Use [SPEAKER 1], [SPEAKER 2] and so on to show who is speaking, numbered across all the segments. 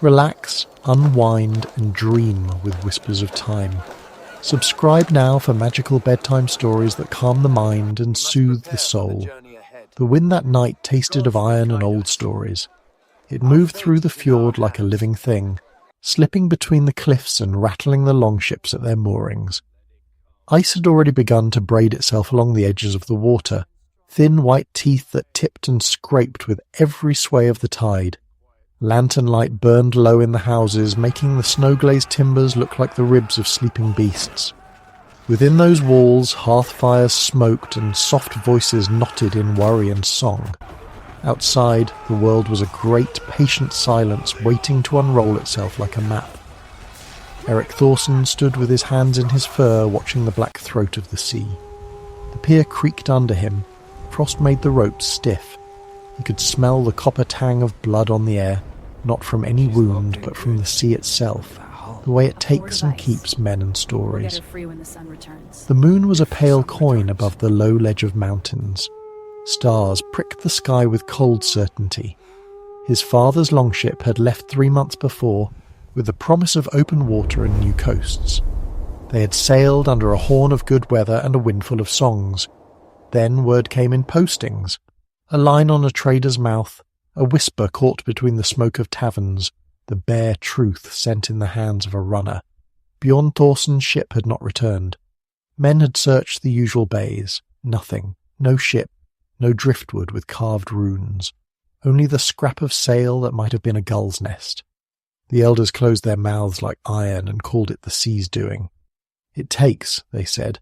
[SPEAKER 1] Relax, unwind, and dream with Whispers of Time. Subscribe now for magical bedtime stories that calm the mind and soothe the soul. The wind that night tasted of iron and old stories. It moved through the fjord like a living thing, slipping between the cliffs and rattling the longships at their moorings. Ice had already begun to braid itself along the edges of the water, thin white teeth that tipped and scraped with every sway of the tide. Lantern light burned low in the houses, making the snow-glazed timbers look like the ribs of sleeping beasts. Within those walls, hearth fires smoked and soft voices knotted in worry and song. Outside, the world was a great, patient silence waiting to unroll itself like a map. Eric Thorson stood with his hands in his fur, watching the black throat of the sea. The pier creaked under him. Frost made the ropes stiff. He could smell the copper tang of blood on the air, not from any wound, but from the sea itself, the way it takes and keeps men and stories. The moon was a pale coin above the low ledge of mountains. Stars pricked the sky with cold certainty. His father's longship had left 3 months before, with the promise of open water and new coasts. They had sailed under a horn of good weather and a windful of songs. Then word came in postings. A line on a trader's mouth, a whisper caught between the smoke of taverns, the bare truth sent in the hands of a runner. Bjorn Thorson's ship had not returned. Men had searched the usual bays. Nothing. No ship. No driftwood with carved runes. Only the scrap of sail that might have been a gull's nest. The elders closed their mouths like iron and called it the sea's doing. It takes, they said,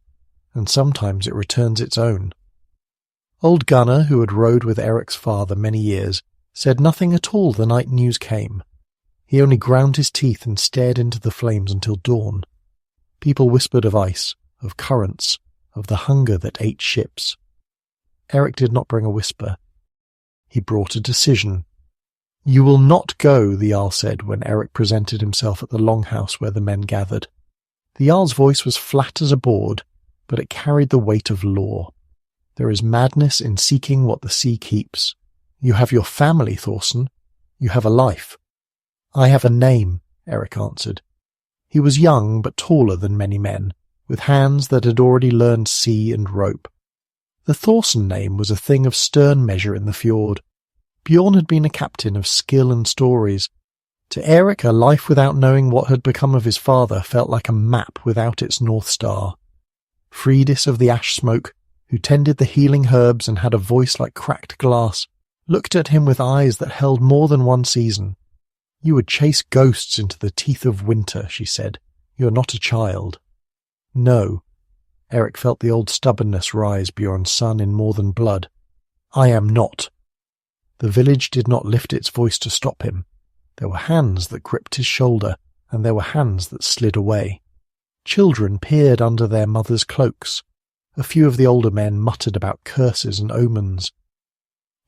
[SPEAKER 1] and sometimes it returns its own. Old Gunnar, who had rowed with Eric's father many years, said nothing at all the night news came. He only ground his teeth and stared into the flames until dawn. People whispered of ice, of currents, of the hunger that ate ships. Eric did not bring a whisper. He brought a decision. "You will not go," the Jarl said when Eric presented himself at the longhouse where the men gathered. The Jarl's voice was flat as a board, but it carried the weight of law. "There is madness in seeking what the sea keeps. You have your family, Thorson. You have a life." "I have a name," Eric answered. He was young but taller than many men, with hands that had already learned sea and rope. The Thorson name was a thing of stern measure in the fjord. Bjorn had been a captain of skill and stories. To Eric, a life without knowing what had become of his father felt like a map without its North Star. Friedis of the ash smoke, who tended the healing herbs and had a voice like cracked glass, looked at him with eyes that held more than one season. "You would chase ghosts into the teeth of winter," she said. "You are not a child." "No." Eric felt the old stubbornness rise Bjorn's son in more than blood. "I am not." The village did not lift its voice to stop him. There were hands that gripped his shoulder, and there were hands that slid away. Children peered under their mothers' cloaks. A few of the older men muttered about curses and omens.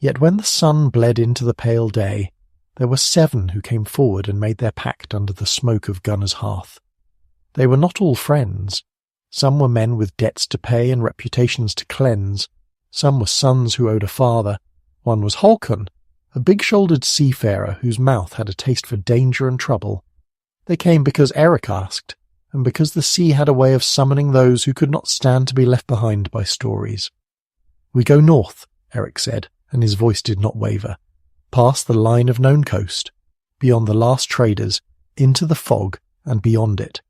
[SPEAKER 1] Yet when the sun bled into the pale day, there were 7 who came forward and made their pact under the smoke of Gunnar's hearth. They were not all friends. Some were men with debts to pay and reputations to cleanse. Some were sons who owed a father. One was Håkon, a big-shouldered seafarer whose mouth had a taste for danger and trouble. They came because Eric asked, and because the sea had a way of summoning those who could not stand to be left behind by stories. "We go north," Eric said, and his voice did not waver. "Past the line of known coast, beyond the last traders, into the fog, and beyond it.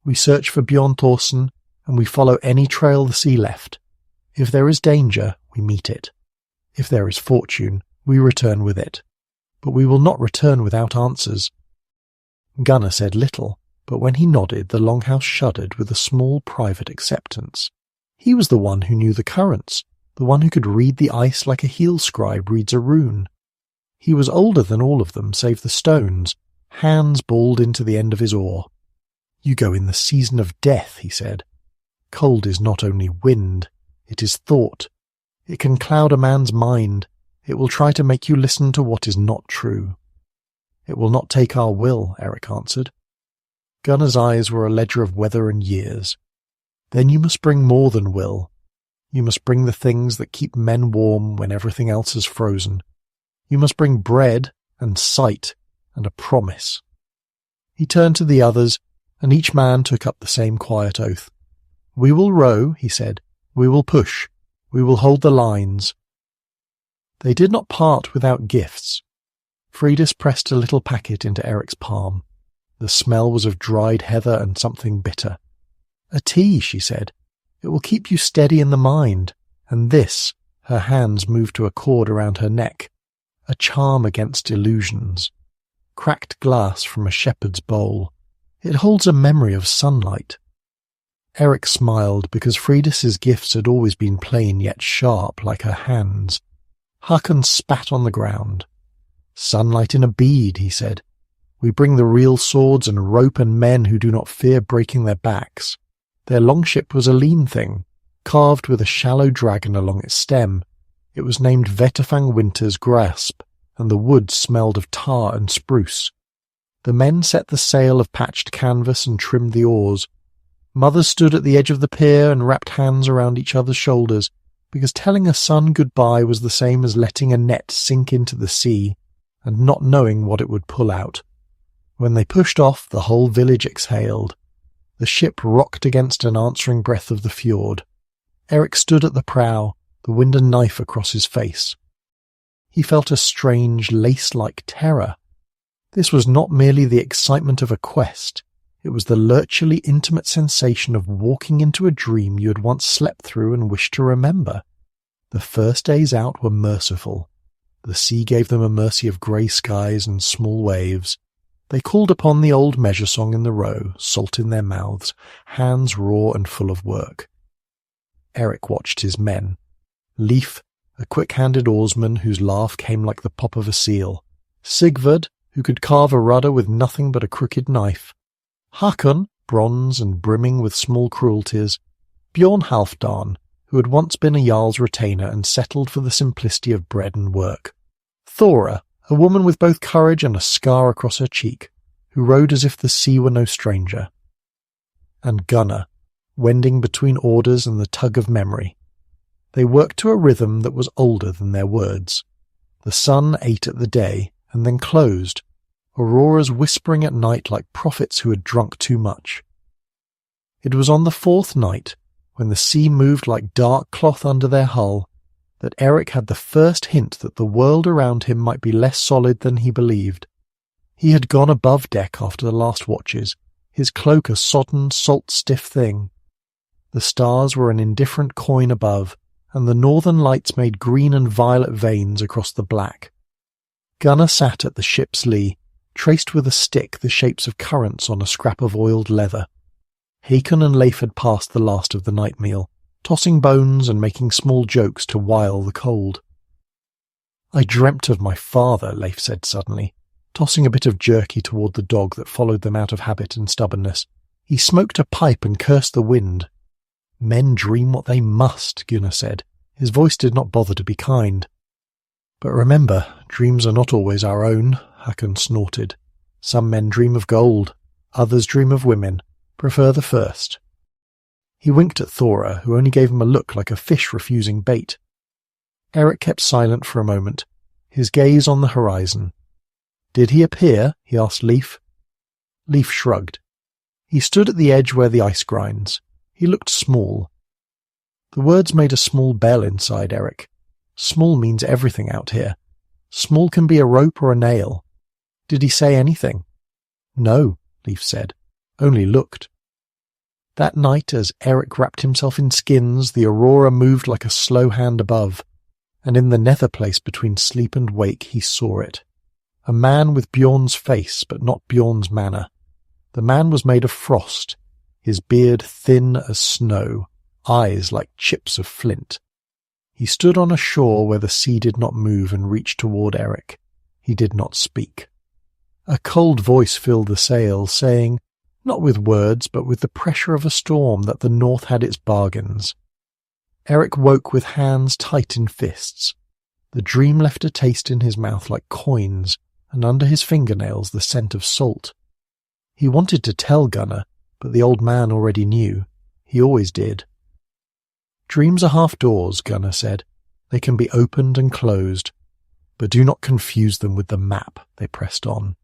[SPEAKER 1] We search for Bjorn Thorson, and we follow any trail the sea left. If there is danger, we meet it. If there is fortune, we return with it. But we will not return without answers." Gunnar said little, but when he nodded, the longhouse shuddered with a small private acceptance. He was the one who knew the currents, the one who could read the ice like a heel scribe reads a rune. He was older than all of them, save the stones, hands balled into the end of his oar. "You go in the season of death," he said. "Cold is not only wind, it is thought. It can cloud a man's mind. It will try to make you listen to what is not true." "It will not take our will," Eric answered. Gunnar's eyes were a ledger of weather and years. "Then you must bring more than will. You must bring the things that keep men warm when everything else is frozen. You must bring bread and sight and a promise. He turned to the others, and each man took up the same quiet oath. "We will row," he said. "We will push. We will hold the lines." They did not part without gifts. Fridis pressed a little packet into Eric's palm. The smell was of dried heather and something bitter. "A tea," she said. "It will keep you steady in the mind. And this," her hands moved to a cord around her neck, "a charm against illusions. Cracked glass from a shepherd's bowl. It holds a memory of sunlight." Eric smiled because Fridis's gifts had always been plain yet sharp like her hands. Hakon spat on the ground. "Sunlight in a bead," he said. "We bring the real swords and rope and men who do not fear breaking their backs." Their longship was a lean thing, carved with a shallow dragon along its stem. It was named Vetterfang Winter's Grasp, and the wood smelled of tar and spruce. The men set the sail of patched canvas and trimmed the oars. Mothers stood at the edge of the pier and wrapped hands around each other's shoulders, because telling a son goodbye was the same as letting a net sink into the sea and not knowing what it would pull out. When they pushed off, the whole village exhaled. The ship rocked against an answering breath of the fjord. Eric stood at the prow, the wind a knife across his face. He felt a strange, lace-like terror. This was not merely the excitement of a quest. It was the lurchily intimate sensation of walking into a dream you had once slept through and wished to remember. The first days out were merciful. The sea gave them a mercy of grey skies and small waves. They called upon the old measure song in the row, salt in their mouths, hands raw and full of work. Eric watched his men. Leif, a quick-handed oarsman whose laugh came like the pop of a seal. Sigvard, who could carve a rudder with nothing but a crooked knife. Hakon, bronze and brimming with small cruelties. Bjorn Halfdan, who had once been a jarl's retainer and settled for the simplicity of bread and work. Thora, a woman with both courage and a scar across her cheek, who rode as if the sea were no stranger. And Gunnar, wending between orders and the tug of memory. They worked to a rhythm that was older than their words. The sun ate at the day and then closed, auroras whispering at night like prophets who had drunk too much. It was on the fourth night, when the sea moved like dark cloth under their hull, that Eric had the first hint that the world around him might be less solid than he believed. He had gone above deck after the last watches, his cloak a sodden, salt-stiff thing. The stars were an indifferent coin above, and the northern lights made green and violet veins across the black. Gunnar sat at the ship's lee, traced with a stick the shapes of currents on a scrap of oiled leather. Hakon and Leif had passed the last of the night meal, tossing bones and making small jokes to wile the cold. "I dreamt of my father," Leif said suddenly, tossing a bit of jerky toward the dog that followed them out of habit and stubbornness. He smoked a pipe and cursed the wind. "Men dream what they must," Gunnar said. His voice did not bother to be kind. "But remember, dreams are not always our own," Hakon snorted. "Some men dream of gold, others dream of women. Prefer the first." He winked at Thora, who only gave him a look like a fish refusing bait. Eric kept silent for a moment, his gaze on the horizon. "Did he appear?" he asked Leif. Leif shrugged. He stood at the edge where the ice grinds. He looked small. The words made a small bell inside Eric. Small means everything out here. Small can be a rope or a nail. Did he say anything? "No," Leif said. "Only looked." That night, as Eric wrapped himself in skins, the aurora moved like a slow hand above, and in the nether place between sleep and wake he saw it. A man with Bjorn's face, but not Bjorn's manner. The man was made of frost, his beard thin as snow, eyes like chips of flint. He stood on a shore where the sea did not move and reached toward Eric. He did not speak. A cold voice filled the sail, saying, not with words, but with the pressure of a storm, that the north had its bargains. Eric woke with hands tight in fists. The dream left a taste in his mouth like coins, and under his fingernails the scent of salt. He wanted to tell Gunnar, but the old man already knew. He always did. "Dreams are half doors," Gunnar said. "They can be opened and closed. But do not confuse them with the map," they pressed on.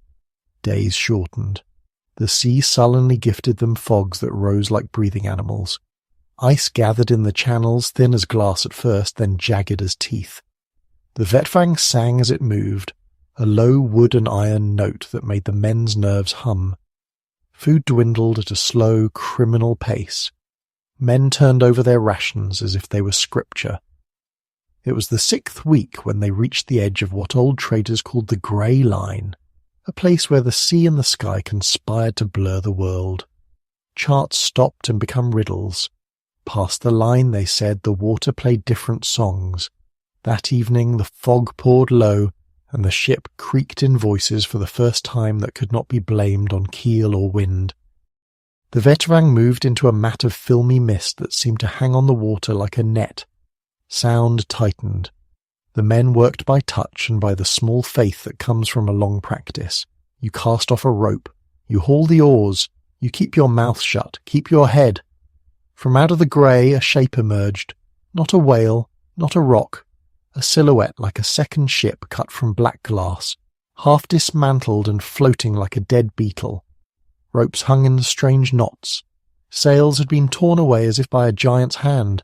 [SPEAKER 1] days shortened. The sea sullenly gifted them fogs that rose like breathing animals. Ice gathered in the channels, thin as glass at first, then jagged as teeth. The Vetvang sang as it moved, a low wood and iron note that made the men's nerves hum. Food dwindled at a slow, criminal pace. Men turned over their rations as if they were scripture. It was the 6th week when they reached the edge of what old traders called the Grey Line, a place where the sea and the sky conspired to blur the world. Charts stopped and become riddles. Past the line, they said, the water played different songs. That evening the fog poured low, and the ship creaked in voices for the first time that could not be blamed on keel or wind. The Vetvang moved into a mat of filmy mist that seemed to hang on the water like a net. Sound tightened. The men worked by touch and by the small faith that comes from a long practice. You cast off a rope. You haul the oars. You keep your mouth shut. Keep your head. From out of the grey a shape emerged. Not a whale, not a rock. A silhouette like a second ship cut from black glass, half dismantled and floating like a dead beetle. Ropes hung in strange knots. Sails had been torn away as if by a giant's hand.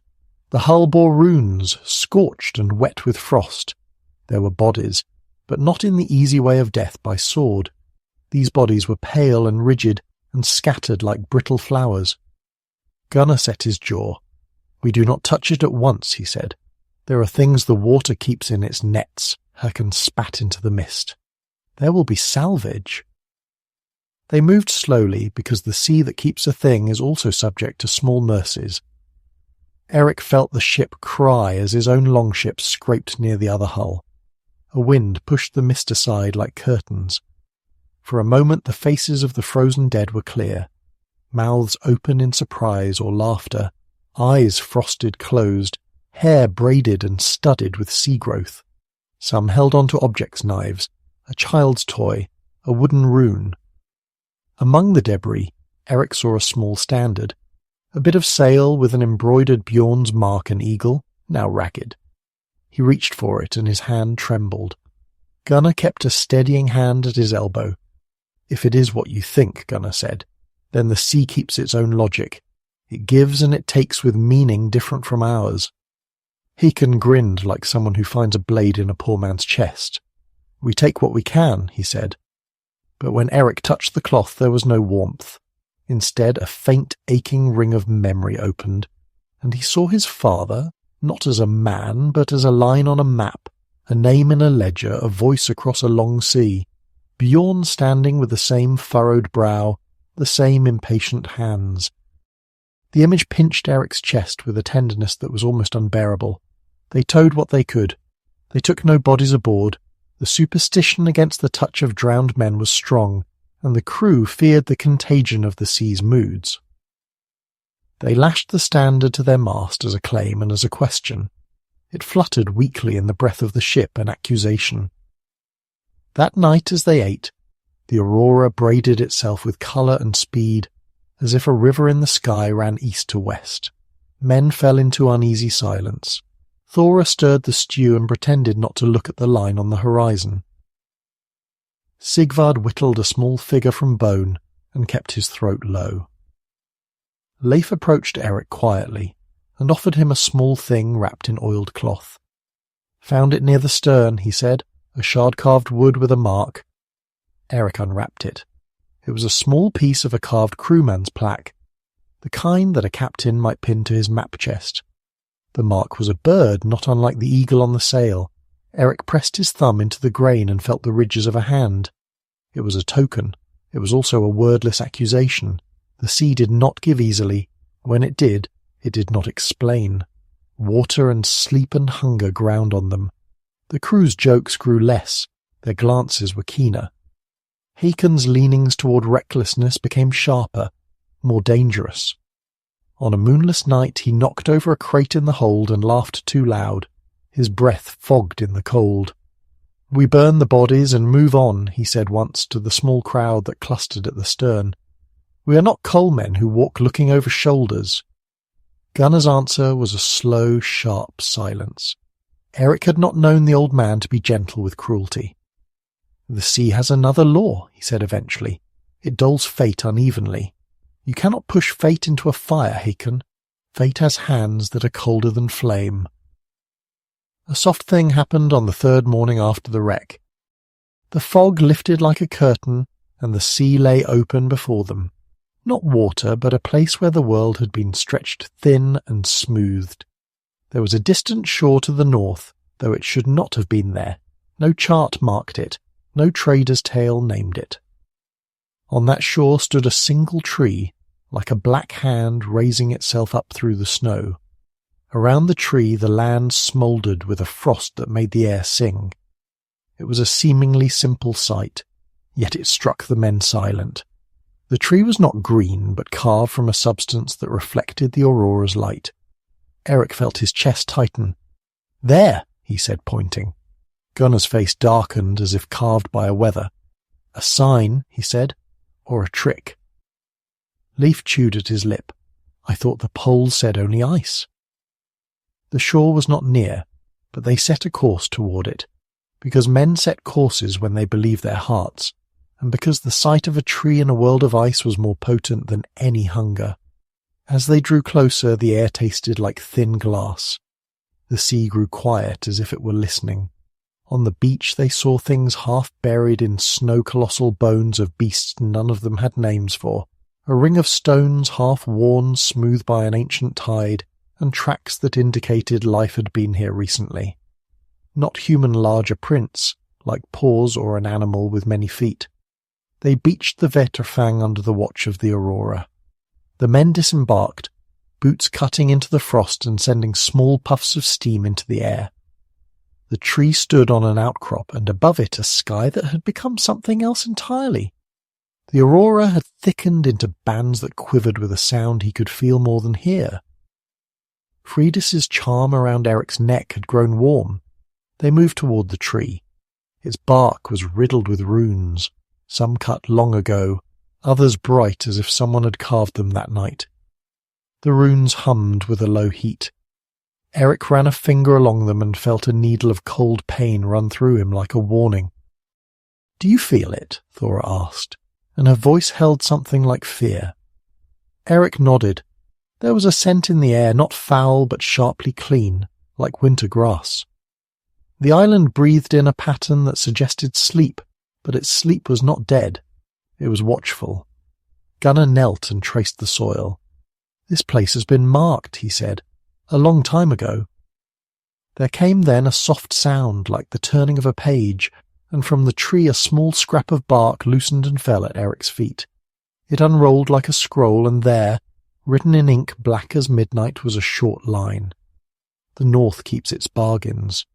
[SPEAKER 1] The hull bore runes, scorched and wet with frost. There were bodies, but not in the easy way of death by sword. These bodies were pale and rigid and scattered like brittle flowers. Gunnar set his jaw. "We do not touch it at once," he said. "There are things the water keeps in its nets." Hakan spat into the mist. "There will be salvage." They moved slowly because the sea that keeps a thing is also subject to small mercies. Eric felt the ship cry as his own longship scraped near the other hull. A wind pushed the mist aside like curtains. For a moment the faces of the frozen dead were clear, mouths open in surprise or laughter, eyes frosted closed, hair braided and studded with sea growth. Some held on to objects' knives, a child's toy, a wooden rune. Among the debris, Eric saw a small standard, a bit of sail with an embroidered Bjorn's mark and eagle, now ragged. He reached for it and his hand trembled. Gunnar kept a steadying hand at his elbow. "If it is what you think," Gunnar said, "then the sea keeps its own logic. It gives and it takes with meaning different from ours." Hakan grinned like someone who finds a blade in a poor man's chest. "We take what we can," he said. But when Eric touched the cloth there was no warmth. Instead a faint aching ring of memory opened, and he saw his father, not as a man but as a line on a map, a name in a ledger, a voice across a long sea, Bjorn standing with the same furrowed brow, the same impatient hands. The image pinched Eric's chest with a tenderness that was almost unbearable. They towed what they could. They took no bodies aboard. The superstition against the touch of drowned men was strong, and the crew feared the contagion of the sea's moods. They lashed the standard to their mast as a claim and as a question. It fluttered weakly in the breath of the ship, an accusation. That night as they ate, the aurora braided itself with colour and speed, as if a river in the sky ran east to west. Men fell into uneasy silence. Thora stirred the stew and pretended not to look at the line on the horizon. Sigvard whittled a small figure from bone and kept his throat low. Leif approached Eric quietly and offered him a small thing wrapped in oiled cloth. "Found it near the stern," he said, "a shard-carved wood with a mark." Eric unwrapped it. It was a small piece of a carved crewman's plaque, the kind that a captain might pin to his map chest. The mark was a bird, not unlike the eagle on the sail. Eric pressed his thumb into the grain and felt the ridges of a hand. It was a token. It was also a wordless accusation. The sea did not give easily. When it did not explain. Water and sleep and hunger ground on them. The crew's jokes grew less. Their glances were keener. Hakon's leanings toward recklessness became sharper, more dangerous. On a moonless night he knocked over a crate in the hold and laughed too loud. His breath fogged in the cold. "We burn the bodies and move on," he said once to the small crowd that clustered at the stern. "We are not coalmen who walk looking over shoulders." Gunnar's answer was a slow, sharp silence. Eric had not known the old man to be gentle with cruelty. The sea has another law, he said eventually. It doles fate unevenly. You cannot push fate into a fire, Hakon. Fate has hands that are colder than flame. A soft thing happened on the third morning after the wreck. The fog lifted like a curtain, and the sea lay open before them. Not water, but a place where the world had been stretched thin and smoothed. There was a distant shore to the north, though it should not have been there. No chart marked it. No trader's tale named it. On that shore stood a single tree, like a black hand raising itself up through the snow. Around the tree the land smouldered with a frost that made the air sing. It was a seemingly simple sight, yet it struck the men silent. The tree was not green, but carved from a substance that reflected the aurora's light. Eric felt his chest tighten. "There," he said, pointing. Gunnar's face darkened as if carved by a weather. "A sign," he said, "or a trick?" Leif chewed at his lip. "I thought the poles said only ice." The shore was not near, but they set a course toward it, because men set courses when they believe their hearts, and because the sight of a tree in a world of ice was more potent than any hunger. As they drew closer, the air tasted like thin glass. The sea grew quiet as if it were listening. On the beach they saw things half buried in snow-colossal bones of beasts none of them had names for, a ring of stones half worn smooth by an ancient tide, and tracks that indicated life had been here recently. Not human larger prints, like paws or an animal with many feet. They beached the Vetrafang under the watch of the Aurora. The men disembarked, boots cutting into the frost and sending small puffs of steam into the air. The tree stood on an outcrop, and above it a sky that had become something else entirely. The aurora had thickened into bands that quivered with a sound he could feel more than hear. Freydis's charm around Eric's neck had grown warm. They moved toward the tree. Its bark was riddled with runes, some cut long ago, others bright as if someone had carved them that night. The runes hummed with a low heat. Eric ran a finger along them and felt a needle of cold pain run through him like a warning. "Do you feel it?" Thora asked, and her voice held something like fear. Eric nodded. There was a scent in the air, not foul but sharply clean, like winter grass. The island breathed in a pattern that suggested sleep, but its sleep was not dead. It was watchful. Gunnar knelt and traced the soil. "This place has been marked," he said. "A long time ago." There came then a soft sound like the turning of a page, and from the tree a small scrap of bark loosened and fell at Eric's feet. It unrolled like a scroll, and there, written in ink black as midnight, was a short line. "The North keeps its bargains.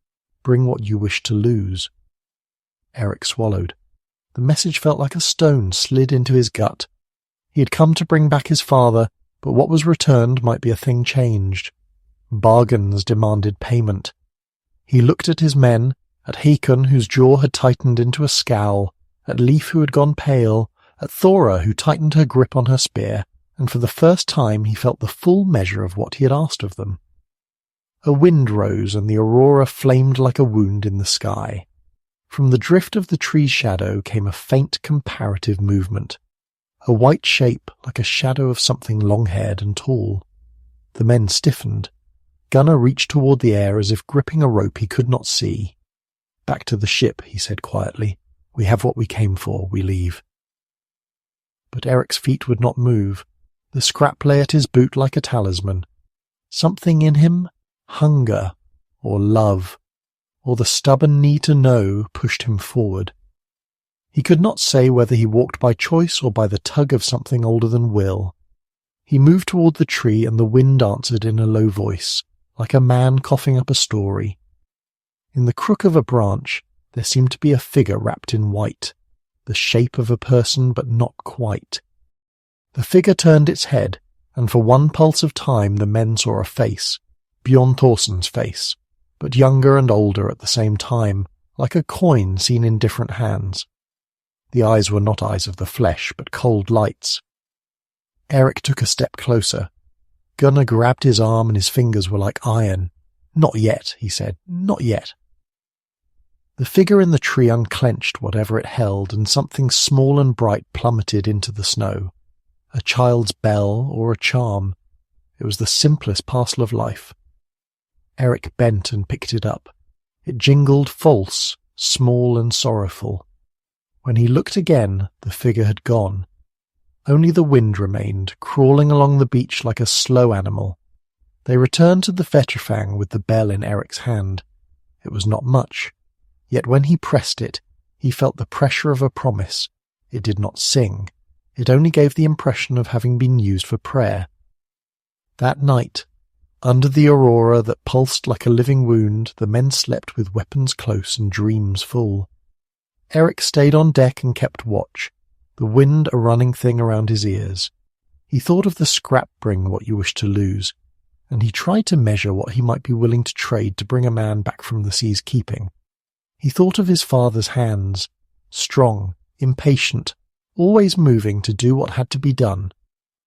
[SPEAKER 1] Bring what you wish to lose." Eric swallowed. The message felt like a stone slid into his gut. He had come to bring back his father, but what was returned might be a thing changed. Bargains demanded payment. He looked at his men, at Hakon, whose jaw had tightened into a scowl, at Leif, who had gone pale, at Thora, who tightened her grip on her spear, and for the first time he felt the full measure of what he had asked of them. A wind rose, and the aurora flamed like a wound in the sky. From the drift of the tree's shadow came a faint comparative movement, a white shape like a shadow of something long-haired and tall. The men stiffened. Gunnar reached toward the air as if gripping a rope he could not see. "Back to the ship," he said quietly. "We have what we came for. We leave." But Eric's feet would not move. The scrap lay at his boot like a talisman. Something in him, hunger, or love, or the stubborn need to know, pushed him forward. He could not say whether he walked by choice or by the tug of something older than will. He moved toward the tree, and the wind answered in a low voice, like a man coughing up a story. In the crook of a branch there seemed to be a figure wrapped in white, the shape of a person but not quite. The figure turned its head, and for one pulse of time the men saw a face, Bjorn Thorson's face, but younger and older at the same time, like a coin seen in different hands. The eyes were not eyes of the flesh, but cold lights. Eric took a step closer. Gunnar grabbed his arm, and his fingers were like iron. "Not yet," he said. "Not yet." The figure in the tree unclenched whatever it held, and something small and bright plummeted into the snow. A child's bell or a charm. It was the simplest parcel of life. Eric bent and picked it up. It jingled false, small and sorrowful. When he looked again, the figure had gone. Only the wind remained, crawling along the beach like a slow animal. They returned to the Vetrafang with the bell in Eric's hand. It was not much. Yet when he pressed it, he felt the pressure of a promise. It did not sing. It only gave the impression of having been used for prayer. That night, under the aurora that pulsed like a living wound, the men slept with weapons close and dreams full. Eric stayed on deck and kept watch, the wind a running thing around his ears. He thought of the scrap bring what you wish to lose, and he tried to measure what he might be willing to trade to bring a man back from the sea's keeping. He thought of his father's hands, strong, impatient, always moving to do what had to be done.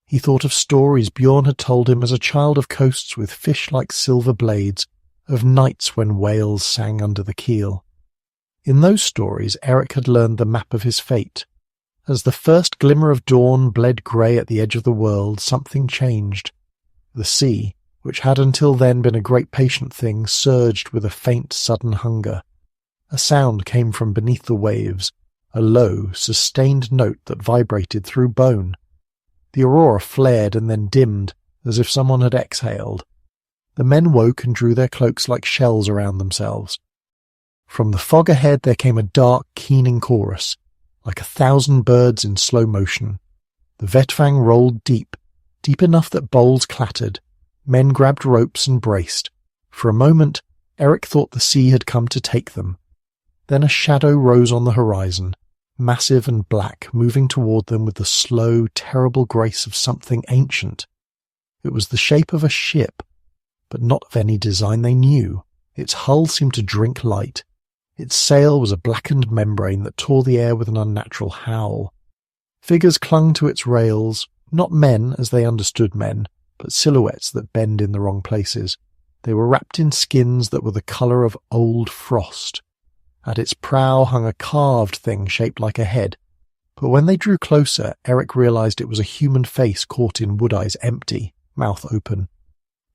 [SPEAKER 1] He thought of stories Bjorn had told him as a child of coasts with fish-like silver blades, of nights when whales sang under the keel. In those stories Eric had learned the map of his fate. As the first glimmer of dawn bled grey at the edge of the world, something changed. The sea, which had until then been a great patient thing, surged with a faint, sudden hunger. A sound came from beneath the waves, a low, sustained note that vibrated through bone. The aurora flared and then dimmed, as if someone had exhaled. The men woke and drew their cloaks like shells around themselves. From the fog ahead there came a dark, keening chorus, like 1,000 birds in slow motion. The Vetrafang rolled deep, deep enough that bowls clattered. Men grabbed ropes and braced. For a moment, Eric thought the sea had come to take them. Then a shadow rose on the horizon, massive and black, moving toward them with the slow, terrible grace of something ancient. It was the shape of a ship, but not of any design they knew. Its hull seemed to drink light. Its sail was a blackened membrane that tore the air with an unnatural howl. Figures clung to its rails, not men as they understood men, but silhouettes that bend in the wrong places. They were wrapped in skins that were the colour of old frost. At its prow hung a carved thing shaped like a head, but when they drew closer, Eric realized it was a human face caught in Wood-Eye's empty, mouth open.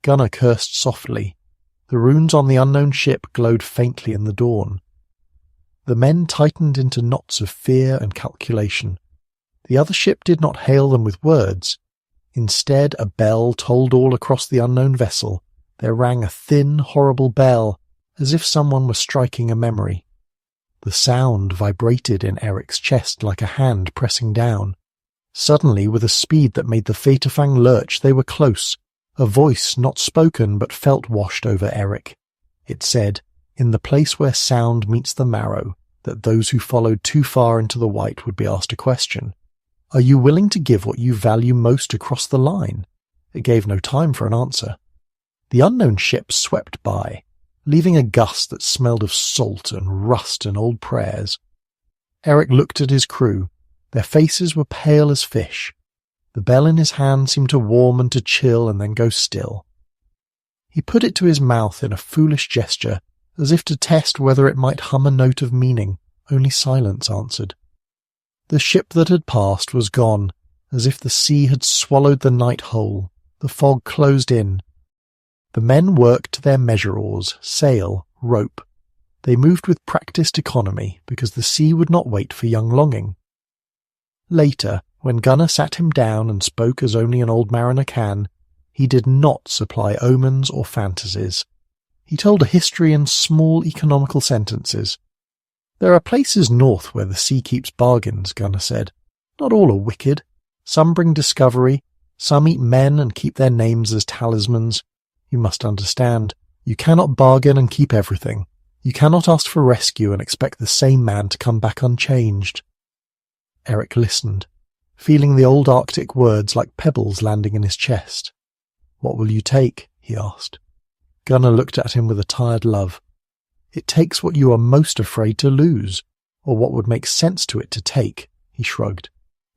[SPEAKER 1] Gunnar cursed softly. The runes on the unknown ship glowed faintly in the dawn. The men tightened into knots of fear and calculation. The other ship did not hail them with words. Instead, a bell tolled all across the unknown vessel. There rang a thin, horrible bell, as if someone were striking a memory. The sound vibrated in Eric's chest like a hand pressing down. Suddenly, with a speed that made the Vetrafang lurch, they were close. A voice, not spoken but felt, washed over Eric. It said, in the place where sound meets the marrow, that those who followed too far into the white would be asked a question. Are you willing to give what you value most across the line? It gave no time for an answer. The unknown ship swept by, leaving a gust that smelled of salt and rust and old prayers. Eric looked at his crew. Their faces were pale as fish. The bell in his hand seemed to warm and to chill and then go still. He put it to his mouth in a foolish gesture, as if to test whether it might hum a note of meaning. Only silence answered. The ship that had passed was gone, as if the sea had swallowed the night whole. The fog closed in. The men worked their measure-oars, sail, rope. They moved with practised economy, because the sea would not wait for young longing. Later, when Gunnar sat him down and spoke as only an old mariner can, he did not supply omens or fantasies. He told a history in small economical sentences. There are places north where the sea keeps bargains, Gunnar said. Not all are wicked. Some bring discovery. Some eat men and keep their names as talismans. You must understand, you cannot bargain and keep everything. You cannot ask for rescue and expect the same man to come back unchanged. Eric listened, feeling the old Arctic words like pebbles landing in his chest. What will you take? He asked. Gunnar looked at him with a tired love. It takes what you are most afraid to lose, or what would make sense to it to take, he shrugged.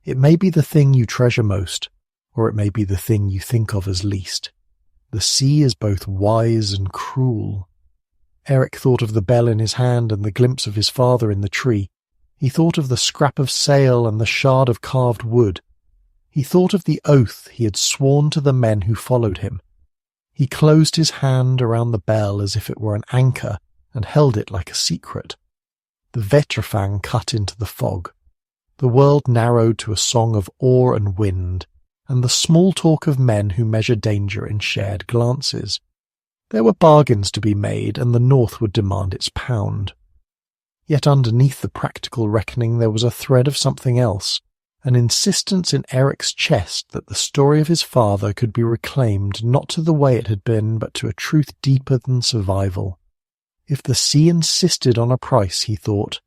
[SPEAKER 1] It may be the thing you treasure most, or it may be the thing you think of as least. The sea is both wise and cruel. Eric thought of the bell in his hand and the glimpse of his father in the tree. He thought of the scrap of sail and the shard of carved wood. He thought of the oath he had sworn to the men who followed him. He closed his hand around the bell as if it were an anchor and held it like a secret. The Vetrafang cut into the fog. The world narrowed to a song of oar and wind, and the small talk of men who measure danger in shared glances. There were bargains to be made, and the North would demand its pound. Yet underneath the practical reckoning there was a thread of something else, an insistence in Eric's chest that the story of his father could be reclaimed not to the way it had been, but to a truth deeper than survival. If the sea insisted on a price, he thought,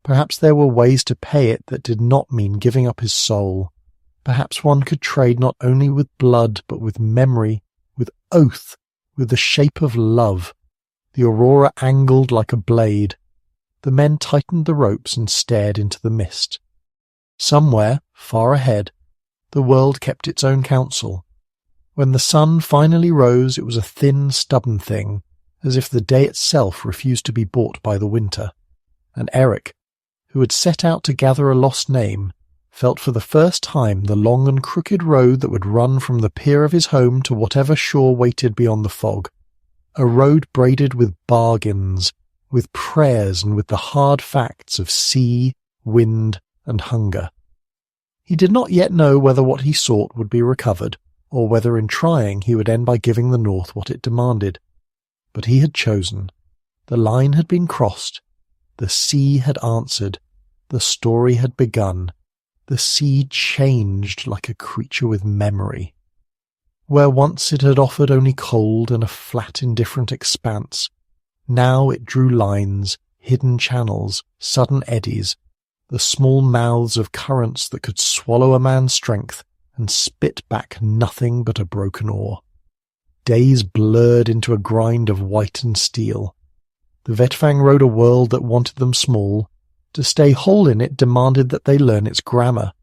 [SPEAKER 1] perhaps there were ways to pay it that did not mean giving up his soul. Perhaps one could trade not only with blood, but with memory, with oath, with the shape of love. The aurora angled like a blade. The men tightened the ropes and stared into the mist. Somewhere, far ahead, the world kept its own counsel. When the sun finally rose, it was a thin, stubborn thing, as if the day itself refused to be bought by the winter. And Eric, who had set out to gather a lost name, felt for the first time the long and crooked road that would run from the pier of his home to whatever shore waited beyond the fog. A road braided with bargains, with prayers and with the hard facts of sea, wind, and hunger. He did not yet know whether what he sought would be recovered, or whether in trying he would end by giving the North what it demanded. But he had chosen. The line had been crossed. The sea had answered. The story had begun. The sea changed like a creature with memory. Where once it had offered only cold and a flat indifferent expanse, now it drew lines, hidden channels, sudden eddies, the small mouths of currents that could swallow a man's strength and spit back nothing but a broken oar. Days blurred into a grind of white and steel. The Vetfang rode a world that wanted them small. To stay whole in it demanded that they learn its grammar.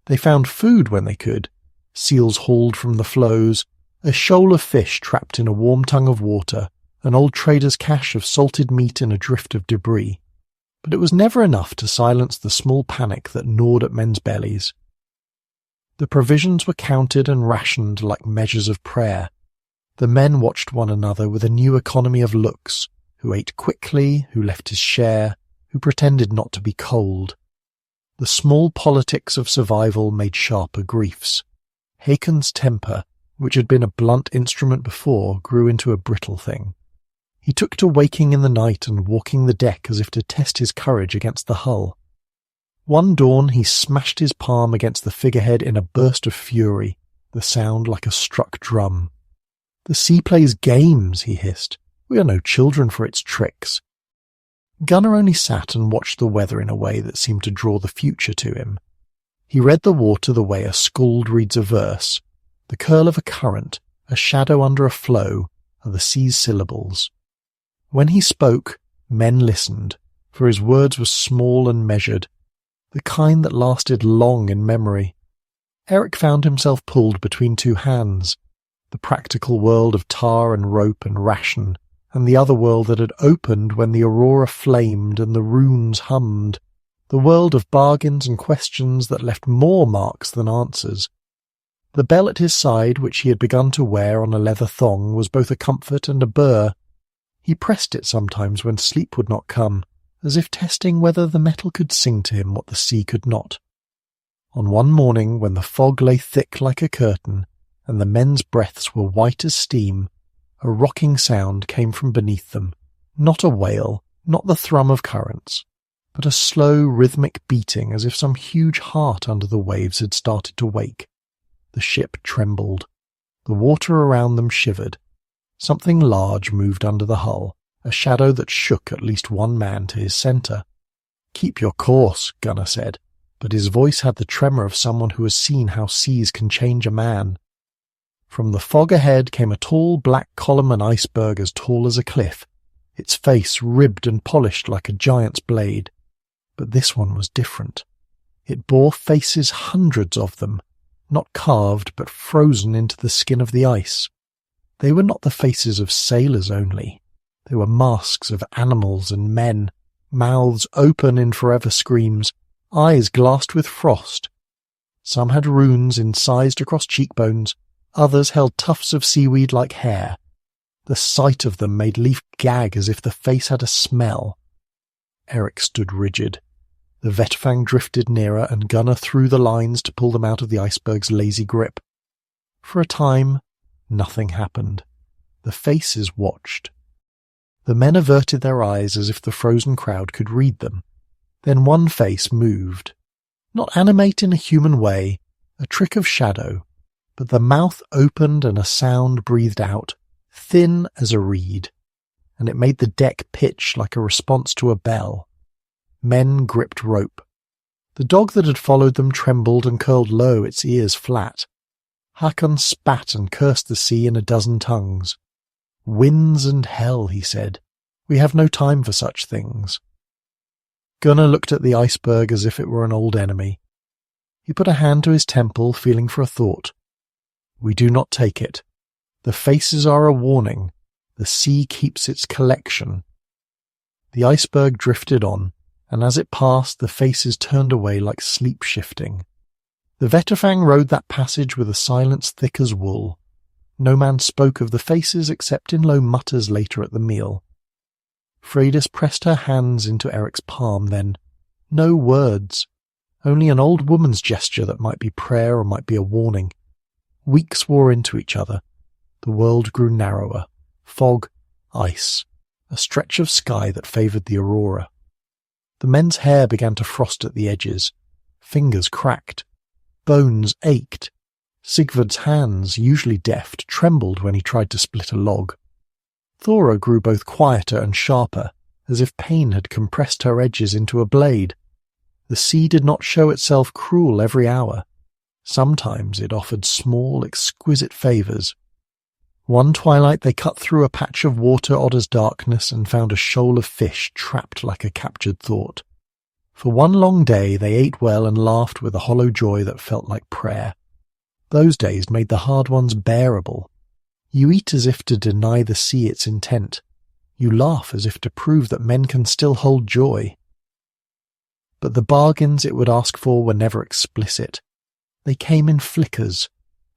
[SPEAKER 1] They found food when they could, seals hauled from the floes, a shoal of fish trapped in a warm tongue of water, an old trader's cache of salted meat in a drift of debris. But it was never enough to silence the small panic that gnawed at men's bellies. The provisions were counted and rationed like measures of prayer. The men watched one another with a new economy of looks, who ate quickly, who left his share, who pretended not to be cold. The small politics of survival made sharper griefs. Hakon's temper, which had been a blunt instrument before, grew into a brittle thing. He took to waking in the night and walking the deck as if to test his courage against the hull. One dawn he smashed his palm against the figurehead in a burst of fury, the sound like a struck drum. "The sea plays games," he hissed. "We are no children for its tricks." Gunnar only sat and watched the weather in a way that seemed to draw the future to him. He read the water the way a skald reads a verse. The curl of a current, a shadow under a flow, are the sea's syllables. When he spoke, men listened, for his words were small and measured, the kind that lasted long in memory. Eric found himself pulled between two hands, the practical world of tar and rope and ration, and the other world that had opened when the aurora flamed and the runes hummed, the world of bargains and questions that left more marks than answers. The bell at his side, which he had begun to wear on a leather thong, was both a comfort and a burr. He pressed it sometimes when sleep would not come, as if testing whether the metal could sing to him what the sea could not. On one morning, when the fog lay thick like a curtain, and the men's breaths were white as steam, a rocking sound came from beneath them, not a wail, not the thrum of currents, but a slow, rhythmic beating as if some huge heart under the waves had started to wake. The ship trembled. The water around them shivered. Something large moved under the hull, a shadow that shook at least one man to his centre. "Keep your course," Gunnar said, but his voice had the tremor of someone who has seen how seas can change a man. From the fog ahead came a tall black column, an iceberg as tall as a cliff, its face ribbed and polished like a giant's blade. But this one was different. It bore faces, hundreds of them, not carved but frozen into the skin of the ice. They were not the faces of sailors only. They were masks of animals and men, mouths open in forever screams, eyes glassed with frost. Some had runes incised across cheekbones, others held tufts of seaweed like hair. The sight of them made Leif gag as if the face had a smell. Eric stood rigid. The Vetafang drifted nearer, and Gunnar threw the lines to pull them out of the iceberg's lazy grip. For a time, nothing happened. The faces watched. The men averted their eyes as if the frozen crowd could read them. Then one face moved. Not animate in a human way, a trick of shadow, but the mouth opened and a sound breathed out, thin as a reed, and it made the deck pitch like a response to a bell. Men gripped rope. The dog that had followed them trembled and curled low, its ears flat. Hakon spat and cursed the sea in a dozen tongues. "Winds and hell," he said. "We have no time for such things." Gunnar looked at the iceberg as if it were an old enemy. He put a hand to his temple, feeling for a thought. "We do not take it. The faces are a warning. The sea keeps its collection." The iceberg drifted on, and as it passed, the faces turned away like sleep shifting. The Vetafang rode that passage with a silence thick as wool. No man spoke of the faces except in low mutters later at the meal. Freydis pressed her hands into Eric's palm then. No words. Only an old woman's gesture that might be prayer or might be a warning. Weeks wore into each other. The world grew narrower. Fog, ice, a stretch of sky that favoured the aurora. The men's hair began to frost at the edges. Fingers cracked. Bones ached. Sigvard's hands, usually deft, trembled when he tried to split a log. Thora grew both quieter and sharper, as if pain had compressed her edges into a blade. The sea did not show itself cruel every hour. Sometimes it offered small, exquisite favours. One twilight they cut through a patch of water odd as darkness and found a shoal of fish trapped like a captured thought. For one long day they ate well and laughed with a hollow joy that felt like prayer. Those days made the hard ones bearable. You eat as if to deny the sea its intent. You laugh as if to prove that men can still hold joy. But the bargains it would ask for were never explicit. They came in flickers,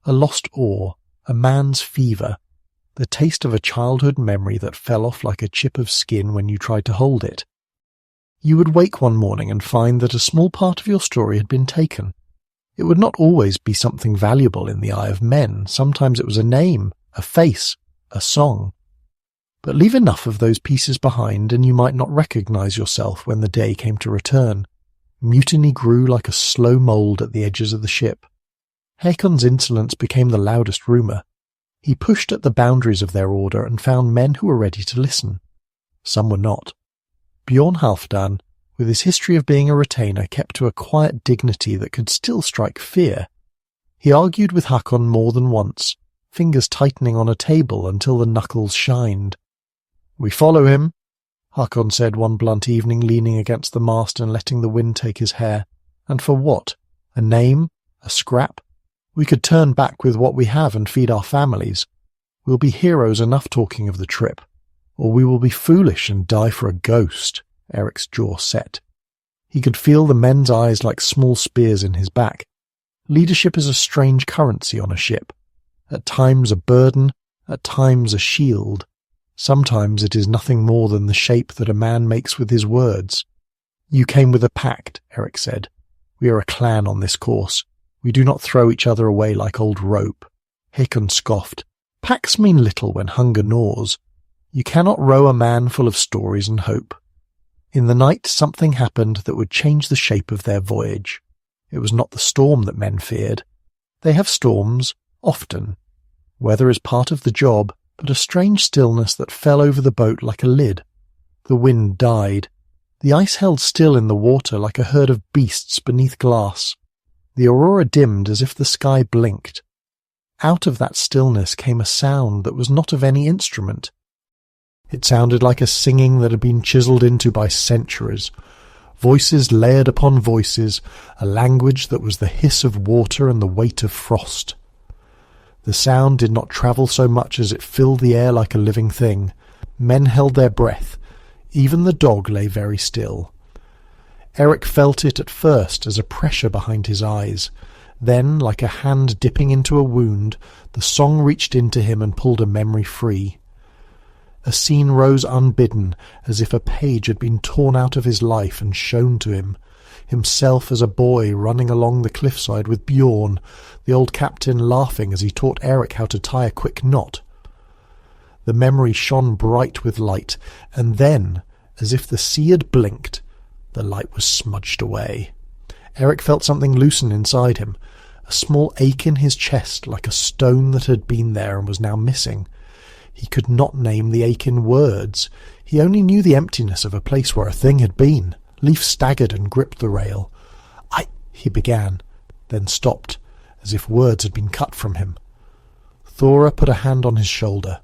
[SPEAKER 1] a lost awe, a man's fever, the taste of a childhood memory that fell off like a chip of skin when you tried to hold it. You would wake one morning and find that a small part of your story had been taken. It would not always be something valuable in the eye of men. Sometimes it was a name, a face, a song. But leave enough of those pieces behind and you might not recognize yourself when the day came to return. Mutiny grew like a slow mould at the edges of the ship. Hakon's insolence became the loudest rumour. He pushed at the boundaries of their order and found men who were ready to listen. Some were not. Bjorn Halfdan, with his history of being a retainer, kept to a quiet dignity that could still strike fear. He argued with Hakon more than once, fingers tightening on a table until the knuckles shined. "We follow him," Hakon said one blunt evening, leaning against the mast and letting the wind take his hair. "And for what? A name? A scrap? We could turn back with what we have and feed our families. We'll be heroes enough talking of the trip. Or we will be foolish and die for a ghost." Eric's jaw set. He could feel the men's eyes like small spears in his back. Leadership is a strange currency on a ship. At times a burden, at times a shield. Sometimes it is nothing more than the shape that a man makes with his words. "You came with a pact," Eric said. "We are a clan on this course. We do not throw each other away like old rope." Hakon scoffed. "Pacts mean little when hunger gnaws. You cannot row a man full of stories and hope." In the night something happened that would change the shape of their voyage. It was not the storm that men feared. They have storms, often. Weather is part of the job, but a strange stillness that fell over the boat like a lid. The wind died. The ice held still in the water like a herd of beasts beneath glass. The aurora dimmed as if the sky blinked. Out of that stillness came a sound that was not of any instrument. It sounded like a singing that had been chiselled into by centuries. Voices layered upon voices, a language that was the hiss of water and the weight of frost. The sound did not travel so much as it filled the air like a living thing. Men held their breath. Even the dog lay very still. Eric felt it at first as a pressure behind his eyes. Then, like a hand dipping into a wound, the song reached into him and pulled a memory free. A scene rose unbidden, as if a page had been torn out of his life and shown to him. Himself as a boy running along the cliffside with Bjorn, the old captain laughing as he taught Eric how to tie a quick knot. The memory shone bright with light, and then, as if the sea had blinked, the light was smudged away. Eric felt something loosen inside him, a small ache in his chest like a stone that had been there and was now missing. He could not name the ache in words. He only knew the emptiness of a place where a thing had been. Leif staggered and gripped the rail. He began, then stopped, as if words had been cut from him. Thora put a hand on his shoulder.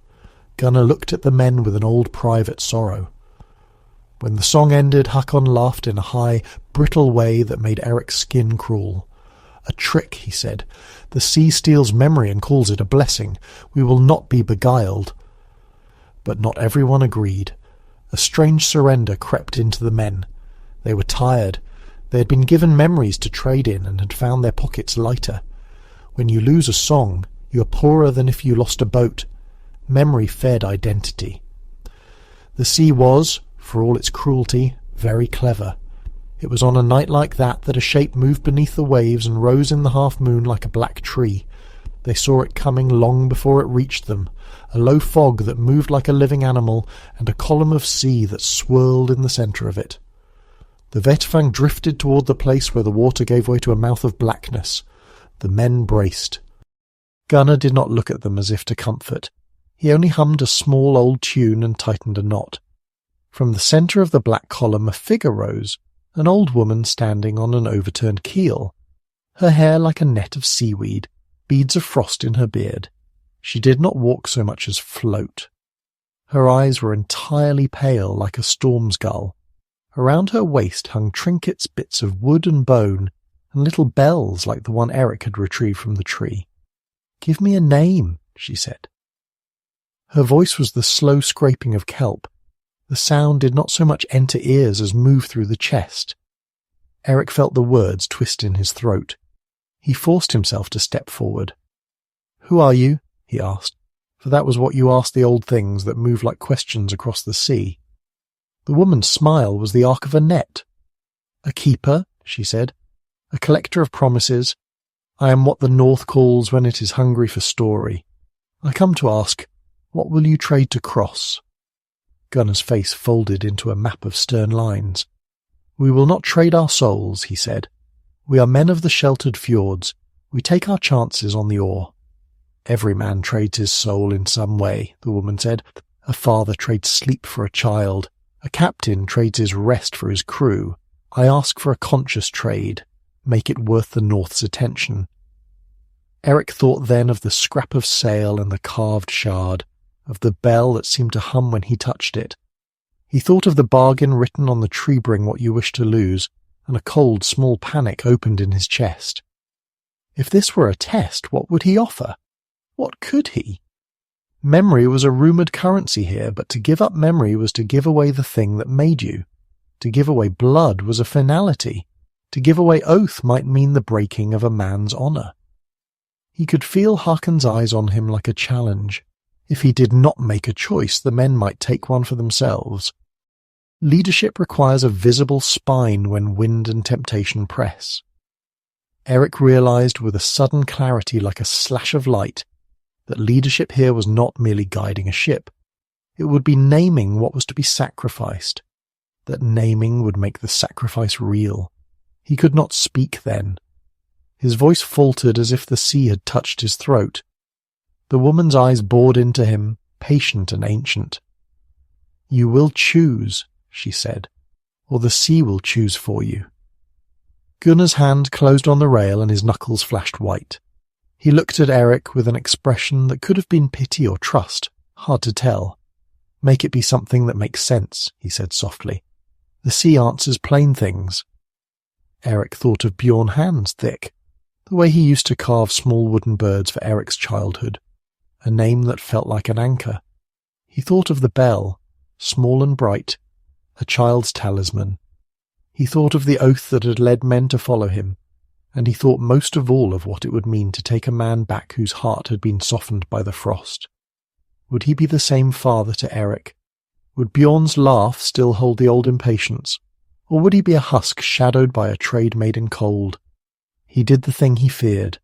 [SPEAKER 1] Gunnar looked at the men with an old private sorrow. When the song ended, Hakon laughed in a high, brittle way that made Eric's skin crawl. "A trick," he said. "The sea steals memory and calls it a blessing. We will not be beguiled." But not everyone agreed. A strange surrender crept into the men. They were tired. They had been given memories to trade in and had found their pockets lighter. When you lose a song, you are poorer than if you lost a boat. Memory fed identity. The sea was, for all its cruelty, very clever. It was on a night like that a shape moved beneath the waves and rose in the half-moon like a black tree. They saw it coming long before it reached them, a low fog that moved like a living animal, and a column of sea that swirled in the centre of it. The Vetfang drifted toward the place where the water gave way to a mouth of blackness. The men braced. Gunnar did not look at them as if to comfort. He only hummed a small old tune and tightened a knot. From the centre of the black column a figure rose, an old woman standing on an overturned keel, her hair like a net of seaweed, beads of frost in her beard. She did not walk so much as float. Her eyes were entirely pale like a storm's gull. Around her waist hung trinkets, bits of wood and bone, and little bells like the one Eric had retrieved from the tree. "Give me a name," she said. Her voice was the slow scraping of kelp. The sound did not so much enter ears as move through the chest. Eric felt the words twist in his throat. He forced himself to step forward. "Who are you?" he asked, for that was what you asked the old things that moved like questions across the sea. The woman's smile was the arc of a net. "A keeper," she said, "a collector of promises. I am what the North calls when it is hungry for story. I come to ask, what will you trade to cross?" Gunnar's face folded into a map of stern lines. "We will not trade our souls," he said. "We are men of the sheltered fjords. We take our chances on the oar." "Every man trades his soul in some way," the woman said. "A father trades sleep for a child. A captain trades his rest for his crew. I ask for a conscious trade. Make it worth the North's attention." Eric thought then of the scrap of sail and the carved shard, of the bell that seemed to hum when he touched it. He thought of the bargain written on the tree "Bring what you wish to lose," and a cold, small panic opened in his chest. If this were a test, what would he offer? What could he? Memory was a rumoured currency here, but to give up memory was to give away the thing that made you. To give away blood was a finality. To give away oath might mean the breaking of a man's honour. He could feel Hakon's eyes on him like a challenge. If he did not make a choice, the men might take one for themselves. Leadership requires a visible spine when wind and temptation press. Eric realized with a sudden clarity like a slash of light that leadership here was not merely guiding a ship. It would be naming what was to be sacrificed. That naming would make the sacrifice real. He could not speak then. His voice faltered as if the sea had touched his throat. The woman's eyes bored into him, patient and ancient. "You will choose," she said, "or the sea will choose for you." Gunnar's hand closed on the rail and his knuckles flashed white. He looked at Eric with an expression that could have been pity or trust, hard to tell. "Make it be something that makes sense," he said softly. "The sea answers plain things." Eric thought of Bjorn Hand's thick, the way he used to carve small wooden birds for Eric's childhood, a name that felt like an anchor. He thought of the bell, small and bright, a child's talisman. He thought of the oath that had led men to follow him, and he thought most of all of what it would mean to take a man back whose heart had been softened by the frost. Would he be the same father to Eric? Would Bjorn's laugh still hold the old impatience, or would he be a husk shadowed by a trade made in cold? He did the thing he feared.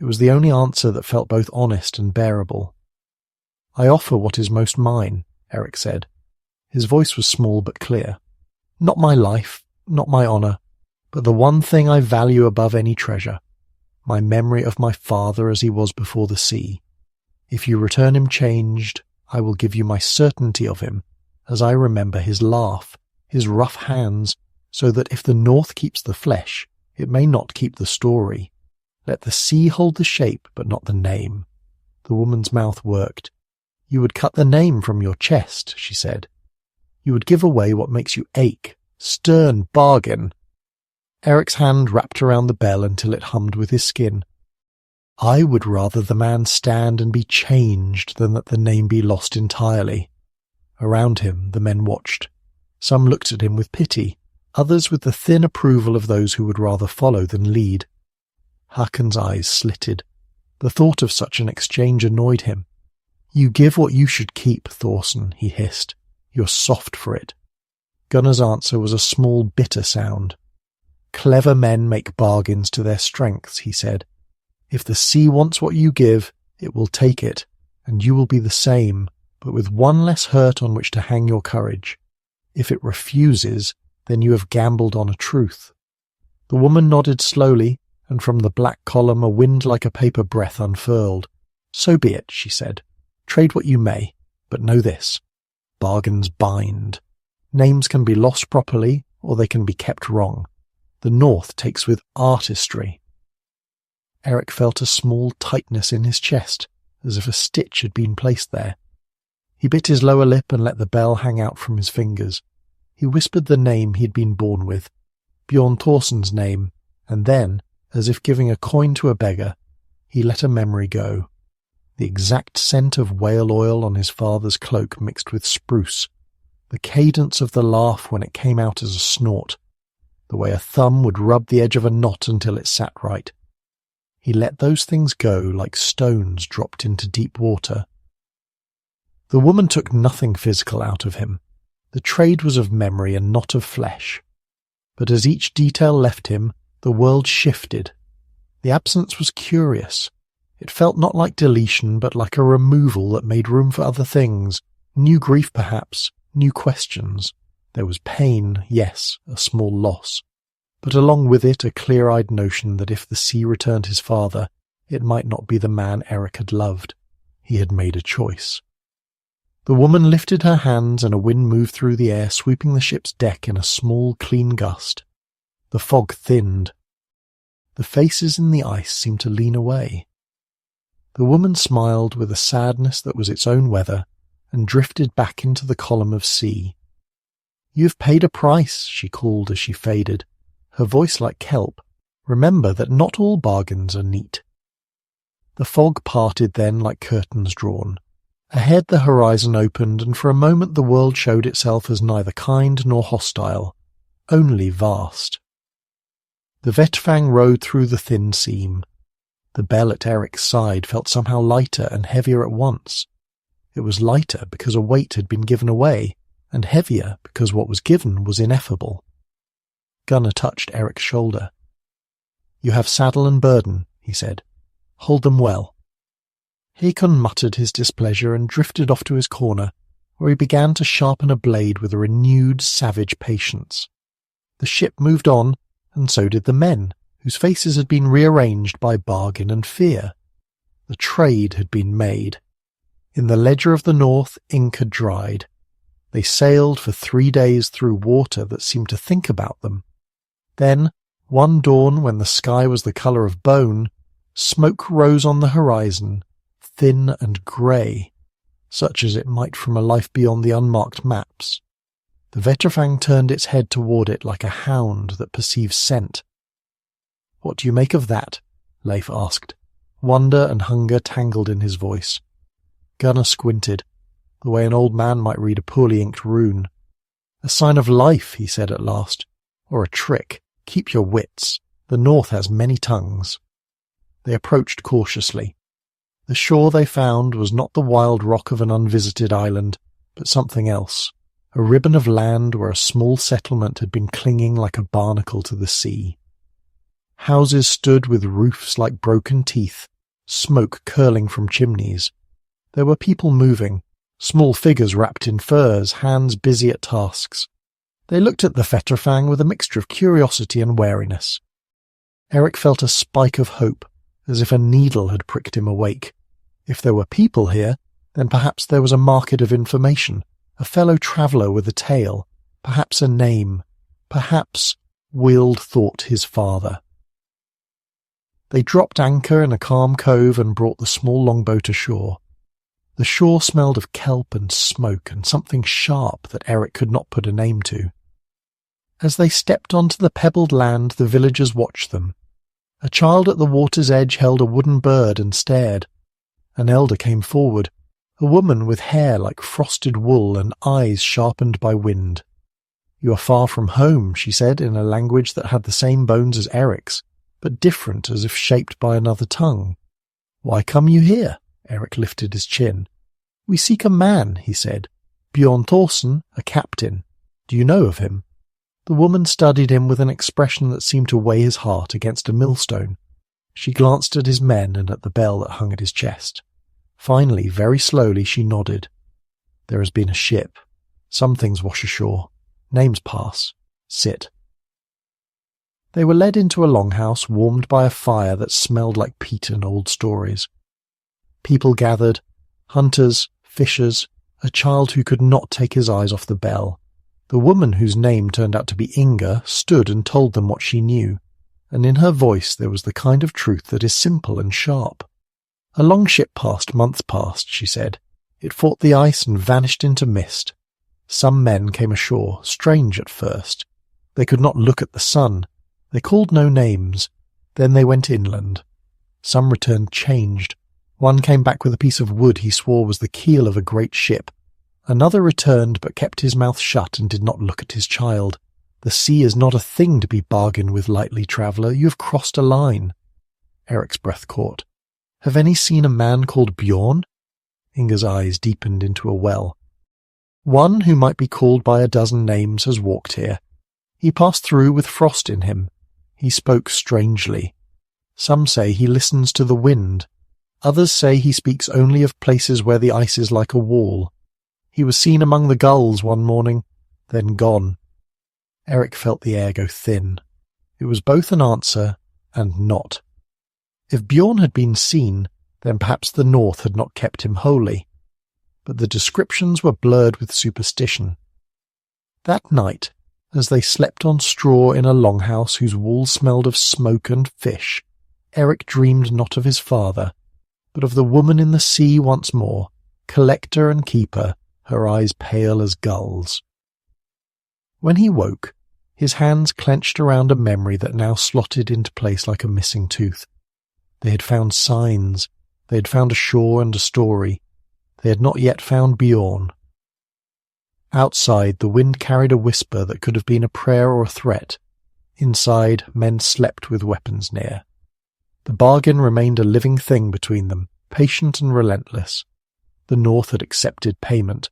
[SPEAKER 1] It was the only answer that felt both honest and bearable. "I offer what is most mine," Eric said. His voice was small but clear. "Not my life, not my honour, but the one thing I value above any treasure, my memory of my father as he was before the sea. If you return him changed, I will give you my certainty of him, as I remember his laugh, his rough hands, so that if the north keeps the flesh, it may not keep the story. Let the sea hold the shape, but not the name." The woman's mouth worked. "You would cut the name from your chest," she said. "You would give away what makes you ache. Stern bargain." Eric's hand wrapped around the bell until it hummed with his skin. "I would rather the man stand and be changed than that the name be lost entirely." Around him the men watched. Some looked at him with pity, others with the thin approval of those who would rather follow than lead. Hakon's eyes slitted. The thought of such an exchange annoyed him. "You give what you should keep, Thorson," he hissed. "You're soft for it." Gunnar's answer was a small, bitter sound. "Clever men make bargains to their strengths," he said. "If the sea wants what you give, it will take it, and you will be the same, but with one less hurt on which to hang your courage. If it refuses, then you have gambled on a truth." The woman nodded slowly, and from the black column a wind like a paper breath unfurled. "So be it," she said. "Trade what you may, but know this. Bargains bind. Names can be lost properly, or they can be kept wrong. The North takes with artistry." Eric felt a small tightness in his chest, as if a stitch had been placed there. He bit his lower lip and let the bell hang out from his fingers. He whispered the name he had been born with, Bjorn Thorson's name, and then, as if giving a coin to a beggar, he let a memory go. The exact scent of whale oil on his father's cloak mixed with spruce, the cadence of the laugh when it came out as a snort, the way a thumb would rub the edge of a knot until it sat right. He let those things go like stones dropped into deep water. The woman took nothing physical out of him. The trade was of memory and not of flesh. But as each detail left him, the world shifted. The absence was curious. It felt not like deletion, but like a removal that made room for other things, new grief perhaps, new questions. There was pain, yes, a small loss, but along with it a clear-eyed notion that if the sea returned his father, it might not be the man Eric had loved. He had made a choice. The woman lifted her hands and a wind moved through the air, sweeping the ship's deck in a small, clean gust. The fog thinned. The faces in the ice seemed to lean away. The woman smiled with a sadness that was its own weather and drifted back into the column of sea. "You've paid a price," she called as she faded, her voice like kelp. "Remember that not all bargains are neat." The fog parted then like curtains drawn. Ahead the horizon opened, and for a moment the world showed itself as neither kind nor hostile, only vast. The Vetfang rode through the thin seam. The bell at Eric's side felt somehow lighter and heavier at once. It was lighter because a weight had been given away, and heavier because what was given was ineffable. Gunnar touched Eric's shoulder. "You have saddle and burden," he said. "Hold them well." Hakon muttered his displeasure and drifted off to his corner, where he began to sharpen a blade with a renewed, savage patience. The ship moved on, and so did the men, whose faces had been rearranged by bargain and fear. The trade had been made. In the ledger of the north, ink had dried. They sailed for 3 days through water that seemed to think about them. Then, one dawn when the sky was the colour of bone, smoke rose on the horizon, thin and grey, such as it might from a life beyond the unmarked maps. The Vetrafang turned its head toward it like a hound that perceives scent. "What do you make of that?" Leif asked. Wonder and hunger tangled in his voice. Gunnar squinted. the way an old man might read a poorly inked rune. "A sign of life," he said at last. "Or a trick. Keep your wits. The North has many tongues." They approached cautiously. The shore they found was not the wild rock of an unvisited island, but something else, a ribbon of land where a small settlement had been clinging like a barnacle to the sea. Houses stood with roofs like broken teeth, smoke curling from chimneys. There were people moving, small figures wrapped in furs, hands busy at tasks. They looked at the Fetterfang with a mixture of curiosity and wariness. Eric felt a spike of hope, as if a needle had pricked him awake. If there were people here, then perhaps there was a market of information, a fellow traveller with a tale, perhaps a name, perhaps Wyld thought his father. They dropped anchor in a calm cove and brought the small longboat ashore. The shore smelled of kelp and smoke and something sharp that Eric could not put a name to. As they stepped onto the pebbled land, the villagers watched them. A child at the water's edge held a wooden bird and stared. An elder came forward, a woman with hair like frosted wool and eyes sharpened by wind. "You are far from home," she said in a language that had the same bones as Eric's, but different as if shaped by another tongue. "Why come you here?" Eric lifted his chin. "We seek a man," he said. "Bjorn Thorsen, a captain. Do you know of him?" The woman studied him with an expression that seemed to weigh his heart against a millstone. She glanced at his men and at the bell that hung at his chest. Finally, very slowly, she nodded. "There has been a ship. Some things wash ashore. Names pass. Sit." They were led into a longhouse warmed by a fire that smelled like peat and old stories. People gathered, hunters, fishers, a child who could not take his eyes off the bell. The woman, whose name turned out to be Inga, stood and told them what she knew, and in her voice there was the kind of truth that is simple and sharp. "A long ship passed months past," she said. "It fought the ice and vanished into mist. Some men came ashore, strange at first. They could not look at the sun. They called no names. Then they went inland. Some returned changed. One came back with a piece of wood he swore was the keel of a great ship. Another returned but kept his mouth shut and did not look at his child. The sea is not a thing to be bargained with lightly, traveller. You have crossed a line." Eric's breath caught. "Have any seen a man called Bjorn?" Inga's eyes deepened into a well. "One who might be called by a dozen names has walked here. He passed through with frost in him. He spoke strangely. Some say he listens to the wind. Others say he speaks only of places where the ice is like a wall. He was seen among the gulls one morning, then gone." Eric felt the air go thin. It was both an answer and not. If Bjorn had been seen, then perhaps the North had not kept him holy. But the descriptions were blurred with superstition. That night, as they slept on straw in a longhouse whose walls smelled of smoke and fish, Eric dreamed not of his father, but of the woman in the sea once more, collector and keeper, her eyes pale as gulls. When he woke, his hands clenched around a memory that now slotted into place like a missing tooth. They had found signs. They had found a shore and a story. They had not yet found Bjorn. Outside, the wind carried a whisper that could have been a prayer or a threat. Inside, men slept with weapons near. The bargain remained a living thing between them, patient and relentless. The North had accepted payment.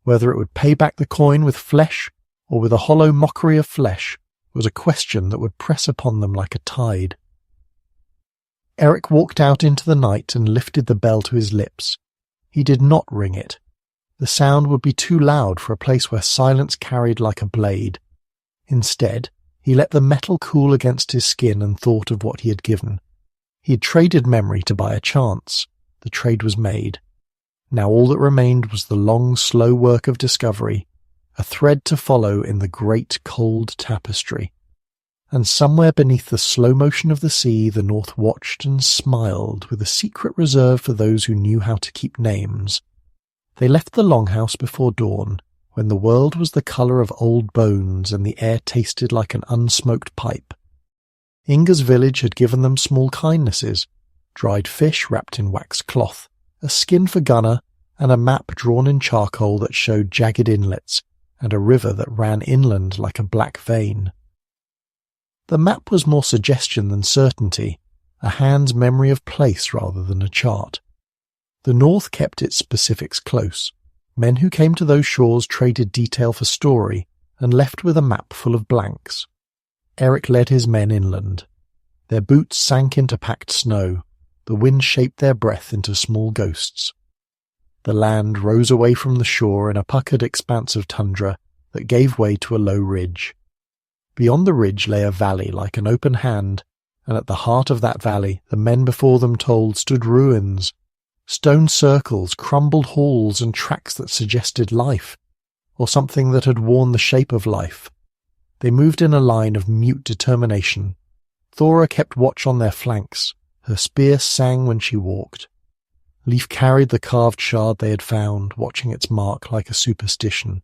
[SPEAKER 1] Whether it would pay back the coin with flesh or with a hollow mockery of flesh was a question that would press upon them like a tide. Eric walked out into the night and lifted the bell to his lips. He did not ring it. The sound would be too loud for a place where silence carried like a blade. Instead, he let the metal cool against his skin and thought of what he had given. He had traded memory to buy a chance. The trade was made. Now all that remained was the long, slow work of discovery, a thread to follow in the great, cold tapestry. And somewhere beneath the slow motion of the sea, the North watched and smiled with a secret reserve for those who knew how to keep names. They left the longhouse before dawn, when the world was the colour of old bones and the air tasted like an unsmoked pipe. Inga's village had given them small kindnesses, dried fish wrapped in waxed cloth, a skin for Gunnar, and a map drawn in charcoal that showed jagged inlets and a river that ran inland like a black vein. The map was more suggestion than certainty, a hand's memory of place rather than a chart. The North kept its specifics close. Men who came to those shores traded detail for story and left with a map full of blanks. Eric led his men inland. Their boots sank into packed snow. The wind shaped their breath into small ghosts. The land rose away from the shore in a puckered expanse of tundra that gave way to a low ridge. Beyond the ridge lay a valley like an open hand, and at the heart of that valley the men before them told stood ruins, stone circles, crumbled halls, and tracks that suggested life, or something that had worn the shape of life. They moved in a line of mute determination. Thora kept watch on their flanks. Her spear sang when she walked. Leif carried the carved shard they had found, watching its mark like a superstition.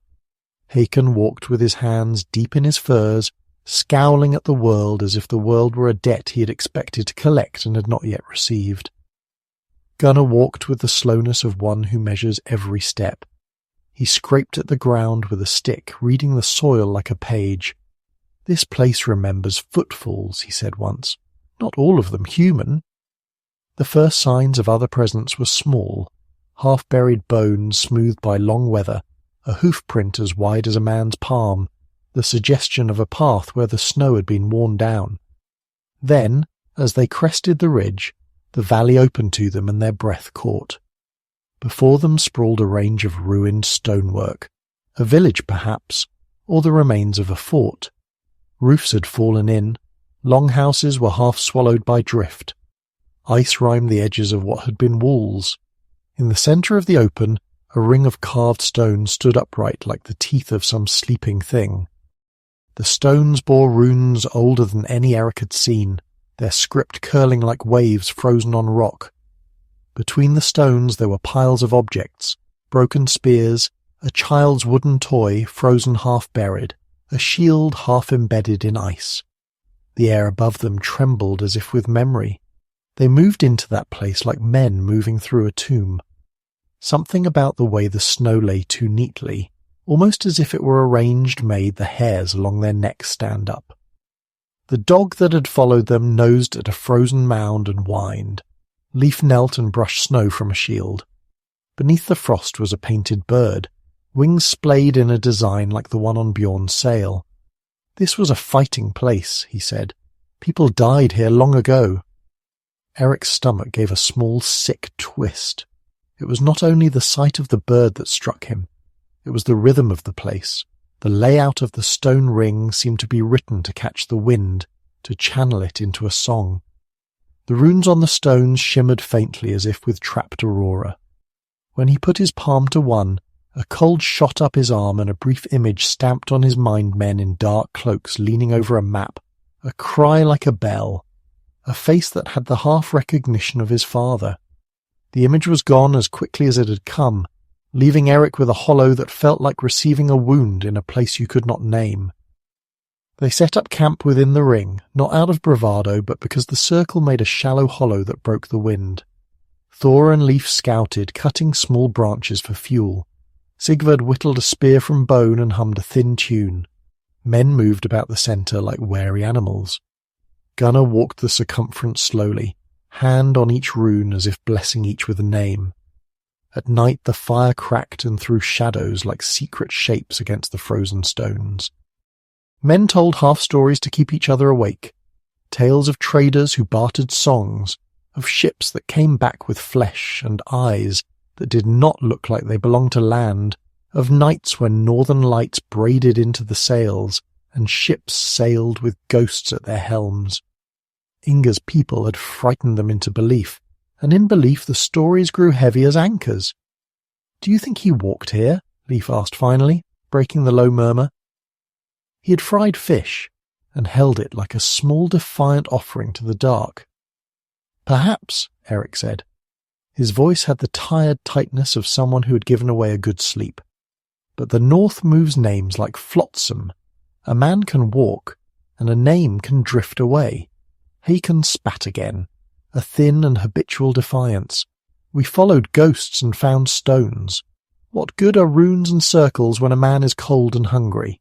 [SPEAKER 1] Hakon walked with his hands deep in his furs, scowling at the world as if the world were a debt he had expected to collect and had not yet received. Gunnar walked with the slowness of one who measures every step. He scraped at the ground with a stick, reading the soil like a page. "This place remembers footfalls," he said once. "Not all of them human." The first signs of other presence were small, half-buried bones smoothed by long weather, a hoof-print as wide as a man's palm, the suggestion of a path where the snow had been worn down. Then, as they crested the ridge, the valley opened to them and their breath caught. Before them sprawled a range of ruined stonework, a village perhaps, or the remains of a fort. Roofs had fallen in, longhouses were half swallowed by drift. Ice rimed the edges of what had been walls. In the centre of the open, a ring of carved stone stood upright like the teeth of some sleeping thing. The stones bore runes older than any Eric had seen, their script curling like waves frozen on rock. Between the stones there were piles of objects, broken spears, a child's wooden toy frozen half-buried, a shield half-embedded in ice. The air above them trembled as if with memory. They moved into that place like men moving through a tomb. Something about the way the snow lay too neatly, almost as if it were arranged, made the hairs along their necks stand up. The dog that had followed them nosed at a frozen mound and whined. Leif knelt and brushed snow from a shield. Beneath the frost was a painted bird, wings splayed in a design like the one on Bjorn's sail. "This was a fighting place," he said. "People died here long ago." Eric's stomach gave a small, sick twist. It was not only the sight of the bird that struck him. It was the rhythm of the place. The layout of the stone ring seemed to be written to catch the wind, to channel it into a song. The runes on the stones shimmered faintly as if with trapped aurora. When he put his palm to one, a cold shot up his arm and a brief image stamped on his mind men in dark cloaks leaning over a map, a cry like a bell, a face that had the half-recognition of his father. The image was gone as quickly as it had come, leaving Eric with a hollow that felt like receiving a wound in a place you could not name. They set up camp within the ring, not out of bravado, but because the circle made a shallow hollow that broke the wind. Thor and Leif scouted, cutting small branches for fuel. Sigvard whittled a spear from bone and hummed a thin tune. Men moved about the centre like wary animals. Gunnar walked the circumference slowly, hand on each rune as if blessing each with a name. At night the fire cracked and threw shadows like secret shapes against the frozen stones. Men told half-stories to keep each other awake, tales of traders who bartered songs, of ships that came back with flesh and eyes that did not look like they belonged to land, of nights when northern lights braided into the sails and ships sailed with ghosts at their helms. Inga's people had frightened them into belief, and in belief the stories grew heavy as anchors. "Do you think he walked here?" Leif asked finally, breaking the low murmur. He had fried fish, and held it like a small defiant offering to the dark. "Perhaps," Eric said. His voice had the tired tightness of someone who had given away a good sleep. "But the North moves names like flotsam. A man can walk, and a name can drift away." Hakon spat again, a thin and habitual defiance. We followed ghosts and found stones. What good are runes and circles when a man is cold and hungry?"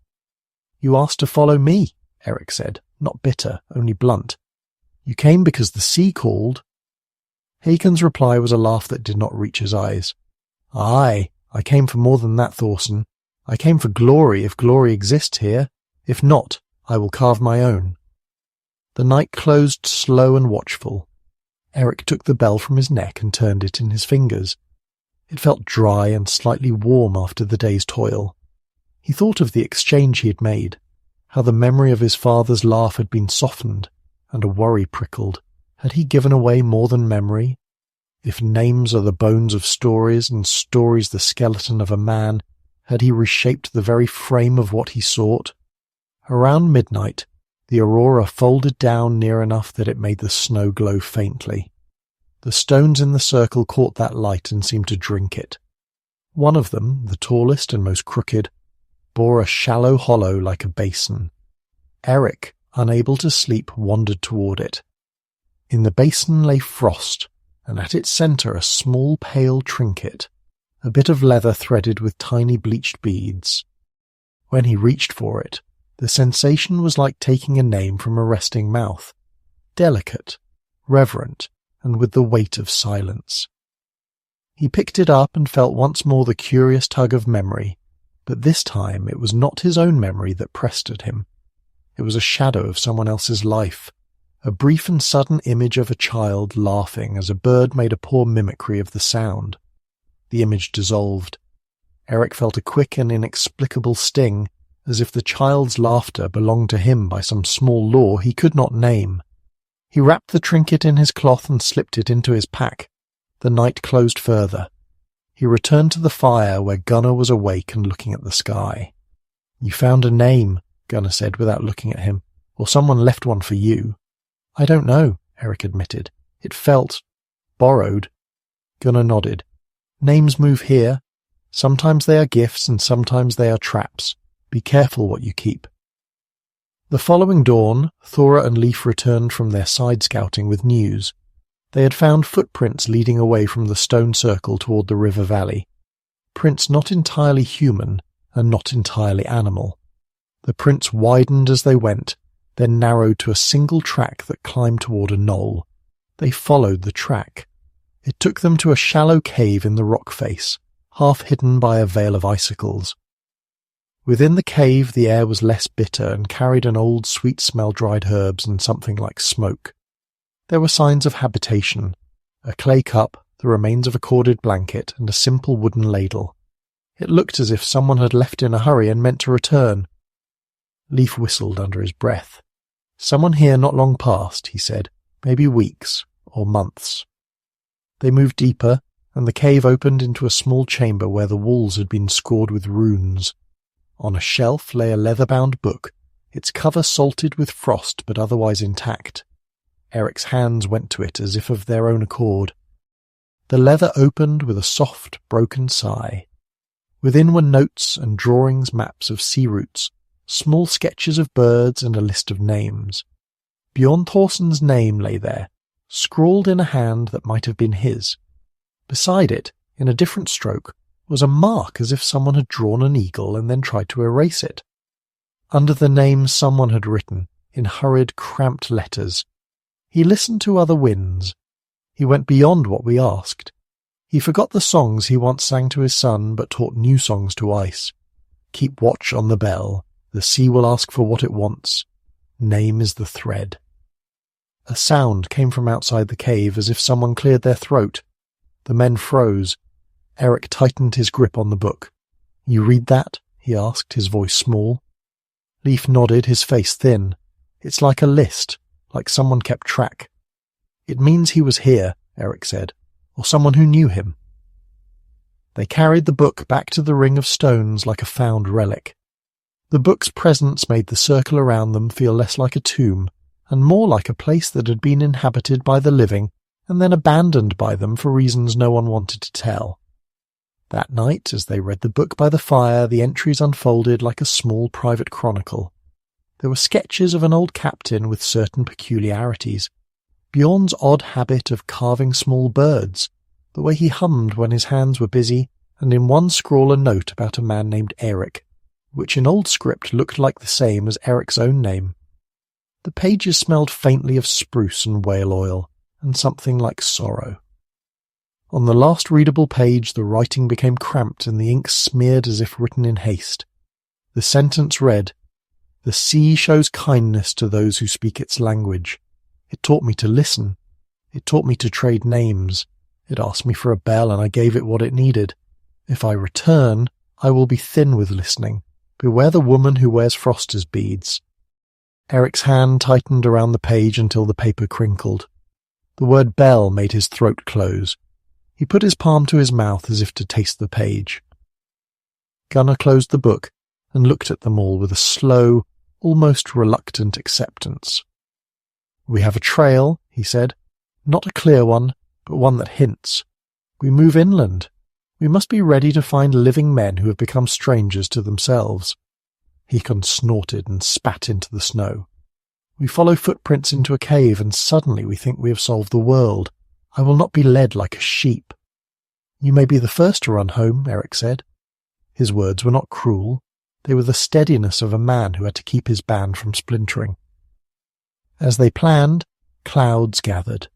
[SPEAKER 1] "You asked to follow me," Eric said, not bitter, only blunt. "You came because the sea called." Hakon's reply was a laugh that did not reach his eyes. "Aye, I came for more than that, Thorson. I came for glory, if glory exists here. If not, I will carve my own." The night closed slow and watchful. Eric took the bell from his neck and turned it in his fingers. It felt dry and slightly warm after the day's toil. He thought of the exchange he had made, how the memory of his father's laugh had been softened, and a worry prickled. Had he given away more than memory? If names are the bones of stories, and stories the skeleton of a man, had he reshaped the very frame of what he sought? Around midnight, the aurora folded down near enough that it made the snow glow faintly. The stones in the circle caught that light and seemed to drink it. One of them, the tallest and most crooked, bore a shallow hollow like a basin. Eric, unable to sleep, wandered toward it. In the basin lay frost, and at its centre a small pale trinket, a bit of leather threaded with tiny bleached beads. When he reached for it, the sensation was like taking a name from a resting mouth, delicate, reverent, and with the weight of silence. He picked it up and felt once more the curious tug of memory, but this time it was not his own memory that pressed at him. It was a shadow of someone else's life, a brief and sudden image of a child laughing as a bird made a poor mimicry of the sound. The image dissolved. Eric felt a quick and inexplicable sting, as if the child's laughter belonged to him by some small law he could not name. He wrapped the trinket in his cloth and slipped it into his pack. The night closed further. He returned to the fire where Gunnar was awake and looking at the sky. "You found a name," Gunnar said without looking at him, "or someone left one for you." "I don't know," Eric admitted. "It felt borrowed." Gunnar nodded. "Names move here. Sometimes they are gifts and sometimes they are traps. Be careful what you keep." The following dawn, Thora and Leif returned from their side scouting with news. They had found footprints leading away from the stone circle toward the river valley. Prints not entirely human and not entirely animal. The prints widened as they went, then narrowed to a single track that climbed toward a knoll. They followed the track. It took them to a shallow cave in the rock face, half hidden by a veil of icicles. Within the cave the air was less bitter and carried an old sweet smell dried herbs and something like smoke. There were signs of habitation, a clay cup, the remains of a corded blanket, and a simple wooden ladle. It looked as if someone had left in a hurry and meant to return. Leif whistled under his breath. "Someone here not long past," he said. "Maybe weeks or months." They moved deeper, and the cave opened into a small chamber where the walls had been scored with runes. On a shelf lay a leather-bound book, its cover salted with frost but otherwise intact. Eric's hands went to it as if of their own accord. The leather opened with a soft, broken sigh. Within were notes and drawings, maps of sea routes, small sketches of birds, and a list of names. Bjorn Thorson's name lay there, scrawled in a hand that might have been his. Beside it, in a different stroke, was a mark as if someone had drawn an eagle and then tried to erase it. Under the name someone had written, in hurried, cramped letters, "He listened to other winds. He went beyond what we asked. He forgot the songs he once sang to his son, but taught new songs to ice. Keep watch on the bell. The sea will ask for what it wants. Name is the thread." A sound came from outside the cave as if someone cleared their throat. The men froze. Eric tightened his grip on the book. "You read that?" he asked, his voice small. Leif nodded, his face thin. "It's like a list, like someone kept track." "It means he was here," Eric said, "or someone who knew him." They carried the book back to the ring of stones like a found relic. The book's presence made the circle around them feel less like a tomb, and more like a place that had been inhabited by the living and then abandoned by them for reasons no one wanted to tell. That night, as they read the book by the fire, the entries unfolded like a small private chronicle. There were sketches of an old captain with certain peculiarities. Bjorn's odd habit of carving small birds, the way he hummed when his hands were busy, and in one scrawl a note about a man named Eric, which in old script looked like the same as Eric's own name. The pages smelled faintly of spruce and whale oil, and something like sorrow. On the last readable page the writing became cramped and the ink smeared as if written in haste. The sentence read, "The sea shows kindness to those who speak its language. It taught me to listen. It taught me to trade names. It asked me for a bell and I gave it what it needed. If I return, I will be thin with listening. Beware the woman who wears froster's beads." Eric's hand tightened around the page until the paper crinkled. The word bell made his throat close. He put his palm to his mouth as if to taste the page. Gunnar closed the book and looked at them all with a slow, almost reluctant acceptance. "We have a trail," he said. "Not a clear one, but one that hints. We move inland. We must be ready to find living men who have become strangers to themselves." Heacon snorted and spat into the snow. "We follow footprints into a cave, and suddenly we think we have solved the world. I will not be led like a sheep." "You may be the first to run home," Eric said. His words were not cruel. They were the steadiness of a man who had to keep his band from splintering. As they planned, clouds gathered.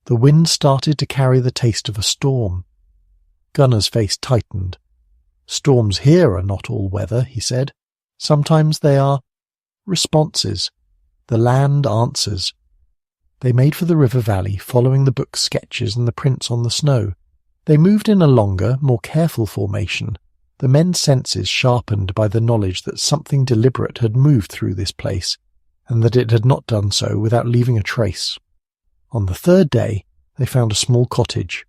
[SPEAKER 1] The wind started to carry the taste of a storm. Gunnar's face tightened. "Storms here are not all weather," he said. "Sometimes they are responses. The land answers." They made for the river valley, following the book's sketches and the prints on the snow. They moved in a longer, more careful formation, the men's senses sharpened by the knowledge that something deliberate had moved through this place, and that it had not done so without leaving a trace. On the third day, they found a small cottage.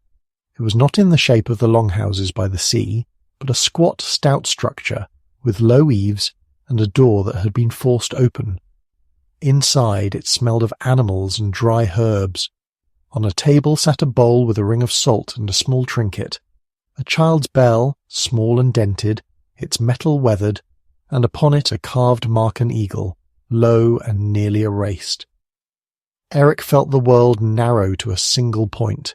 [SPEAKER 1] It was not in the shape of the longhouses by the sea, but a squat, stout structure with low eaves and a door that had been forced open. Inside it smelled of animals and dry herbs. On a table sat a bowl with a ring of salt and a small trinket, a child's bell, small and dented, its metal weathered, and upon it a carved Marken eagle, low and nearly erased. Eric felt the world narrow to a single point.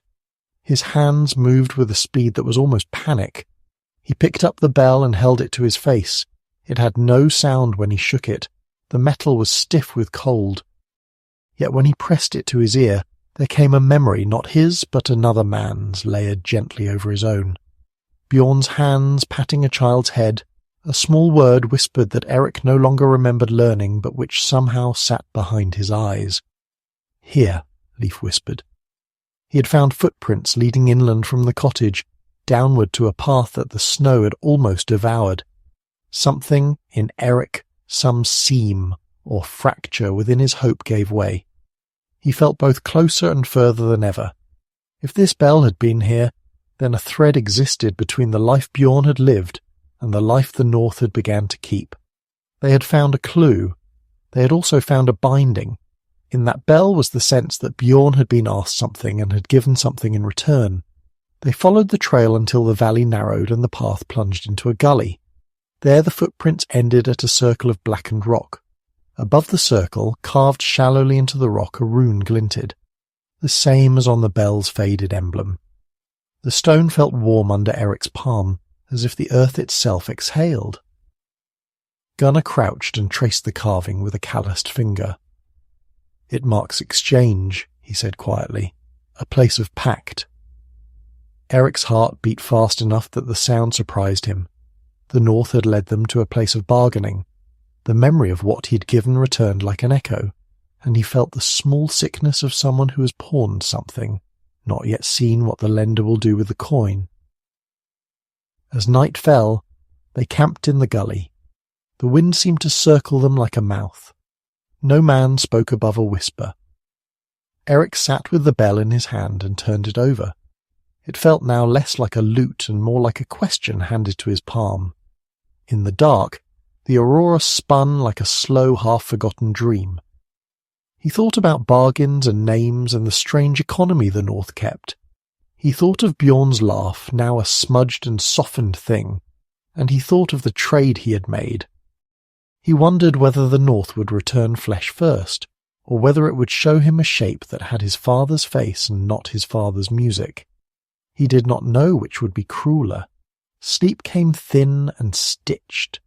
[SPEAKER 1] His hands moved with a speed that was almost panic. He picked up the bell and held it to his face. It had no sound when he shook it. The metal was stiff with cold. Yet when he pressed it to his ear, there came a memory, not his, but another man's, layered gently over his own. Bjorn's hands patting a child's head, a small word whispered that Eric no longer remembered learning, but which somehow sat behind his eyes. "Here," Leif whispered. He had found footprints leading inland from the cottage, downward to a path that the snow had almost devoured. Something in Eric, some seam or fracture within his hope gave way. He felt both closer and further than ever. If this bell had been here, then a thread existed between the life Bjorn had lived and the life the North had began to keep. They had found a clue. They had also found a binding. In that bell was the sense that Bjorn had been asked something and had given something in return. They followed the trail until the valley narrowed and the path plunged into a gully. There the footprints ended at a circle of blackened rock. Above the circle, carved shallowly into the rock, a rune glinted, the same as on the bell's faded emblem. The stone felt warm under Eric's palm, as if the earth itself exhaled. Gunnar crouched and traced the carving with a calloused finger. "It marks exchange," he said quietly, "a place of pact." Eric's heart beat fast enough that the sound surprised him. The North had led them to a place of bargaining. The memory of what he had given returned like an echo, and he felt the small sickness of someone who has pawned something, not yet seen what the lender will do with the coin. As night fell, they camped in the gully. The wind seemed to circle them like a mouth. No man spoke above a whisper. Eric sat with the bell in his hand and turned it over. It felt now less like a lute and more like a question handed to his palm. In the dark, the aurora spun like a slow, half-forgotten dream. He thought about bargains and names and the strange economy the North kept. He thought of Bjorn's laugh, now a smudged and softened thing, and he thought of the trade he had made. He wondered whether the North would return flesh first, or whether it would show him a shape that had his father's face and not his father's music. He did not know which would be crueler. Sleep came thin and stitched.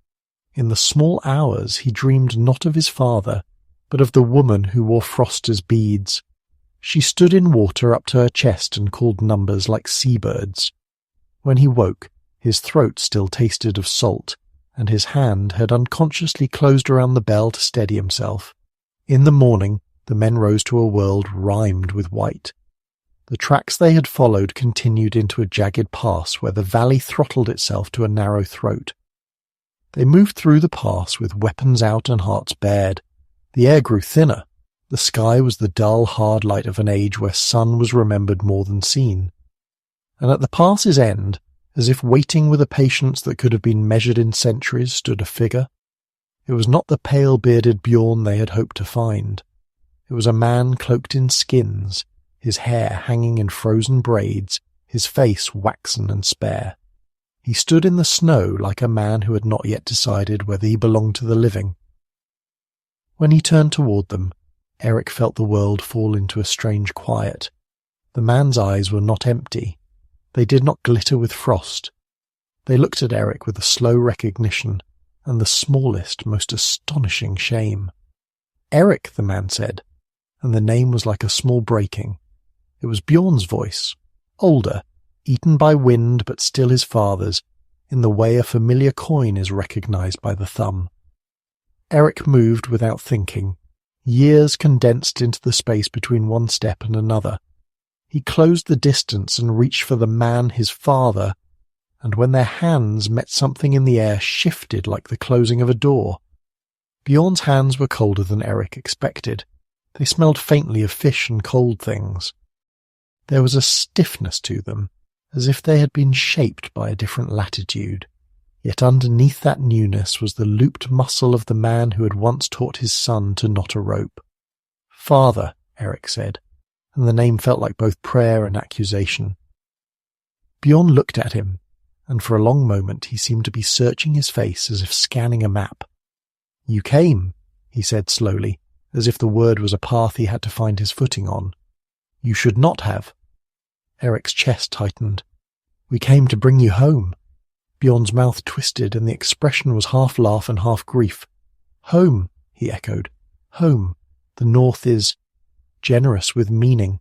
[SPEAKER 1] In the small hours he dreamed not of his father, but of the woman who wore frost as beads. She stood in water up to her chest and called numbers like seabirds. When he woke, his throat still tasted of salt, and his hand had unconsciously closed around the bell to steady himself. In the morning, the men rose to a world rimed with white. The tracks they had followed continued into a jagged pass where the valley throttled itself to a narrow throat. They moved through the pass with weapons out and hearts bared. The air grew thinner. The sky was the dull, hard light of an age where sun was remembered more than seen. And at the pass's end, as if waiting with a patience that could have been measured in centuries, stood a figure. It was not the pale-bearded Bjorn they had hoped to find. It was a man cloaked in skins, his hair hanging in frozen braids, his face waxen and spare. He stood in the snow like a man who had not yet decided whether he belonged to the living. When he turned toward them, Eric felt the world fall into a strange quiet. The man's eyes were not empty. They did not glitter with frost. They looked at Eric with a slow recognition and the smallest, most astonishing shame. "Eric," the man said, and the name was like a small breaking. It was Bjorn's voice, older, eaten by wind but still his father's, in the way a familiar coin is recognized by the thumb. Eric moved without thinking. Years condensed into the space between one step and another. He closed the distance and reached for the man, his father, and when their hands met, something in the air shifted like the closing of a door. Bjorn's hands were colder than Eric expected. They smelled faintly of fish and cold things. There was a stiffness to them, as if they had been shaped by a different latitude. Yet underneath that newness was the looped muscle of the man who had once taught his son to knot a rope. "Father," Eric said, and the name felt like both prayer and accusation. Bjorn looked at him, and for a long moment he seemed to be searching his face as if scanning a map. "You came," he said slowly, as if the word was a path he had to find his footing on. "You should not have." Eric's chest tightened. "We came to bring you home." Bjorn's mouth twisted, and the expression was half laugh and half grief. "Home," he echoed. "Home. The North is generous with meaning."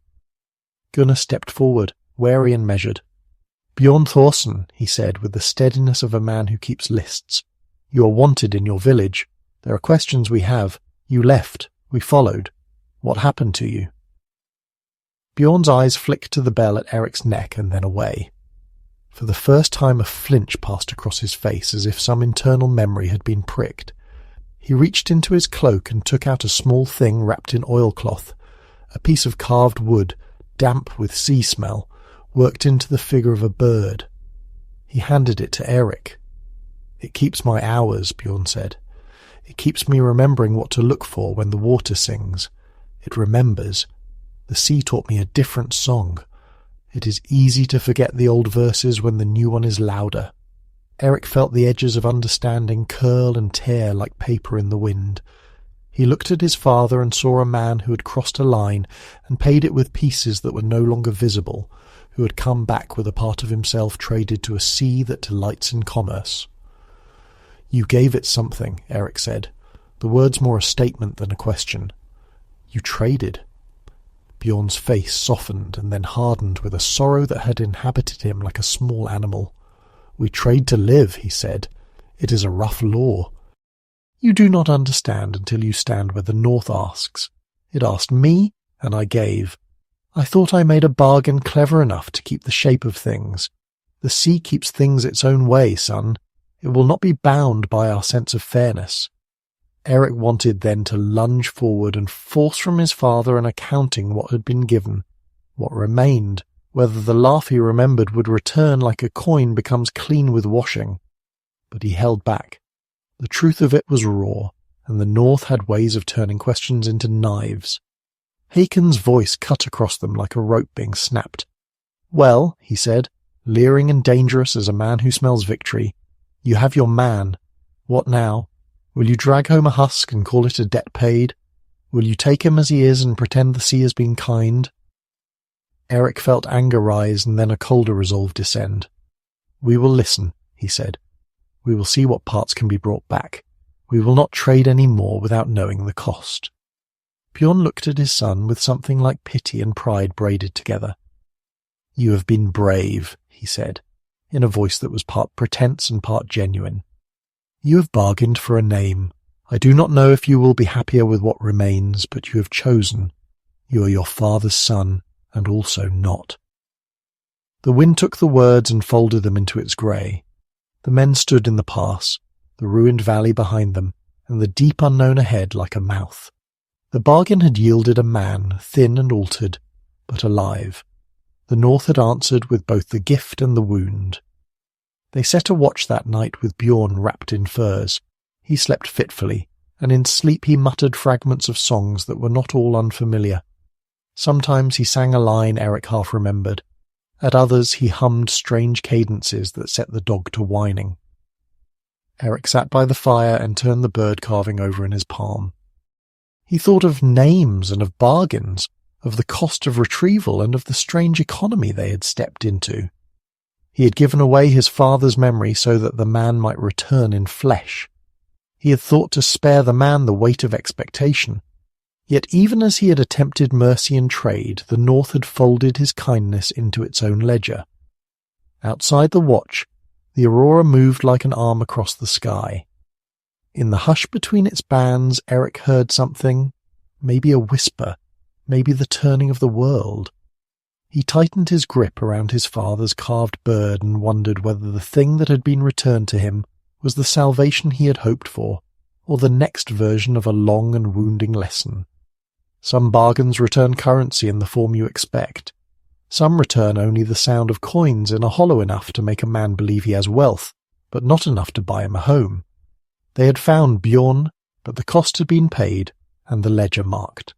[SPEAKER 1] Gunnar stepped forward, wary and measured. "Bjorn Thorson," he said with the steadiness of a man who keeps lists. "You are wanted in your village. There are questions we have. You left. We followed. What happened to you?" Bjorn's eyes flicked to the bell at Eric's neck and then away. For the first time a flinch passed across his face, as if some internal memory had been pricked. He reached into his cloak and took out a small thing wrapped in oilcloth, a piece of carved wood, damp with sea smell, worked into the figure of a bird. He handed it to Eric. "It keeps my hours," Bjorn said. "It keeps me remembering what to look for when the water sings. It remembers. The sea taught me a different song. It is easy to forget the old verses when the new one is louder." Eric felt the edges of understanding curl and tear like paper in the wind. He looked at his father and saw a man who had crossed a line and paid it with pieces that were no longer visible, who had come back with a part of himself traded to a sea that delights in commerce. "You gave it something," Eric said, the words more a statement than a question. "You traded." Bjorn's face softened and then hardened with a sorrow that had inhabited him like a small animal. "We trade to live," he said. "It is a rough law. You do not understand until you stand where the North asks. It asked me, and I gave. I thought I made a bargain clever enough to keep the shape of things. The sea keeps things its own way, son. It will not be bound by our sense of fairness." Eric wanted then to lunge forward and force from his father an accounting what had been given, what remained, whether the laugh he remembered would return like a coin becomes clean with washing. But he held back. The truth of it was raw, and the North had ways of turning questions into knives. Hakon's voice cut across them like a rope being snapped. "Well," he said, leering and dangerous as a man who smells victory, "you have your man. What now? Will you drag home a husk and call it a debt paid? Will you take him as he is and pretend the sea has been kind?" Eric felt anger rise and then a colder resolve descend. "We will listen," he said. "We will see what parts can be brought back. We will not trade any more without knowing the cost." Bjorn looked at his son with something like pity and pride braided together. "You have been brave," he said, in a voice that was part pretense and part genuine. "You have bargained for a name. I do not know if you will be happier with what remains, but you have chosen. You are your father's son, and also not." The wind took the words and folded them into its grey. The men stood in the pass, the ruined valley behind them, and the deep unknown ahead like a mouth. The bargain had yielded a man, thin and altered, but alive. The North had answered with both the gift and the wound. They set a watch that night with Bjorn wrapped in furs. He slept fitfully, and in sleep he muttered fragments of songs that were not all unfamiliar. Sometimes he sang a line Eric half remembered. At others he hummed strange cadences that set the dog to whining. Eric sat by the fire and turned the bird carving over in his palm. He thought of names and of bargains, of the cost of retrieval and of the strange economy they had stepped into. He had given away his father's memory so that the man might return in flesh. He had thought to spare the man the weight of expectation. Yet even as he had attempted mercy in trade, the North had folded his kindness into its own ledger. Outside the watch, the aurora moved like an arm across the sky. In the hush between its bands, Eric heard something, maybe a whisper, maybe the turning of the world. He tightened his grip around his father's carved bird and wondered whether the thing that had been returned to him was the salvation he had hoped for, or the next version of a long and wounding lesson. Some bargains return currency in the form you expect. Some return only the sound of coins in a hollow enough to make a man believe he has wealth, but not enough to buy him a home. They had found Bjorn, but the cost had been paid, and the ledger marked.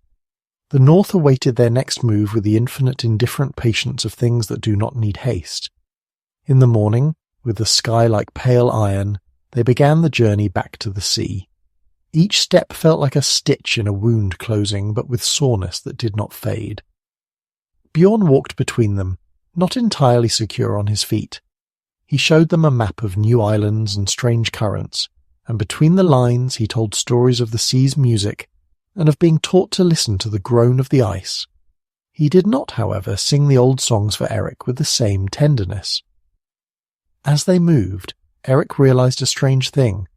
[SPEAKER 1] The North awaited their next move with the infinite indifferent patience of things that do not need haste. In the morning, with the sky like pale iron, they began the journey back to the sea. Each step felt like a stitch in a wound closing, but with soreness that did not fade. Bjorn walked between them, not entirely secure on his feet. He showed them a map of new islands and strange currents, and between the lines he told stories of the sea's music and of being taught to listen to the groan of the ice. He did not, however, sing the old songs for Eric with the same tenderness. As they moved, Eric realized a strange thing.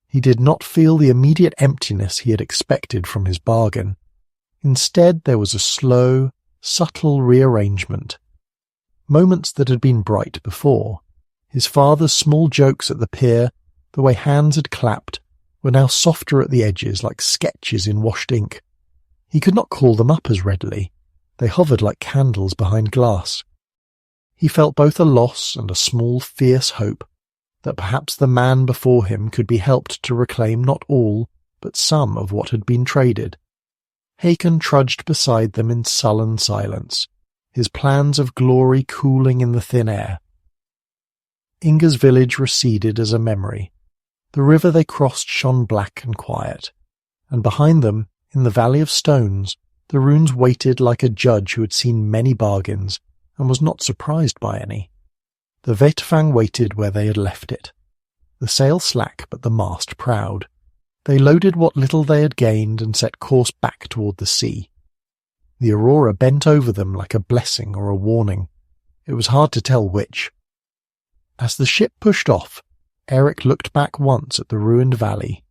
[SPEAKER 1] He did not feel the immediate emptiness he had expected from his bargain. Instead, there was a slow, subtle rearrangement. Moments that had been bright before, his father's small jokes at the pier, the way hands had clapped, were now softer at the edges like sketches in washed ink. He could not call them up as readily. They hovered like candles behind glass. He felt both a loss and a small, fierce hope that perhaps the man before him could be helped to reclaim not all, but some of what had been traded. Hakon trudged beside them in sullen silence, his plans of glory cooling in the thin air. Inga's village receded as a memory. The river they crossed shone black and quiet, and behind them, in the valley of stones, the runes waited like a judge who had seen many bargains and was not surprised by any. The Vetfang waited where they had left it, the sail slack but the mast proud. They loaded what little they had gained and set course back toward the sea. The aurora bent over them like a blessing or a warning. It was hard to tell which. As the ship pushed off, Eric looked back once at the ruined valley.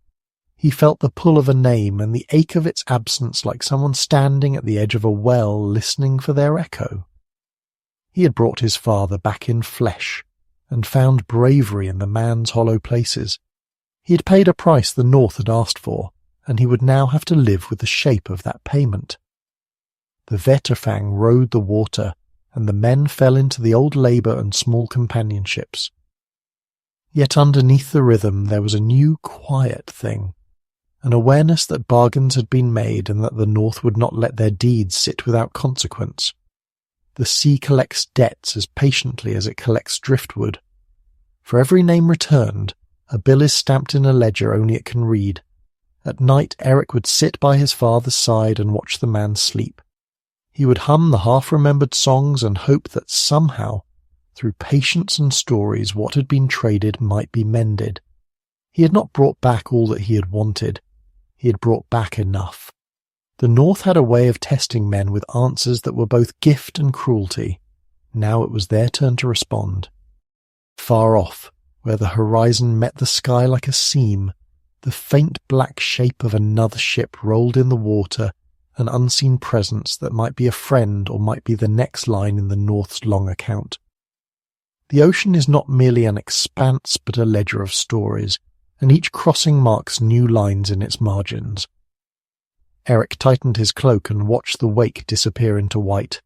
[SPEAKER 1] He felt the pull of a name and the ache of its absence like someone standing at the edge of a well listening for their echo. He had brought his father back in flesh and found bravery in the man's hollow places. He had paid a price the North had asked for, and he would now have to live with the shape of that payment. The Vetterfang rode the water, and the men fell into the old labour and small companionships. Yet underneath the rhythm there was a new quiet thing, an awareness that bargains had been made and that the North would not let their deeds sit without consequence. The sea collects debts as patiently as it collects driftwood. For every name returned, a bill is stamped in a ledger only it can read. At night Eric would sit by his father's side and watch the man sleep. He would hum the half-remembered songs and hope that somehow, through patience and stories, what had been traded might be mended. He had not brought back all that he had wanted. He had brought back enough. The North had a way of testing men with answers that were both gift and cruelty. Now it was their turn to respond. Far off, where the horizon met the sky like a seam, the faint black shape of another ship rolled in the water, an unseen presence that might be a friend or might be the next line in the North's long account. The ocean is not merely an expanse but a ledger of stories, and each crossing marks new lines in its margins. Eric tightened his cloak and watched the wake disappear into white.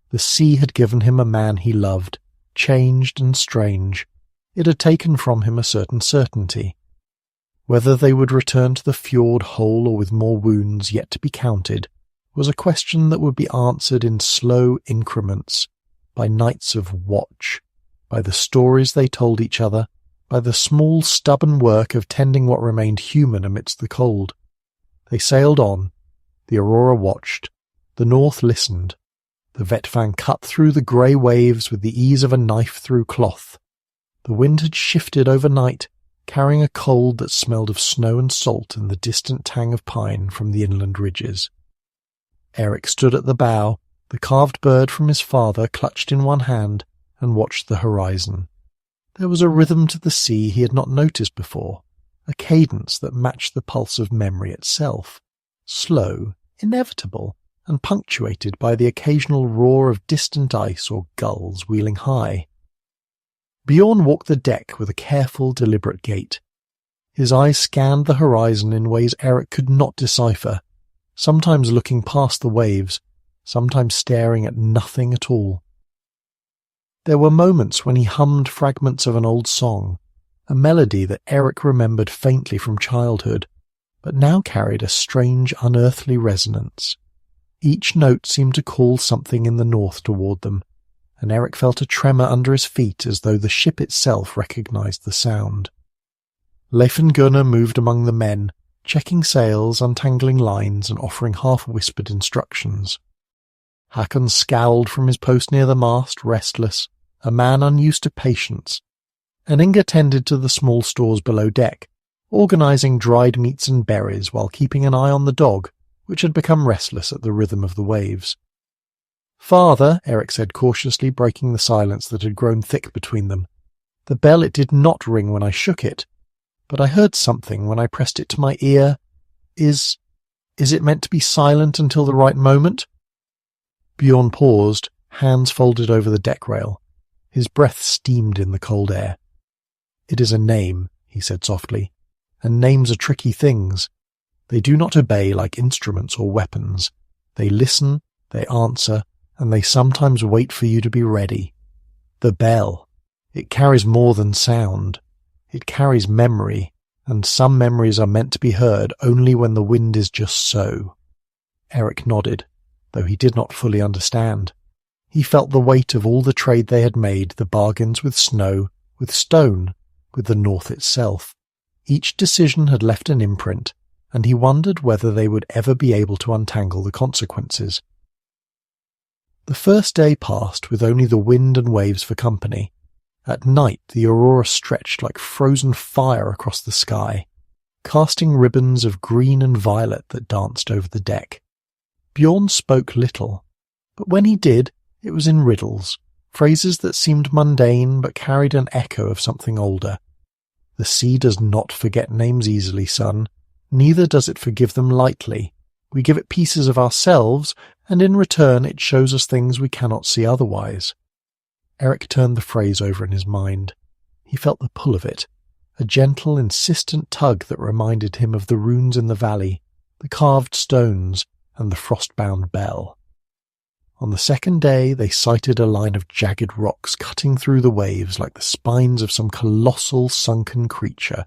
[SPEAKER 1] The sea had given him a man he loved, changed and strange. It had taken from him a certain certainty. Whether they would return to the fjord whole or with more wounds yet to be counted was a question that would be answered in slow increments, by nights of watch, by the stories they told each other, by the small stubborn work of tending what remained human amidst the cold. They sailed on. The Aurora watched. The North listened. The Vetfang cut through the grey waves with the ease of a knife through cloth. The wind had shifted overnight, carrying a cold that smelled of snow and salt and the distant tang of pine from the inland ridges. Eric stood at the bow, the carved bird from his father clutched in one hand, and watched the horizon. There was a rhythm to the sea he had not noticed before, a cadence that matched the pulse of memory itself, slow, inevitable, and punctuated by the occasional roar of distant ice or gulls wheeling high. Bjorn walked the deck with a careful, deliberate gait. His eyes scanned the horizon in ways Eric could not decipher, sometimes looking past the waves, sometimes staring at nothing at all. There were moments when he hummed fragments of an old song, a melody that Eric remembered faintly from childhood, but now carried a strange, unearthly resonance. Each note seemed to call something in the north toward them, and Eric felt a tremor under his feet as though the ship itself recognized the sound. Leif and Gunnar moved among the men, checking sails, untangling lines, and offering half-whispered instructions. Hakon scowled from his post near the mast, restless, a man unused to patience, and Inga tended to the small stores below deck, organizing dried meats and berries while keeping an eye on the dog, which had become restless at the rhythm of the waves. "Father," Eric said cautiously, breaking the silence that had grown thick between them, "the bell, it did not ring when I shook it, but I heard something when I pressed it to my ear. Is it meant to be silent until the right moment?" Bjorn paused, hands folded over the deck rail. His breath steamed in the cold air. "It is a name," he said softly, "and names are tricky things. They do not obey like instruments or weapons. They listen, they answer, and they sometimes wait for you to be ready. The bell, it carries more than sound. It carries memory, and some memories are meant to be heard only when the wind is just so." Eric nodded, though he did not fully understand. He felt the weight of all the trade they had made, the bargains with snow, with stone, with the north itself. Each decision had left an imprint, and he wondered whether they would ever be able to untangle the consequences. The first day passed with only the wind and waves for company. At night the aurora stretched like frozen fire across the sky, casting ribbons of green and violet that danced over the deck. Bjorn spoke little, but when he did, it was in riddles, phrases that seemed mundane but carried an echo of something older. "The sea does not forget names easily, son. Neither does it forgive them lightly. We give it pieces of ourselves, and in return it shows us things we cannot see otherwise." Eric turned the phrase over in his mind. He felt the pull of it, a gentle, insistent tug that reminded him of the runes in the valley, the carved stones, and the frost-bound bell. On the second day they sighted a line of jagged rocks cutting through the waves like the spines of some colossal sunken creature.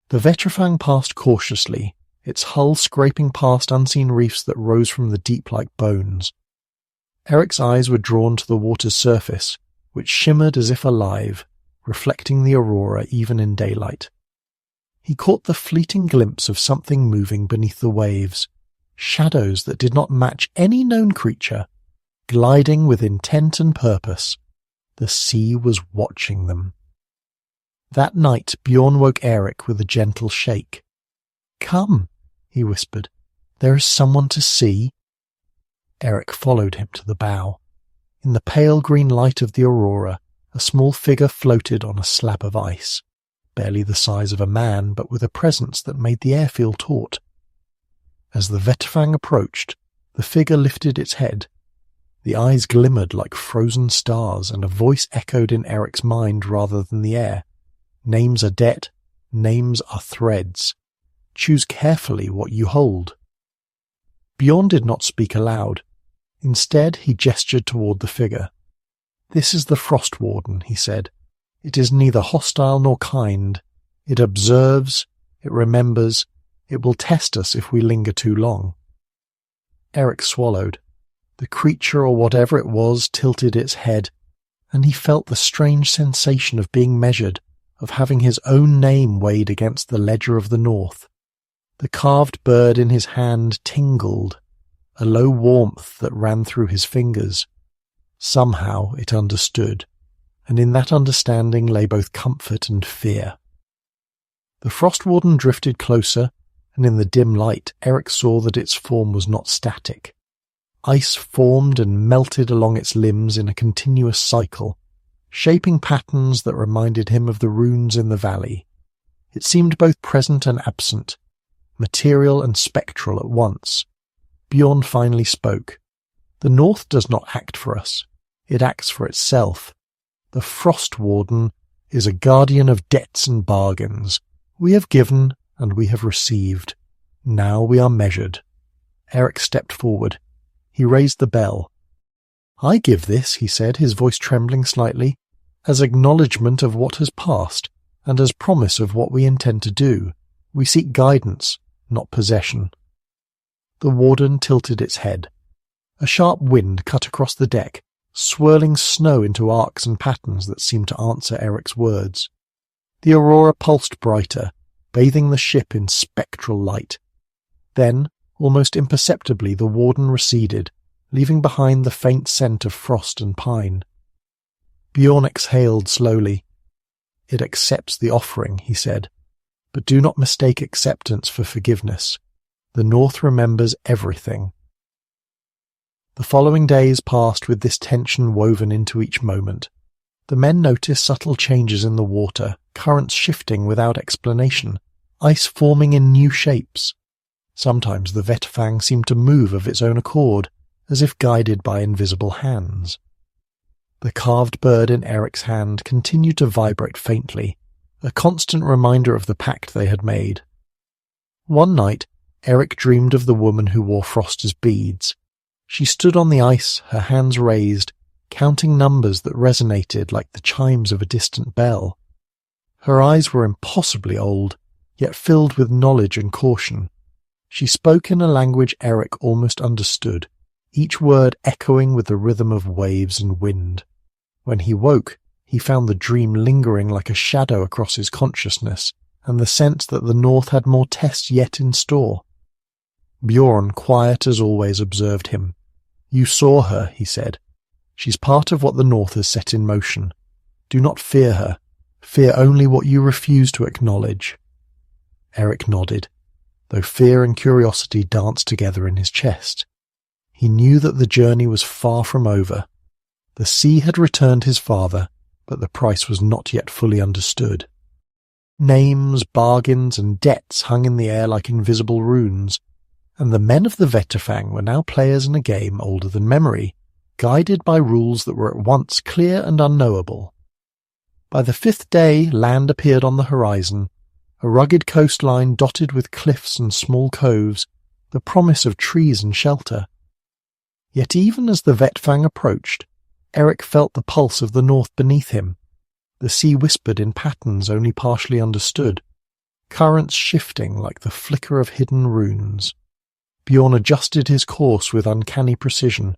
[SPEAKER 1] The Vetrafang passed cautiously, its hull scraping past unseen reefs that rose from the deep like bones. Eric's eyes were drawn to the water's surface, which shimmered as if alive, reflecting the aurora even in daylight. He caught the fleeting glimpse of something moving beneath the waves. shadows that did not match any known creature, gliding with intent and purpose. The sea was watching them. That night Bjorn woke Eric with a gentle shake. "Come," he whispered. "There is someone to see." Eric followed him to the bow. In the pale green light of the aurora, a small figure floated on a slab of ice, barely the size of a man, but with a presence that made the air feel taut. As the Vetterfang approached, the figure lifted its head. The eyes glimmered like frozen stars, and a voice echoed in Eric's mind rather than the air. "Names are debt, names are threads. Choose carefully what you hold." Bjorn did not speak aloud. Instead, he gestured toward the figure. "This is the Frost Warden," he said. "It is neither hostile nor kind. It observes, it remembers, it will test us if we linger too long." Eric swallowed. The creature, or whatever it was, tilted its head, and he felt the strange sensation of being measured, of having his own name weighed against the ledger of the North. The carved bird in his hand tingled, a low warmth that ran through his fingers. Somehow it understood, and in that understanding lay both comfort and fear. The Frost Warden drifted closer, and in the dim light Eric saw that its form was not static. Ice formed and melted along its limbs in a continuous cycle, shaping patterns that reminded him of the runes in the valley. It seemed both present and absent, material and spectral at once. Bjorn finally spoke. "The North does not act for us. It acts for itself. The Frost Warden is a guardian of debts and bargains. We have given and we have received. Now we are measured." Eric stepped forward. He raised the bell. "I give this," he said, his voice trembling slightly, "as acknowledgement of what has passed, and as promise of what we intend to do. We seek guidance, not possession." The warden tilted its head. A sharp wind cut across the deck, swirling snow into arcs and patterns that seemed to answer Eric's words. The aurora pulsed brighter, bathing the ship in spectral light. Then, almost imperceptibly, the warden receded, leaving behind the faint scent of frost and pine. Bjorn exhaled slowly. "It accepts the offering," he said, "but do not mistake acceptance for forgiveness. The North remembers everything." The following days passed with this tension woven into each moment. The men noticed subtle changes in the water, currents shifting without explanation, ice forming in new shapes. Sometimes the Vetterfang seemed to move of its own accord, as if guided by invisible hands. The carved bird in Eric's hand continued to vibrate faintly, a constant reminder of the pact they had made. One night, Eric dreamed of the woman who wore frost as beads. She stood on the ice, her hands raised, counting numbers that resonated like the chimes of a distant bell. Her eyes were impossibly old, yet filled with knowledge and caution. She spoke in a language Eric almost understood, each word echoing with the rhythm of waves and wind. When he woke, he found the dream lingering like a shadow across his consciousness, and the sense that the North had more tests yet in store. Bjorn, quiet as always, observed him. "You saw her," he said. "She's part of what the North has set in motion. Do not fear her. Fear only what you refuse to acknowledge." Eric nodded, though fear and curiosity danced together in his chest. He knew that the journey was far from over. The sea had returned his father, but the price was not yet fully understood. Names, bargains, and debts hung in the air like invisible runes, and the men of the Vetterfang were now players in a game older than memory, guided by rules that were at once clear and unknowable. By the 5th day, land appeared on the horizon, a rugged coastline dotted with cliffs and small coves, the promise of trees and shelter. Yet even as the Vetterfang approached, Eric felt the pulse of the North beneath him. The sea whispered in patterns only partially understood, currents shifting like the flicker of hidden runes. Bjorn adjusted his course with uncanny precision,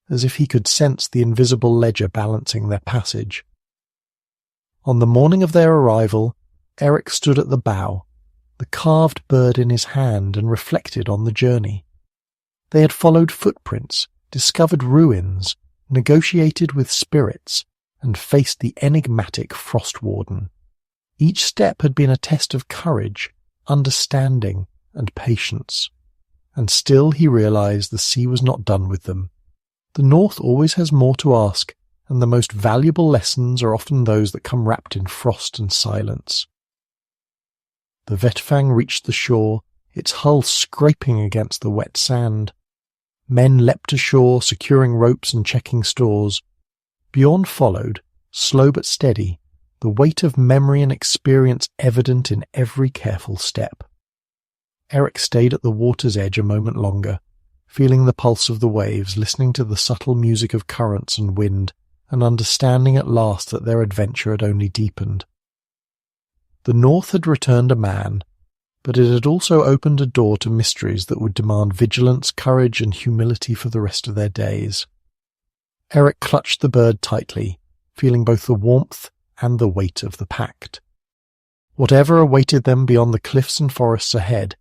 [SPEAKER 1] as if he could sense the invisible ledger balancing their passage. On the morning of their arrival, Eric stood at the bow, the carved bird in his hand, and reflected on the journey. They had followed footprints, discovered ruins, negotiated with spirits, and faced the enigmatic Frost Warden. Each step had been a test of courage, understanding, and patience. And still he realized the sea was not done with them. The North always has more to ask, and the most valuable lessons are often those that come wrapped in frost and silence. The Vetfang reached the shore, its hull scraping against the wet sand. Men leapt ashore, securing ropes and checking stores. Bjorn followed, slow but steady, the weight of memory and experience evident in every careful step. Eric stayed at the water's edge a moment longer, feeling the pulse of the waves, listening to the subtle music of currents and wind, and understanding at last that their adventure had only deepened. The North had returned a man, but it had also opened a door to mysteries that would demand vigilance, courage, and humility for the rest of their days. Eric clutched the bird tightly, feeling both the warmth and the weight of the pact. Whatever awaited them beyond the cliffs and forests ahead,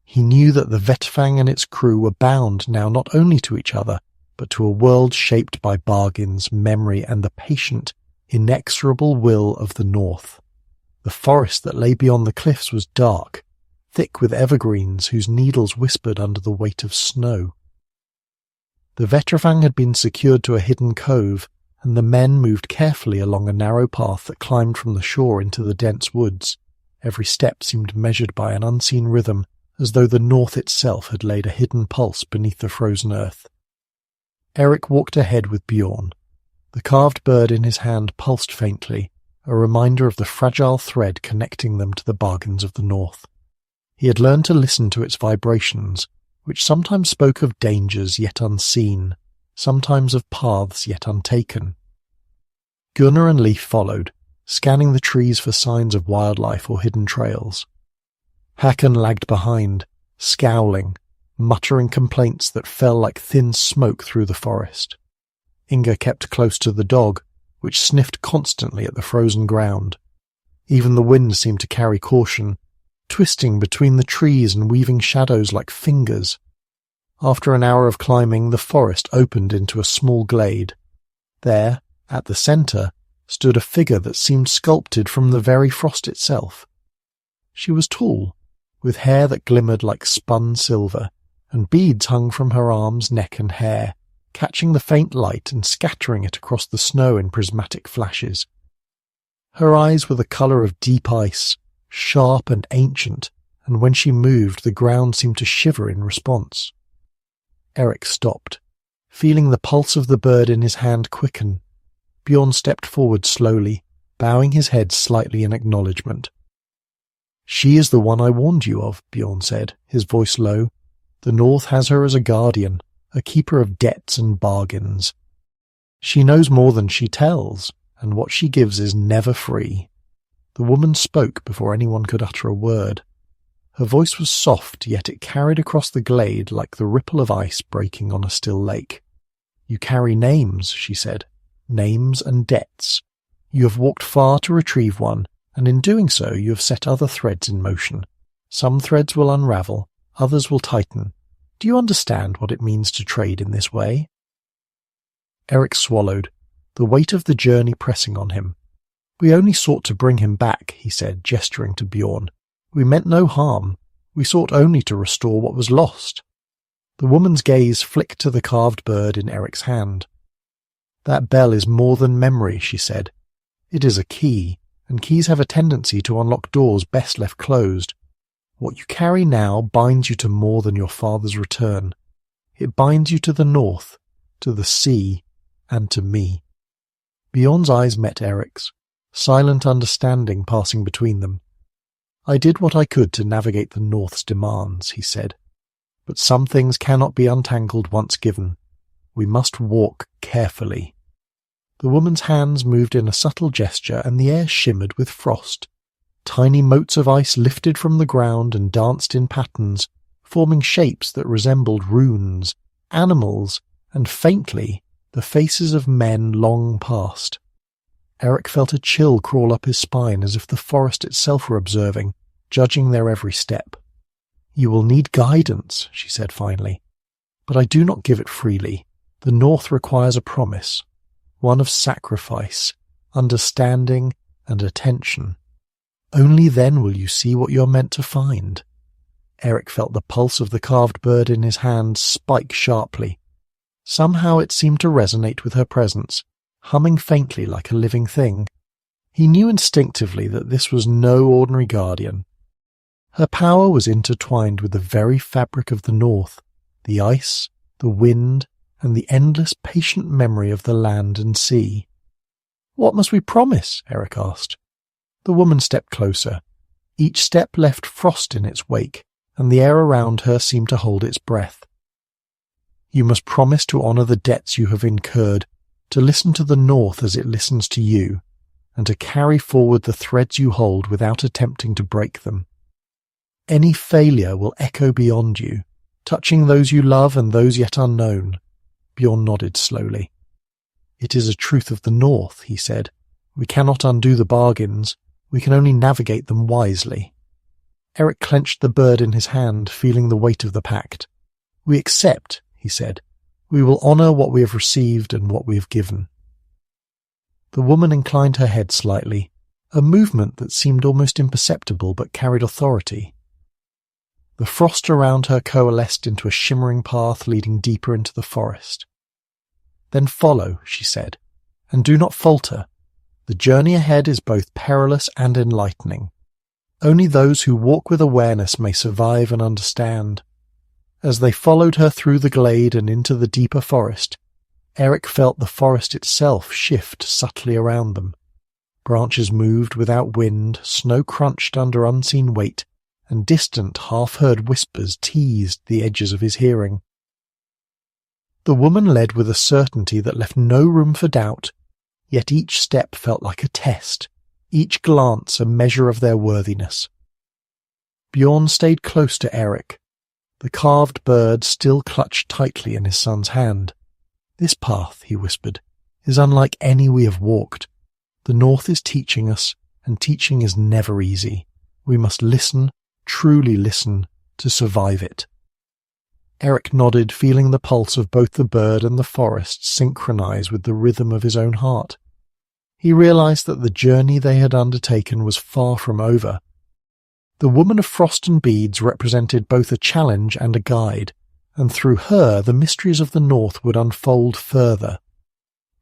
[SPEAKER 1] he knew that the Vetfang and its crew were bound now not only to each other, but to a world shaped by bargains, memory, and the patient, inexorable will of the North. The forest that lay beyond the cliffs was dark, thick with evergreens whose needles whispered under the weight of snow. The Vetfang had been secured to a hidden cove, and the men moved carefully along a narrow path that climbed from the shore into the dense woods. Every step seemed measured by an unseen rhythm, as though the North itself had laid a hidden pulse beneath the frozen earth. Eric walked ahead with Bjorn. The carved bird in his hand pulsed faintly, a reminder of the fragile thread connecting them to the bargains of the North. He had learned to listen to its vibrations, which sometimes spoke of dangers yet unseen, sometimes of paths yet untaken. Gunnar and Leif followed, scanning the trees for signs of wildlife or hidden trails. Hakon lagged behind, scowling, muttering complaints that fell like thin smoke through the forest. Inga kept close to the dog, which sniffed constantly at the frozen ground. Even the wind seemed to carry caution, twisting between the trees and weaving shadows like fingers. After an hour of climbing, the forest opened into a small glade. There, at the centre, stood a figure that seemed sculpted from the very frost itself. She was tall, with hair that glimmered like spun silver, and beads hung from her arms, neck, and hair, catching the faint light and scattering it across the snow in prismatic flashes. Her eyes were the colour of deep ice, sharp and ancient, and when she moved the ground seemed to shiver in response. Eric stopped, feeling the pulse of the bird in his hand quicken. Bjorn stepped forward slowly, bowing his head slightly in acknowledgement. "She is the one I warned you of," Bjorn said, his voice low. "The North has her as a guardian, a keeper of debts and bargains. She knows more than she tells, and what she gives is never free." The woman spoke before anyone could utter a word. Her voice was soft, yet it carried across the glade like the ripple of ice breaking on a still lake. "You carry names," she said, "names and debts. You have walked far to retrieve one, and in doing so you have set other threads in motion. Some threads will unravel, others will tighten. Do you understand what it means to trade in this way?" Eric swallowed, the weight of the journey pressing on him. "We only sought to bring him back," he said, gesturing to Bjorn. "We meant no harm. We sought only to restore what was lost." The woman's gaze flicked to the carved bird in Eric's hand. "That bell is more than memory," she said. "It is a key, and keys have a tendency to unlock doors best left closed. What you carry now binds you to more than your father's return. It binds you to the North, to the sea, and to me." Bjorn's eyes met Eric's, silent understanding passing between them. "I did what I could to navigate the North's demands," he said. "But some things cannot be untangled once given. We must walk carefully." The woman's hands moved in a subtle gesture, and the air shimmered with frost. Tiny motes of ice lifted from the ground and danced in patterns, forming shapes that resembled runes, animals, and faintly, the faces of men long past. Eric felt a chill crawl up his spine as if the forest itself were observing, judging their every step. "You will need guidance," she said finally. but I do not give it freely. The North requires a promise, one of sacrifice, understanding, and attention. Only then will you see what you're meant to find." Eric felt the pulse of the carved bird in his hand spike sharply. Somehow it seemed to resonate with her presence, humming faintly like a living thing. He knew instinctively that this was no ordinary guardian. Her power was intertwined with the very fabric of the North, the ice, the wind, and the endless patient memory of the land and sea. "What must we promise?" Eric asked. The woman stepped closer. Each step left frost in its wake, and the air around her seemed to hold its breath. "You must promise to honor the debts you have incurred, to listen to the North as it listens to you, and to carry forward the threads you hold without attempting to break them. Any failure will echo beyond you, touching those you love and those yet unknown." Bjorn nodded slowly. "It is a truth of the North," he said. "We cannot undo the bargains. We can only navigate them wisely." Eric clenched the bird in his hand, feeling the weight of the pact. "We accept," he said. "We will honor what we have received and what we have given." The woman inclined her head slightly, a movement that seemed almost imperceptible but carried authority. The frost around her coalesced into a shimmering path leading deeper into the forest. "Then follow," she said, "and do not falter. The journey ahead is both perilous and enlightening. Only those who walk with awareness may survive and understand." As they followed her through the glade and into the deeper forest, Eric felt the forest itself shift subtly around them. Branches moved without wind, snow crunched under unseen weight, and distant, half-heard whispers teased the edges of his hearing. The woman led with a certainty that left no room for doubt, yet each step felt like a test, each glance a measure of their worthiness. Bjorn stayed close to Eric. The carved bird still clutched tightly in his son's hand. "This path," he whispered, "is unlike any we have walked. The North is teaching us, and teaching is never easy. We must listen, truly listen, to survive it." Eric nodded, feeling the pulse of both the bird and the forest synchronize with the rhythm of his own heart. He realized that the journey they had undertaken was far from over. The woman of frost and beads represented both a challenge and a guide, and through her the mysteries of the North would unfold further,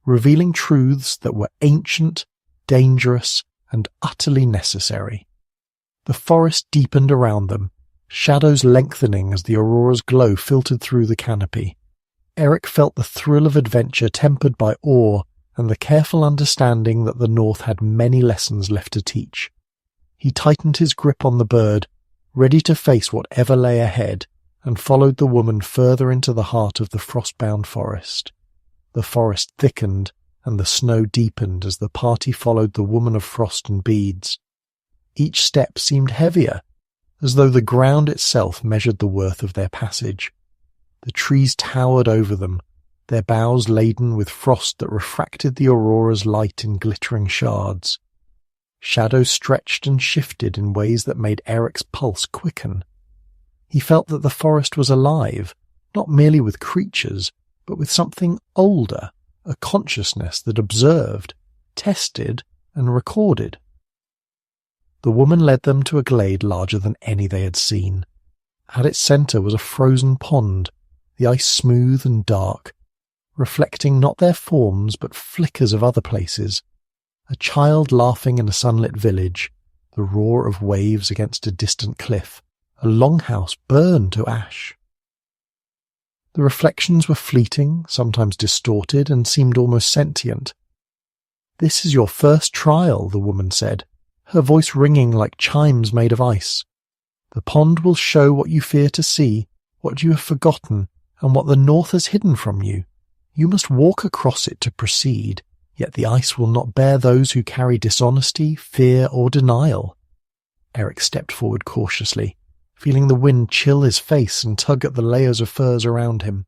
[SPEAKER 1] revealing truths that were ancient, dangerous, and utterly necessary. The forest deepened around them, shadows lengthening as the aurora's glow filtered through the canopy. Eric felt the thrill of adventure tempered by awe and the careful understanding that the North had many lessons left to teach. He tightened his grip on the bird, ready to face whatever lay ahead, and followed the woman further into the heart of the frost-bound forest. The forest thickened, and the snow deepened as the party followed the woman of frost and beads. Each step seemed heavier, as though the ground itself measured the worth of their passage. The trees towered over them, their boughs laden with frost that refracted the aurora's light in glittering shards. Shadows stretched and shifted in ways that made Eric's pulse quicken. He felt that the forest was alive, not merely with creatures, but with something older, a consciousness that observed, tested, and recorded. The woman led them to a glade larger than any they had seen. At its centre was a frozen pond, the ice smooth and dark, reflecting not their forms but flickers of other places. A child laughing in a sunlit village, the roar of waves against a distant cliff, a longhouse burned to ash. The reflections were fleeting, sometimes distorted, and seemed almost sentient. "This is your first trial," the woman said, her voice ringing like chimes made of ice. "The pond will show what you fear to see, what you have forgotten, and what the North has hidden from you. You must walk across it to proceed, yet the ice will not bear those who carry dishonesty, fear, or denial." Eric stepped forward cautiously, feeling the wind chill his face and tug at the layers of furs around him.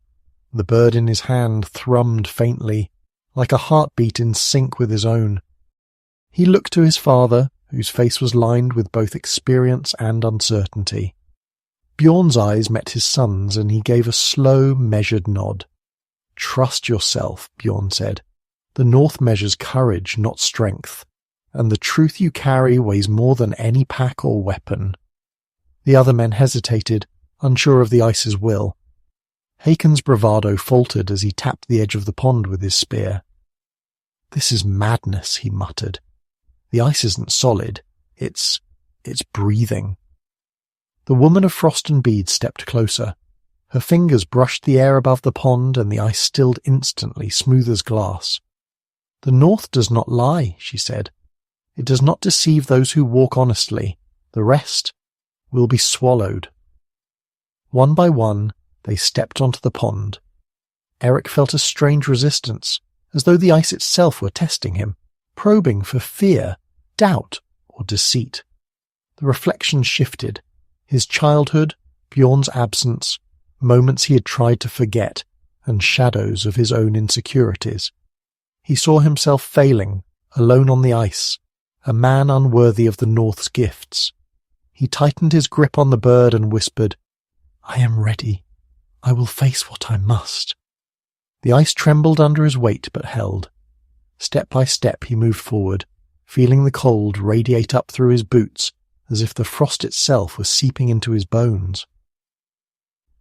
[SPEAKER 1] The bird in his hand thrummed faintly, like a heartbeat in sync with his own. He looked to his father, whose face was lined with both experience and uncertainty. Bjorn's eyes met his son's, and he gave a slow, measured nod. "Trust yourself," Bjorn said. "The North measures courage, not strength, and the truth you carry weighs more than any pack or weapon." The other men hesitated, unsure of the ice's will. Hakon's bravado faltered as he tapped the edge of the pond with his spear. "This is madness," he muttered. "The ice isn't solid. It's breathing." The woman of frost and beads stepped closer. Her fingers brushed the air above the pond, and the ice stilled instantly, smooth as glass. "The North does not lie," she said. "It does not deceive those who walk honestly. The rest will be swallowed." One by one, they stepped onto the pond. Eric felt a strange resistance, as though the ice itself were testing him, probing for fear, doubt, or deceit. The reflections shifted. His childhood, Bjorn's absence, moments he had tried to forget, and shadows of his own insecurities. He saw himself failing, alone on the ice, a man unworthy of the North's gifts. He tightened his grip on the bird and whispered, "I am ready. I will face what I must." The ice trembled under his weight but held. Step by step he moved forward, feeling the cold radiate up through his boots as if the frost itself was seeping into his bones.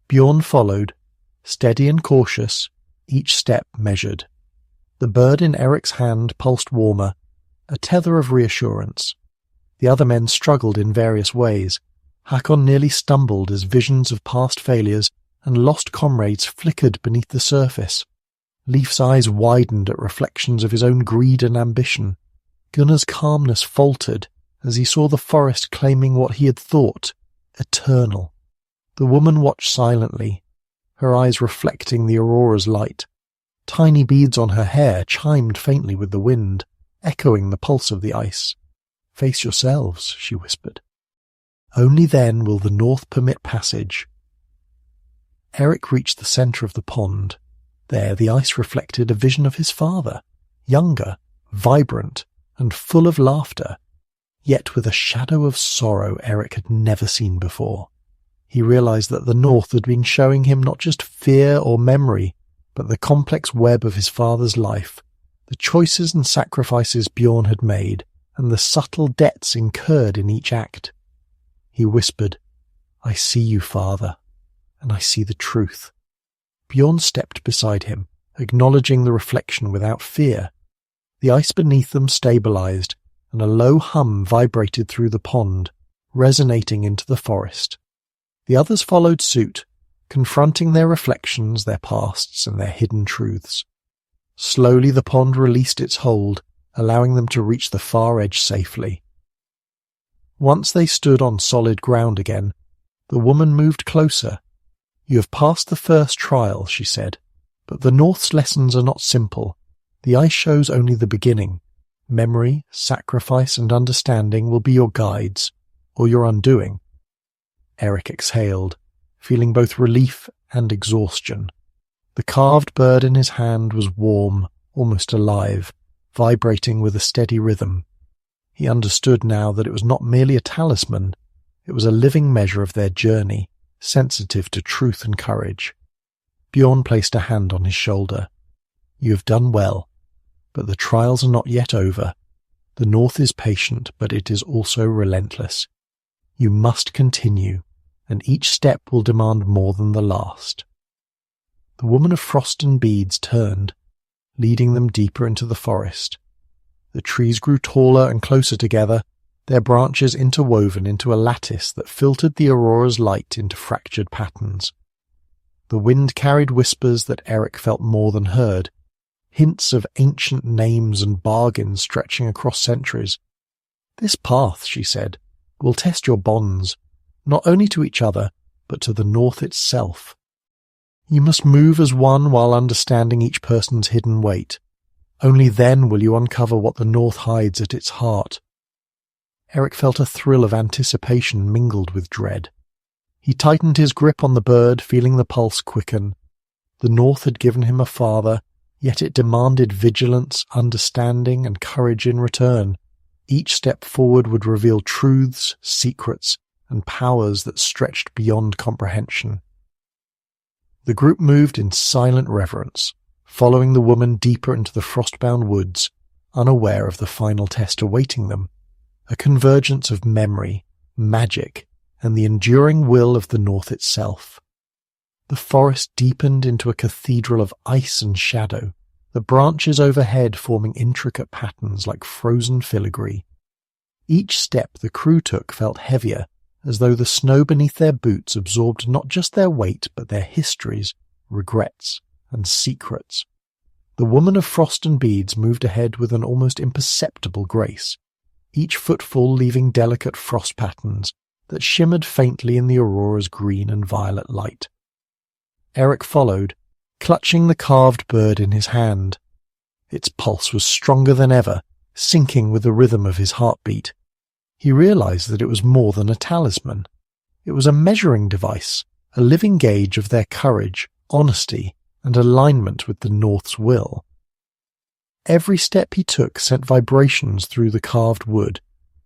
[SPEAKER 1] Bjorn followed, steady and cautious, each step measured. The bird in Eric's hand pulsed warmer, a tether of reassurance. The other men struggled in various ways. Hakon nearly stumbled as visions of past failures and lost comrades flickered beneath the surface. Leif's eyes widened at reflections of his own greed and ambition. Gunnar's calmness faltered as he saw the forest claiming what he had thought eternal. The woman watched silently, her eyes reflecting the aurora's light. Tiny beads on her hair chimed faintly with the wind, echoing the pulse of the ice. "Face yourselves," she whispered. "Only then will the North permit passage." Eric reached the centre of the pond. There the ice reflected a vision of his father, younger, vibrant, and full of laughter, yet with a shadow of sorrow Eric had never seen before. He realized that the North had been showing him not just fear or memory, but the complex web of his father's life, the choices and sacrifices Bjorn had made, and the subtle debts incurred in each act. He whispered, "I see you, father, and I see the truth." Bjorn stepped beside him, acknowledging the reflection without fear. The ice beneath them stabilized, and a low hum vibrated through the pond, resonating into the forest. The others followed suit, confronting their reflections, their pasts, and their hidden truths. Slowly the pond released its hold, allowing them to reach the far edge safely. Once they stood on solid ground again, the woman moved closer. "You have passed the first trial," she said, "but the North's lessons are not simple. The ice shows only the beginning. Memory, sacrifice, and understanding will be your guides, or your undoing." Eric exhaled, feeling both relief and exhaustion. The carved bird in his hand was warm, almost alive, vibrating with a steady rhythm. He understood now that it was not merely a talisman, it was a living measure of their journey, sensitive to truth and courage. Bjorn placed a hand on his shoulder. "You have done well, but the trials are not yet over. The North is patient, but it is also relentless. You must continue, and each step will demand more than the last." The woman of frost and beads turned, leading them deeper into the forest. The trees grew taller and closer together, their branches interwoven into a lattice that filtered the aurora's light into fractured patterns. The wind carried whispers that Eric felt more than heard, hints of ancient names and bargains stretching across centuries. "This path," she said, "will test your bonds, not only to each other, but to the North itself. You must move as one while understanding each person's hidden weight. Only then will you uncover what the North hides at its heart." Eric felt a thrill of anticipation mingled with dread. He tightened his grip on the bird, feeling the pulse quicken. The North had given him a father, yet it demanded vigilance, understanding, and courage in return. Each step forward would reveal truths, secrets, and powers that stretched beyond comprehension. The group moved in silent reverence, following the woman deeper into the frostbound woods, unaware of the final test awaiting them, a convergence of memory, magic, and the enduring will of the North itself. The forest deepened into a cathedral of ice and shadow, the branches overhead forming intricate patterns like frozen filigree. Each step the crew took felt heavier, as though the snow beneath their boots absorbed not just their weight but their histories, regrets, and secrets. The woman of frost and beads moved ahead with an almost imperceptible grace, each footfall leaving delicate frost patterns that shimmered faintly in the aurora's green and violet light. Eric followed, clutching the carved bird in his hand. Its pulse was stronger than ever, syncing with the rhythm of his heartbeat. He realized that it was more than a talisman. It was a measuring device, a living gauge of their courage, honesty, and alignment with the North's will. Every step he took sent vibrations through the carved wood,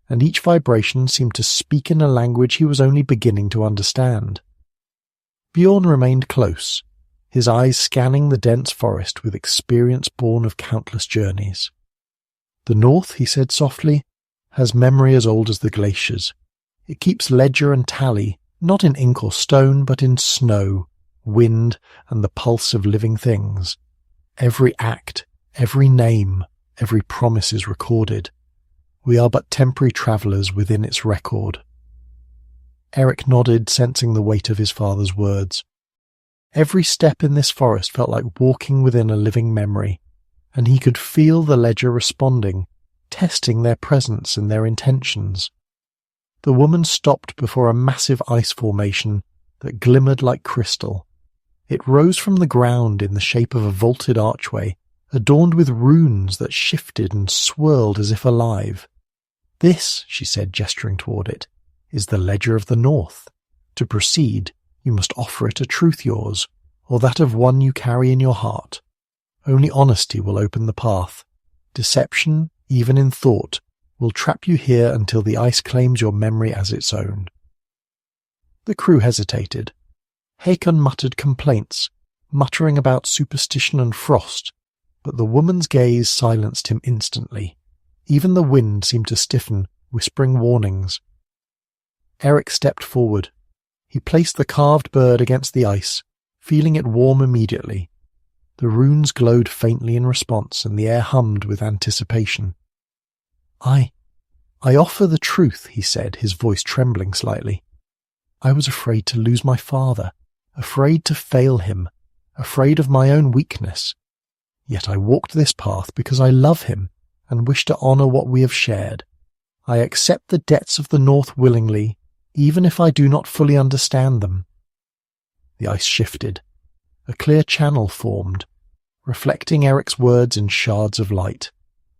[SPEAKER 1] and each vibration seemed to speak in a language he was only beginning to understand. Bjorn remained close, his eyes scanning the dense forest with experience born of countless journeys. The North, he said softly, has memory as old as the glaciers. It keeps ledger and tally, not in ink or stone, but in snow, wind, and the pulse of living things. Every act, every name, every promise is recorded. We are but temporary travellers within its record. Eric nodded, sensing the weight of his father's words. Every step in this forest felt like walking within a living memory, and he could feel the ledger responding, testing their presence and their intentions. The woman stopped before a massive ice formation that glimmered like crystal. It rose from the ground in the shape of a vaulted archway, adorned with runes that shifted and swirled as if alive. "This," she said, gesturing toward it, "is the ledger of the North. To proceed, you must offer it a truth yours, or that of one you carry in your heart. Only honesty will open the path. Deception, even in thought, will trap you here until the ice claims your memory as its own." The crew hesitated. Hakon muttered complaints, muttering about superstition and frost, but the woman's gaze silenced him instantly. Even the wind seemed to stiffen, whispering warnings. Eric stepped forward. He placed the carved bird against the ice, feeling it warm immediately. The runes glowed faintly in response, and the air hummed with anticipation. I offer the truth," he said, his voice trembling slightly. "I was afraid to lose my father, afraid to fail him, afraid of my own weakness. Yet I walked this path because I love him and wish to honour what we have shared. I accept the debts of the North willingly, even if I do not fully understand them." The ice shifted. A clear channel formed, reflecting Eric's words in shards of light.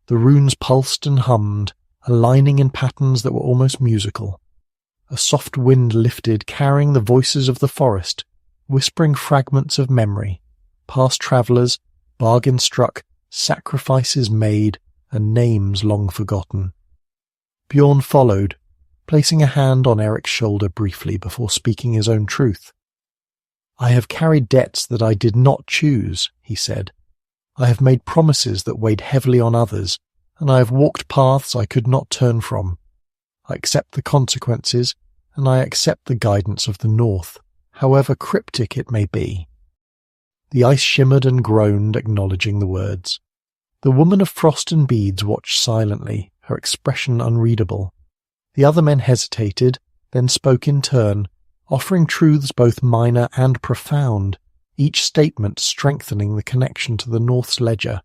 [SPEAKER 1] The runes pulsed and hummed, aligning in patterns that were almost musical. A soft wind lifted, carrying the voices of the forest, whispering fragments of memory, past travellers, bargains struck, sacrifices made, and names long forgotten. Bjorn followed, placing a hand on Eric's shoulder briefly before speaking his own truth. "I have carried debts that I did not choose," he said. "I have made promises that weighed heavily on others, and I have walked paths I could not turn from. I accept the consequences, and I accept the guidance of the North, however cryptic it may be." The ice shimmered and groaned, acknowledging the words. The woman of frost and beads watched silently, her expression unreadable. The other men hesitated, then spoke in turn, offering truths both minor and profound, each statement strengthening the connection to the North's ledger.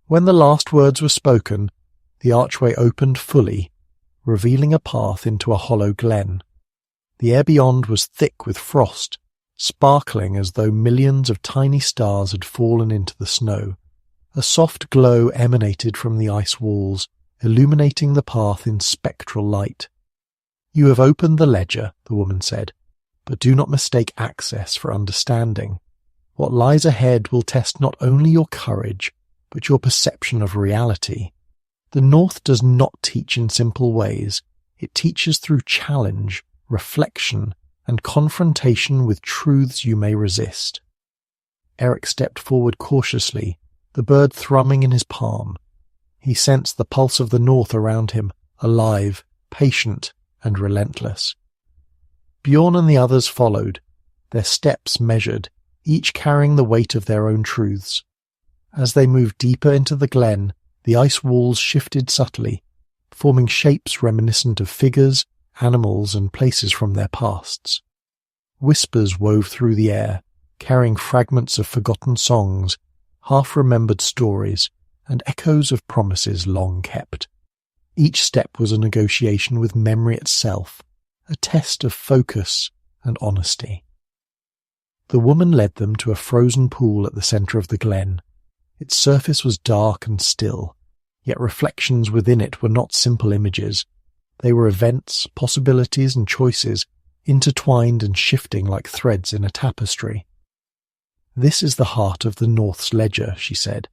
[SPEAKER 1] When the last words were spoken, the archway opened fully, revealing a path into a hollow glen. The air beyond was thick with frost, sparkling as though millions of tiny stars had fallen into the snow. A soft glow emanated from the ice walls, illuminating the path in spectral light. "You have opened the ledger," the woman said, "but do not mistake access for understanding. What lies ahead will test not only your courage, but your perception of reality. The North does not teach in simple ways. It teaches through challenge, reflection, and confrontation with truths you may resist. Eric stepped forward cautiously, the bird thrumming in his palm. He sensed the pulse of the north around him, alive, patient, and relentless. Bjorn and the others followed, their steps measured, each carrying the weight of their own truths. As they moved deeper into the glen, the ice walls shifted subtly, forming shapes reminiscent of figures, animals, and places from their pasts. Whispers wove through the air, carrying fragments of forgotten songs, half-remembered stories, and echoes of promises long kept. Each step was a negotiation with memory itself, a test of focus and honesty. The woman led them to a frozen pool at the centre of the glen. Its surface was dark and still, yet reflections within it were not simple images. They were events, possibilities, and choices, intertwined and shifting like threads in a tapestry. "This is the heart of the North's ledger," she said.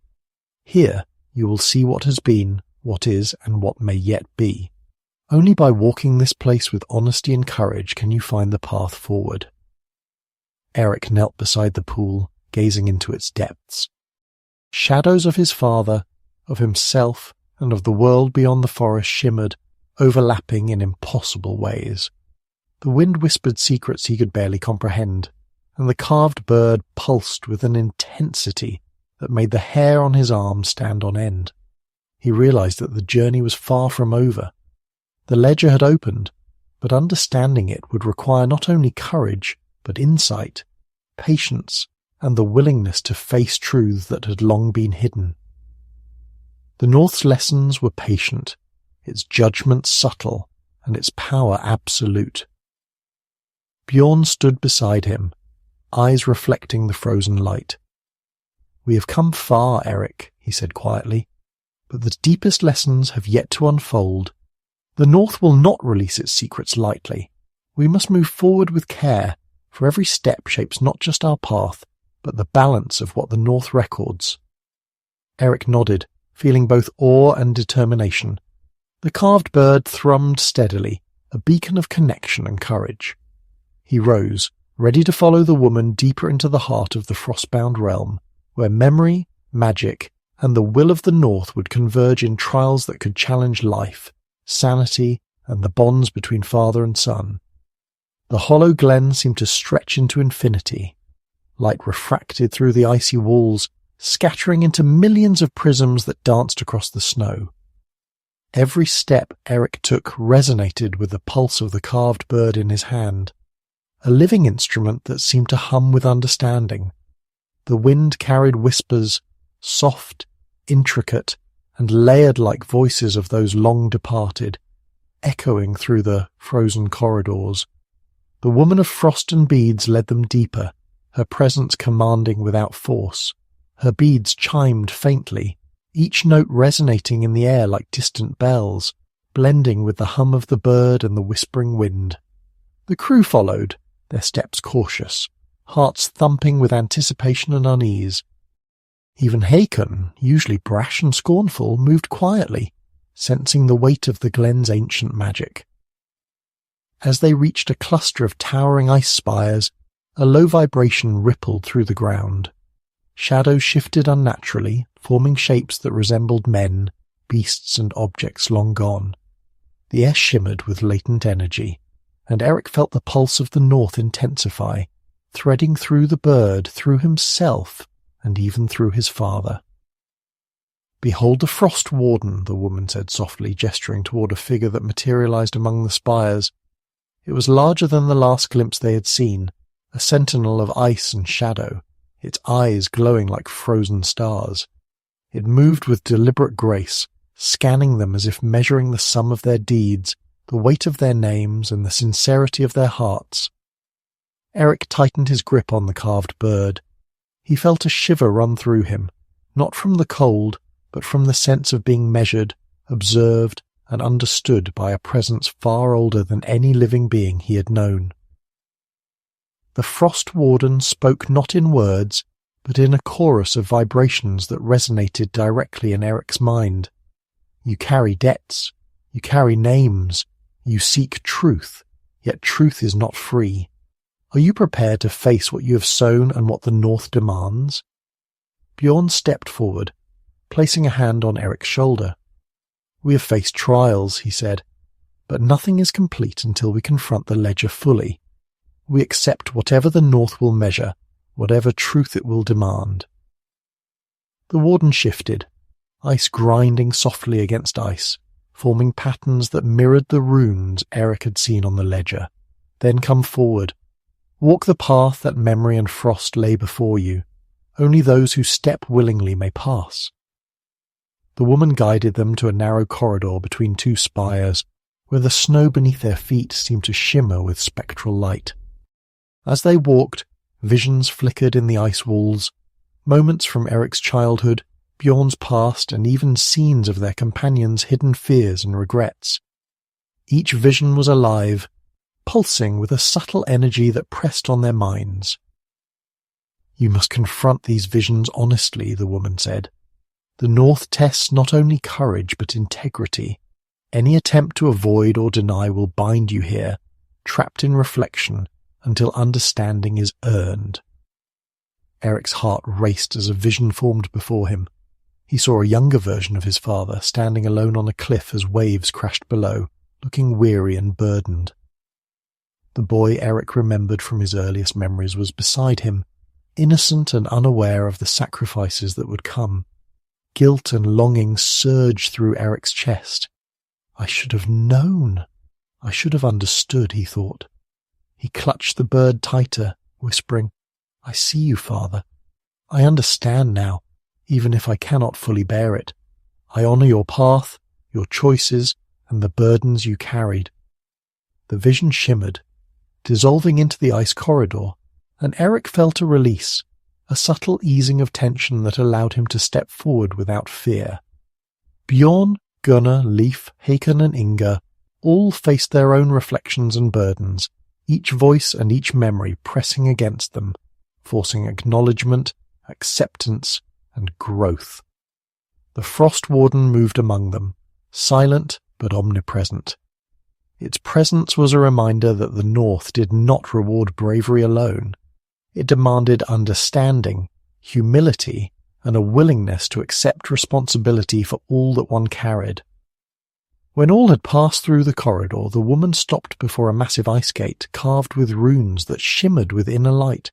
[SPEAKER 1] "Here you will see what has been, what is, and what may yet be. Only by walking this place with honesty and courage can you find the path forward." Eric knelt beside the pool, gazing into its depths. Shadows of his father, of himself, and of the world beyond the forest shimmered, overlapping in impossible ways. The wind whispered secrets he could barely comprehend, and the carved bird pulsed with an intensity that made the hair on his arm stand on end. He realized that the journey was far from over. The ledger had opened, but understanding it would require not only courage, but insight, patience, and the willingness to face truths that had long been hidden. The North's lessons were patient, its judgment subtle, and its power absolute. Bjorn stood beside him, eyes reflecting the frozen light. "We have come far, Eric," he said quietly, "but the deepest lessons have yet to unfold. The North will not release its secrets lightly. We must move forward with care, for every step shapes not just our path, but the balance of what the North records." Eric nodded, feeling both awe and determination. The carved bird thrummed steadily, a beacon of connection and courage. He rose, ready to follow the woman deeper into the heart of the frostbound realm, where memory, magic, and the will of the North would converge in trials that could challenge life, sanity, and the bonds between father and son. The hollow glen seemed to stretch into infinity. Light refracted through the icy walls, scattering into millions of prisms that danced across the snow. Every step Eric took resonated with the pulse of the carved bird in his hand, a living instrument that seemed to hum with understanding. The wind carried whispers, soft, intricate, and layered like voices of those long departed, echoing through the frozen corridors. The woman of frost and beads led them deeper, her presence commanding without force. Her beads chimed faintly, each note resonating in the air like distant bells, blending with the hum of the bird and the whispering wind. The crew followed, their steps cautious, hearts thumping with anticipation and unease. Even Hakon, usually brash and scornful, moved quietly, sensing the weight of the glen's ancient magic. As they reached a cluster of towering ice spires, a low vibration rippled through the ground. Shadows shifted unnaturally, forming shapes that resembled men, beasts, and objects long gone. The air shimmered with latent energy, and Eric felt the pulse of the North intensify, threading through the bird, through himself, and even through his father. "Behold the Frost Warden," the woman said softly, gesturing toward a figure that materialized among the spires. It was larger than the last glimpse they had seen, a sentinel of ice and shadow, its eyes glowing like frozen stars. It moved with deliberate grace, scanning them as if measuring the sum of their deeds, the weight of their names, and the sincerity of their hearts. Eric tightened his grip on the carved bird. He felt a shiver run through him, not from the cold, but from the sense of being measured, observed, and understood by a presence far older than any living being he had known. The Frost Warden spoke not in words, but in a chorus of vibrations that resonated directly in Eric's mind. "You carry debts. You carry names. You seek truth, yet truth is not free. Are you prepared to face what you have sown and what the North demands? Bjorn stepped forward, placing a hand on Eric's shoulder. We have faced trials, he said, but nothing is complete until we confront the ledger fully. We accept whatever the North will measure, whatever truth it will demand. The warden shifted, ice grinding softly against ice, forming patterns that mirrored the runes Eric had seen on the ledger. Then come forward. Walk the path that memory and frost lay before you. Only those who step willingly may pass. The woman guided them to a narrow corridor between two spires, where the snow beneath their feet seemed to shimmer with spectral light. As they walked, visions flickered in the ice walls, moments from Eric's childhood, Bjorn's past, and even scenes of their companions' hidden fears and regrets. Each vision was alive, pulsing with a subtle energy that pressed on their minds. You must confront these visions honestly, the woman said. The North tests not only courage but integrity. Any attempt to avoid or deny will bind you here, trapped in reflection, until understanding is earned. Eric's heart raced as a vision formed before him. He saw a younger version of his father standing alone on a cliff as waves crashed below, looking weary and burdened. The boy Eric remembered from his earliest memories was beside him, innocent and unaware of the sacrifices that would come. Guilt and longing surged through Eric's chest. I should have known. I should have understood, he thought. He clutched the bird tighter, whispering, I see you, Father. I understand now, even if I cannot fully bear it. I honour your path, your choices, and the burdens you carried. The vision shimmered, dissolving into the ice corridor, and Eric felt a release, a subtle easing of tension that allowed him to step forward without fear. Bjorn, Gunnar, Leif, Hakon, and Inga all faced their own reflections and burdens, each voice and each memory pressing against them, forcing acknowledgement, acceptance, and growth. The Frost Warden moved among them, silent but omnipresent. Its presence was a reminder that the North did not reward bravery alone. It demanded understanding, humility, and a willingness to accept responsibility for all that one carried. When all had passed through the corridor, the woman stopped before a massive ice gate carved with runes that shimmered with inner light.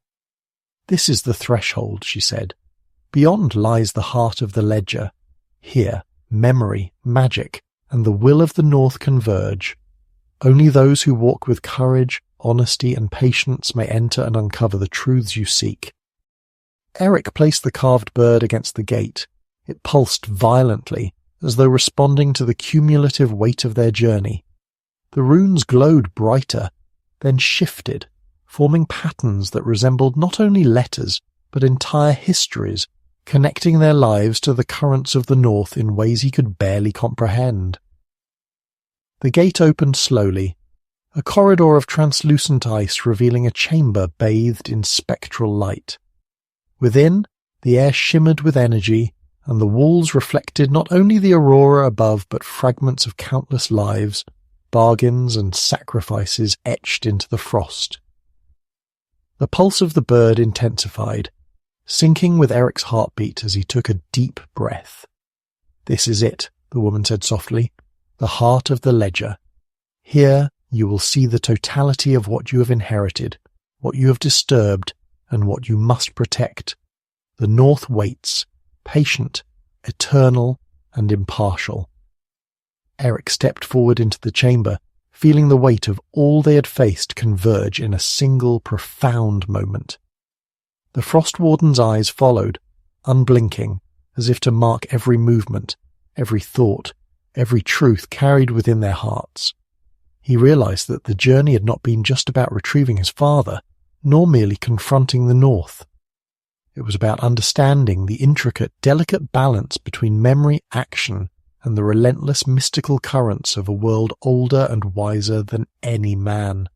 [SPEAKER 1] This is the threshold, she said. Beyond lies the heart of the ledger. Here, memory, magic, and the will of the North converge. Only those who walk with courage, honesty, and patience may enter and uncover the truths you seek. Eric placed the carved bird against the gate. It pulsed violently, as though responding to the cumulative weight of their journey. The runes glowed brighter, then shifted, forming patterns that resembled not only letters, but entire histories, connecting their lives to the currents of the North in ways he could barely comprehend. The gate opened slowly, a corridor of translucent ice revealing a chamber bathed in spectral light. Within, the air shimmered with energy, and the walls reflected not only the aurora above but fragments of countless lives, bargains and sacrifices etched into the frost. The pulse of the bird intensified, syncing with Eric's heartbeat as he took a deep breath. This is it, the woman said softly, the heart of the ledger. Here you will see the totality of what you have inherited, what you have disturbed, and what you must protect. The North waits, patient, eternal, and impartial. Eric stepped forward into the chamber, feeling the weight of all they had faced converge in a single profound moment. The Frost Warden's eyes followed, unblinking, as if to mark every movement, every thought, every truth carried within their hearts. He realized that the journey had not been just about retrieving his father, nor merely confronting the North. It was about understanding the intricate, delicate balance between memory, action, and the relentless mystical currents of a world older and wiser than any man.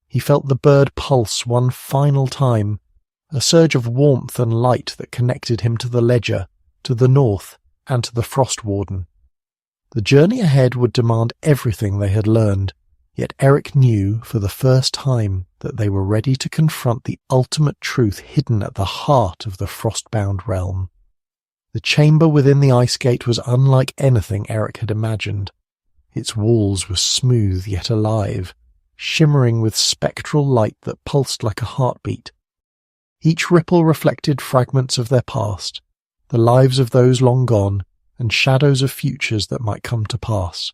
[SPEAKER 1] He felt the bird pulse one final time, a surge of warmth and light that connected him to the ledger, to the North, and to the Frost Warden. The journey ahead would demand everything they had learned, yet Eric knew for the first time that they were ready to confront the ultimate truth hidden at the heart of the frostbound realm. The chamber within the ice gate was unlike anything Eric had imagined. Its walls were smooth yet alive, shimmering with spectral light that pulsed like a heartbeat. Each ripple reflected fragments of their past, the lives of those long gone, and shadows of futures that might come to pass.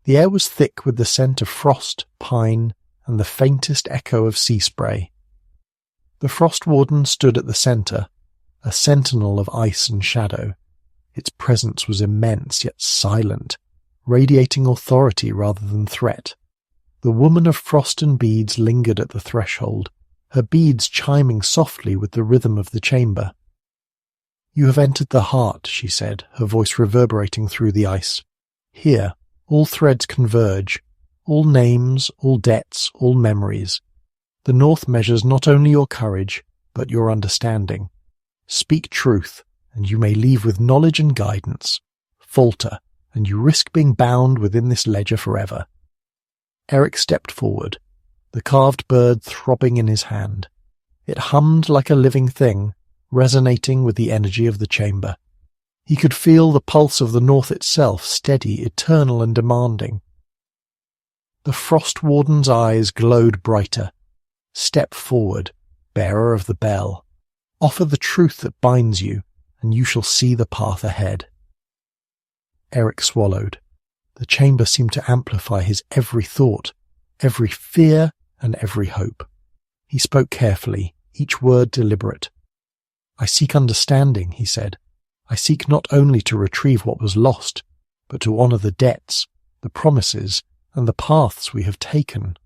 [SPEAKER 1] The air was thick with the scent of frost, pine, and the faintest echo of sea spray. The Frost Warden stood at the centre, a sentinel of ice and shadow. Its presence was immense yet silent, radiating authority rather than threat. The woman of frost and beads lingered at the threshold, her beads chiming softly with the rhythm of the chamber. "You have entered the heart," she said, her voice reverberating through the ice. "Here, all threads converge, all names, all debts, all memories. The North measures not only your courage, but your understanding. Speak truth, and you may leave with knowledge and guidance. Falter, and you risk being bound within this ledger forever." Eric stepped forward, the carved bird throbbing in his hand. It hummed like a living thing, resonating with the energy of the chamber. He could feel the pulse of the North itself, steady, eternal, and demanding. The Frost Warden's eyes glowed brighter. "Step forward, bearer of the bell. Offer the truth that binds you, and you shall see the path ahead." Eric swallowed. The chamber seemed to amplify his every thought, every fear, and every hope. He spoke carefully, each word deliberate. "I seek understanding," he said. "I seek not only to retrieve what was lost, but to honour the debts, the promises, and the paths we have taken.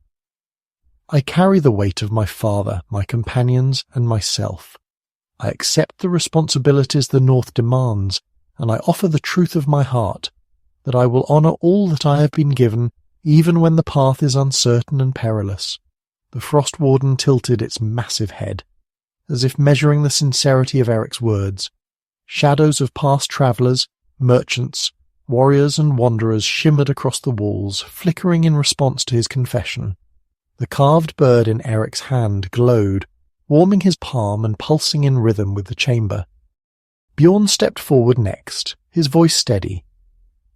[SPEAKER 1] I carry the weight of my father, my companions, and myself. I accept the responsibilities the North demands, and I offer the truth of my heart, that I will honour all that I have been given, even when the path is uncertain and perilous." The Frost Warden tilted its massive head, as if measuring the sincerity of Eric's words. Shadows of past travellers, merchants, warriors and wanderers shimmered across the walls, flickering in response to his confession. The carved bird in Eric's hand glowed, warming his palm and pulsing in rhythm with the chamber. Bjorn stepped forward next, his voice steady.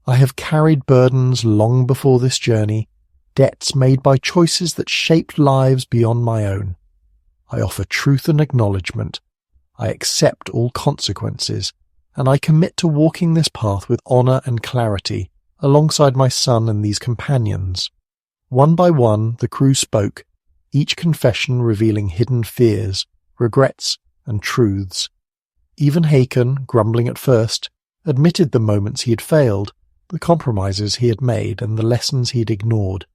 [SPEAKER 1] "I have carried burdens long before this journey, debts made by choices that shaped lives beyond my own. I offer truth and acknowledgement. I accept all consequences, and I commit to walking this path with honour and clarity, alongside my son and these companions." One by one the crew spoke, each confession revealing hidden fears, regrets, and truths. Even Hakon, grumbling at first, admitted the moments he had failed, the compromises he had made, and the lessons he had ignored.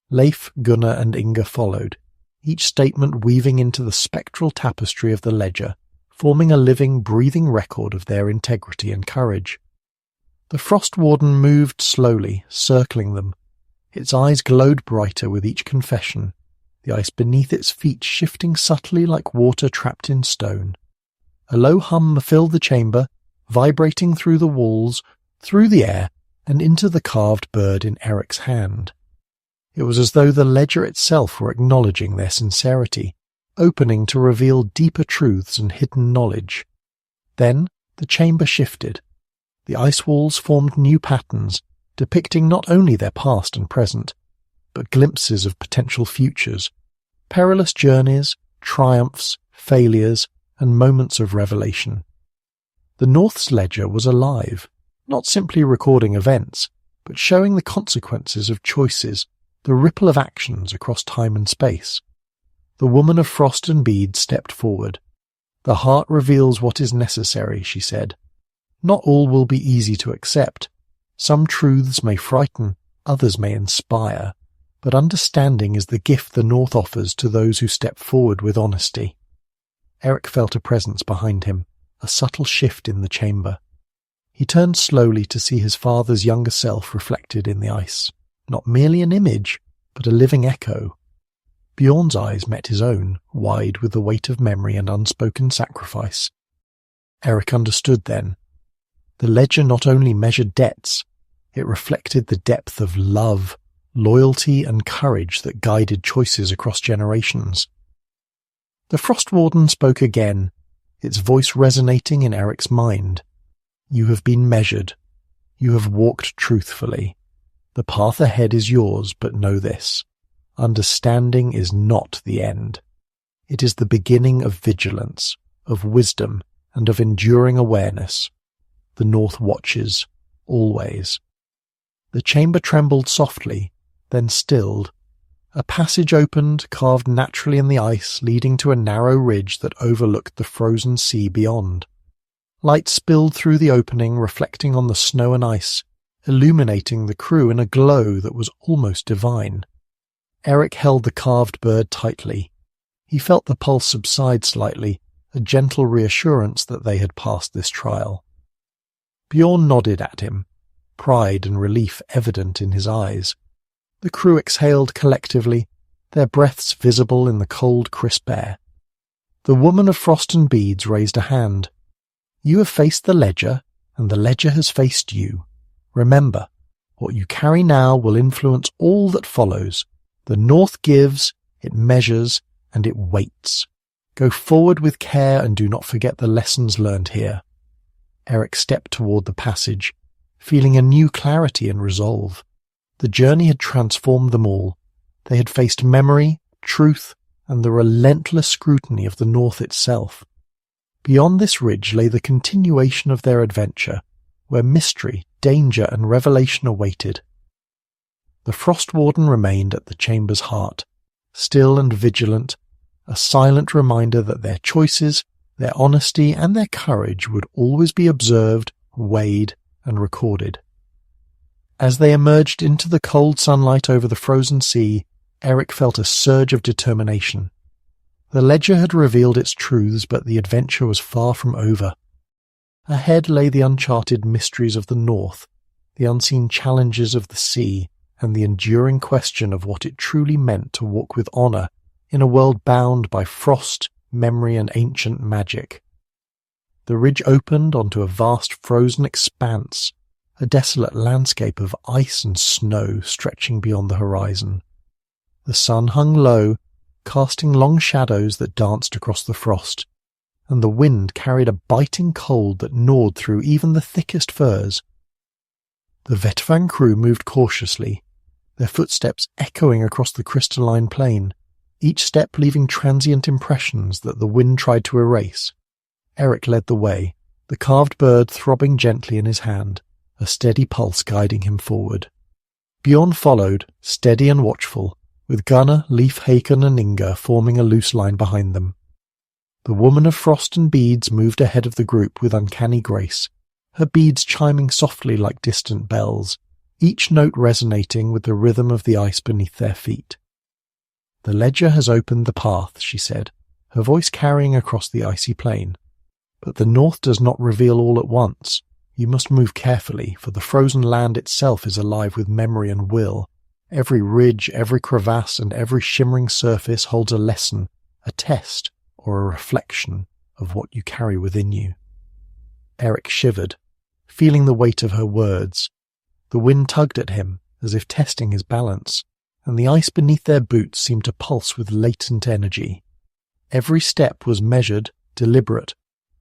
[SPEAKER 1] Leif, Gunnar, and Inga followed, each statement weaving into the spectral tapestry of the ledger, forming a living, breathing record of their integrity and courage. The Frost Warden moved slowly, circling them. Its eyes glowed brighter with each confession, the ice beneath its feet shifting subtly like water trapped in stone. A low hum filled the chamber, vibrating through the walls, through the air, and into the carved bird in Eric's hand. It was as though the ledger itself were acknowledging their sincerity, opening to reveal deeper truths and hidden knowledge. Then the chamber shifted. The ice walls formed new patterns, depicting not only their past and present, but glimpses of potential futures, perilous journeys, triumphs, failures, and moments of revelation. The North's ledger was alive, not simply recording events, but showing the consequences of choices, the ripple of actions across time and space. The woman of frost and bead stepped forward. "The heart reveals what is necessary," she said. "Not all will be easy to accept. Some truths may frighten, others may inspire, but understanding is the gift the North offers to those who step forward with honesty." Eric felt a presence behind him, a subtle shift in the chamber. He turned slowly to see his father's younger self reflected in the ice, not merely an image, but a living echo. Bjorn's eyes met his own, wide with the weight of memory and unspoken sacrifice. Eric understood then. The ledger not only measured debts, It reflected the depth of love, loyalty, and courage that guided choices across generations. The Frost Warden spoke again, its voice resonating in Eric's mind. You have been measured. You have walked truthfully. The path ahead is yours, but know this. Understanding is not the end. It is the beginning of vigilance, of wisdom, and of enduring awareness. The North watches, always. The chamber trembled softly, then stilled. A passage opened, carved naturally in the ice, leading to a narrow ridge that overlooked the frozen sea beyond. Light spilled through the opening, reflecting on the snow and ice, illuminating the crew in a glow that was almost divine. Eric held the carved bird tightly. He felt the pulse subside slightly, a gentle reassurance that they had passed this trial. Bjorn nodded at him, pride and relief evident in his eyes. The crew exhaled collectively, their breaths visible in the cold, crisp air. The woman of frost and beads raised a hand. You have faced the ledger, and the ledger has faced you. Remember, what you carry now will influence all that follows. The North gives, it measures, and it waits. Go forward with care and do not forget the lessons learned here. Eric stepped toward the passage, feeling a new clarity and resolve. The journey had transformed them all. They had faced memory, truth, and the relentless scrutiny of the North itself. Beyond this ridge lay the continuation of their adventure, where mystery, danger, and revelation awaited. The Frost Warden remained at the chamber's heart, still and vigilant, a silent reminder that their choices, their honesty, and their courage would always be observed, weighed, and recorded. As they emerged into the cold sunlight over the frozen sea, Eric felt a surge of determination. The ledger had revealed its truths, but the adventure was far from over. Ahead lay the uncharted mysteries of the North, the unseen challenges of the sea, and the enduring question of what it truly meant to walk with honor in a world bound by frost, memory, and ancient magic. The ridge opened onto a vast frozen expanse, a desolate landscape of ice and snow stretching beyond the horizon. The sun hung low, casting long shadows that danced across the frost, and the wind carried a biting cold that gnawed through even the thickest furs. The Vetfang crew moved cautiously, their footsteps echoing across the crystalline plain, each step leaving transient impressions that the wind tried to erase. Eric led the way, the carved bird throbbing gently in his hand, a steady pulse guiding him forward. Bjorn followed, steady and watchful, with Gunnar, Leif, Hakon, and Inga forming a loose line behind them. The woman of frost and beads moved ahead of the group with uncanny grace, her beads chiming softly like distant bells, each note resonating with the rhythm of the ice beneath their feet. The ledger has opened the path, she said, her voice carrying across the icy plain. But the North does not reveal all at once. You must move carefully, for the frozen land itself is alive with memory and will. Every ridge, every crevasse, and every shimmering surface holds a lesson, a test, or a reflection of what you carry within you. Eric shivered, feeling the weight of her words. The wind tugged at him, as if testing his balance, and the ice beneath their boots seemed to pulse with latent energy. Every step was measured, deliberate,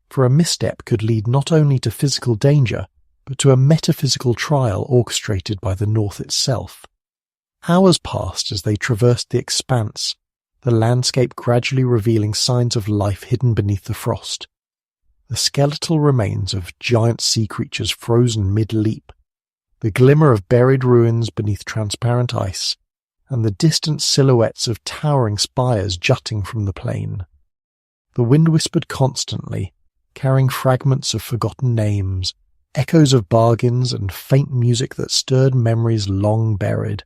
[SPEAKER 1] for a misstep could lead not only to physical danger, but to a metaphysical trial orchestrated by the North itself. Hours passed as they traversed the expanse, the landscape gradually revealing signs of life hidden beneath the frost. The skeletal remains of giant sea creatures frozen mid-leap, the glimmer of buried ruins beneath transparent ice, and the distant silhouettes of towering spires jutting from the plain. The wind whispered constantly, carrying fragments of forgotten names, echoes of bargains, and faint music that stirred memories long buried.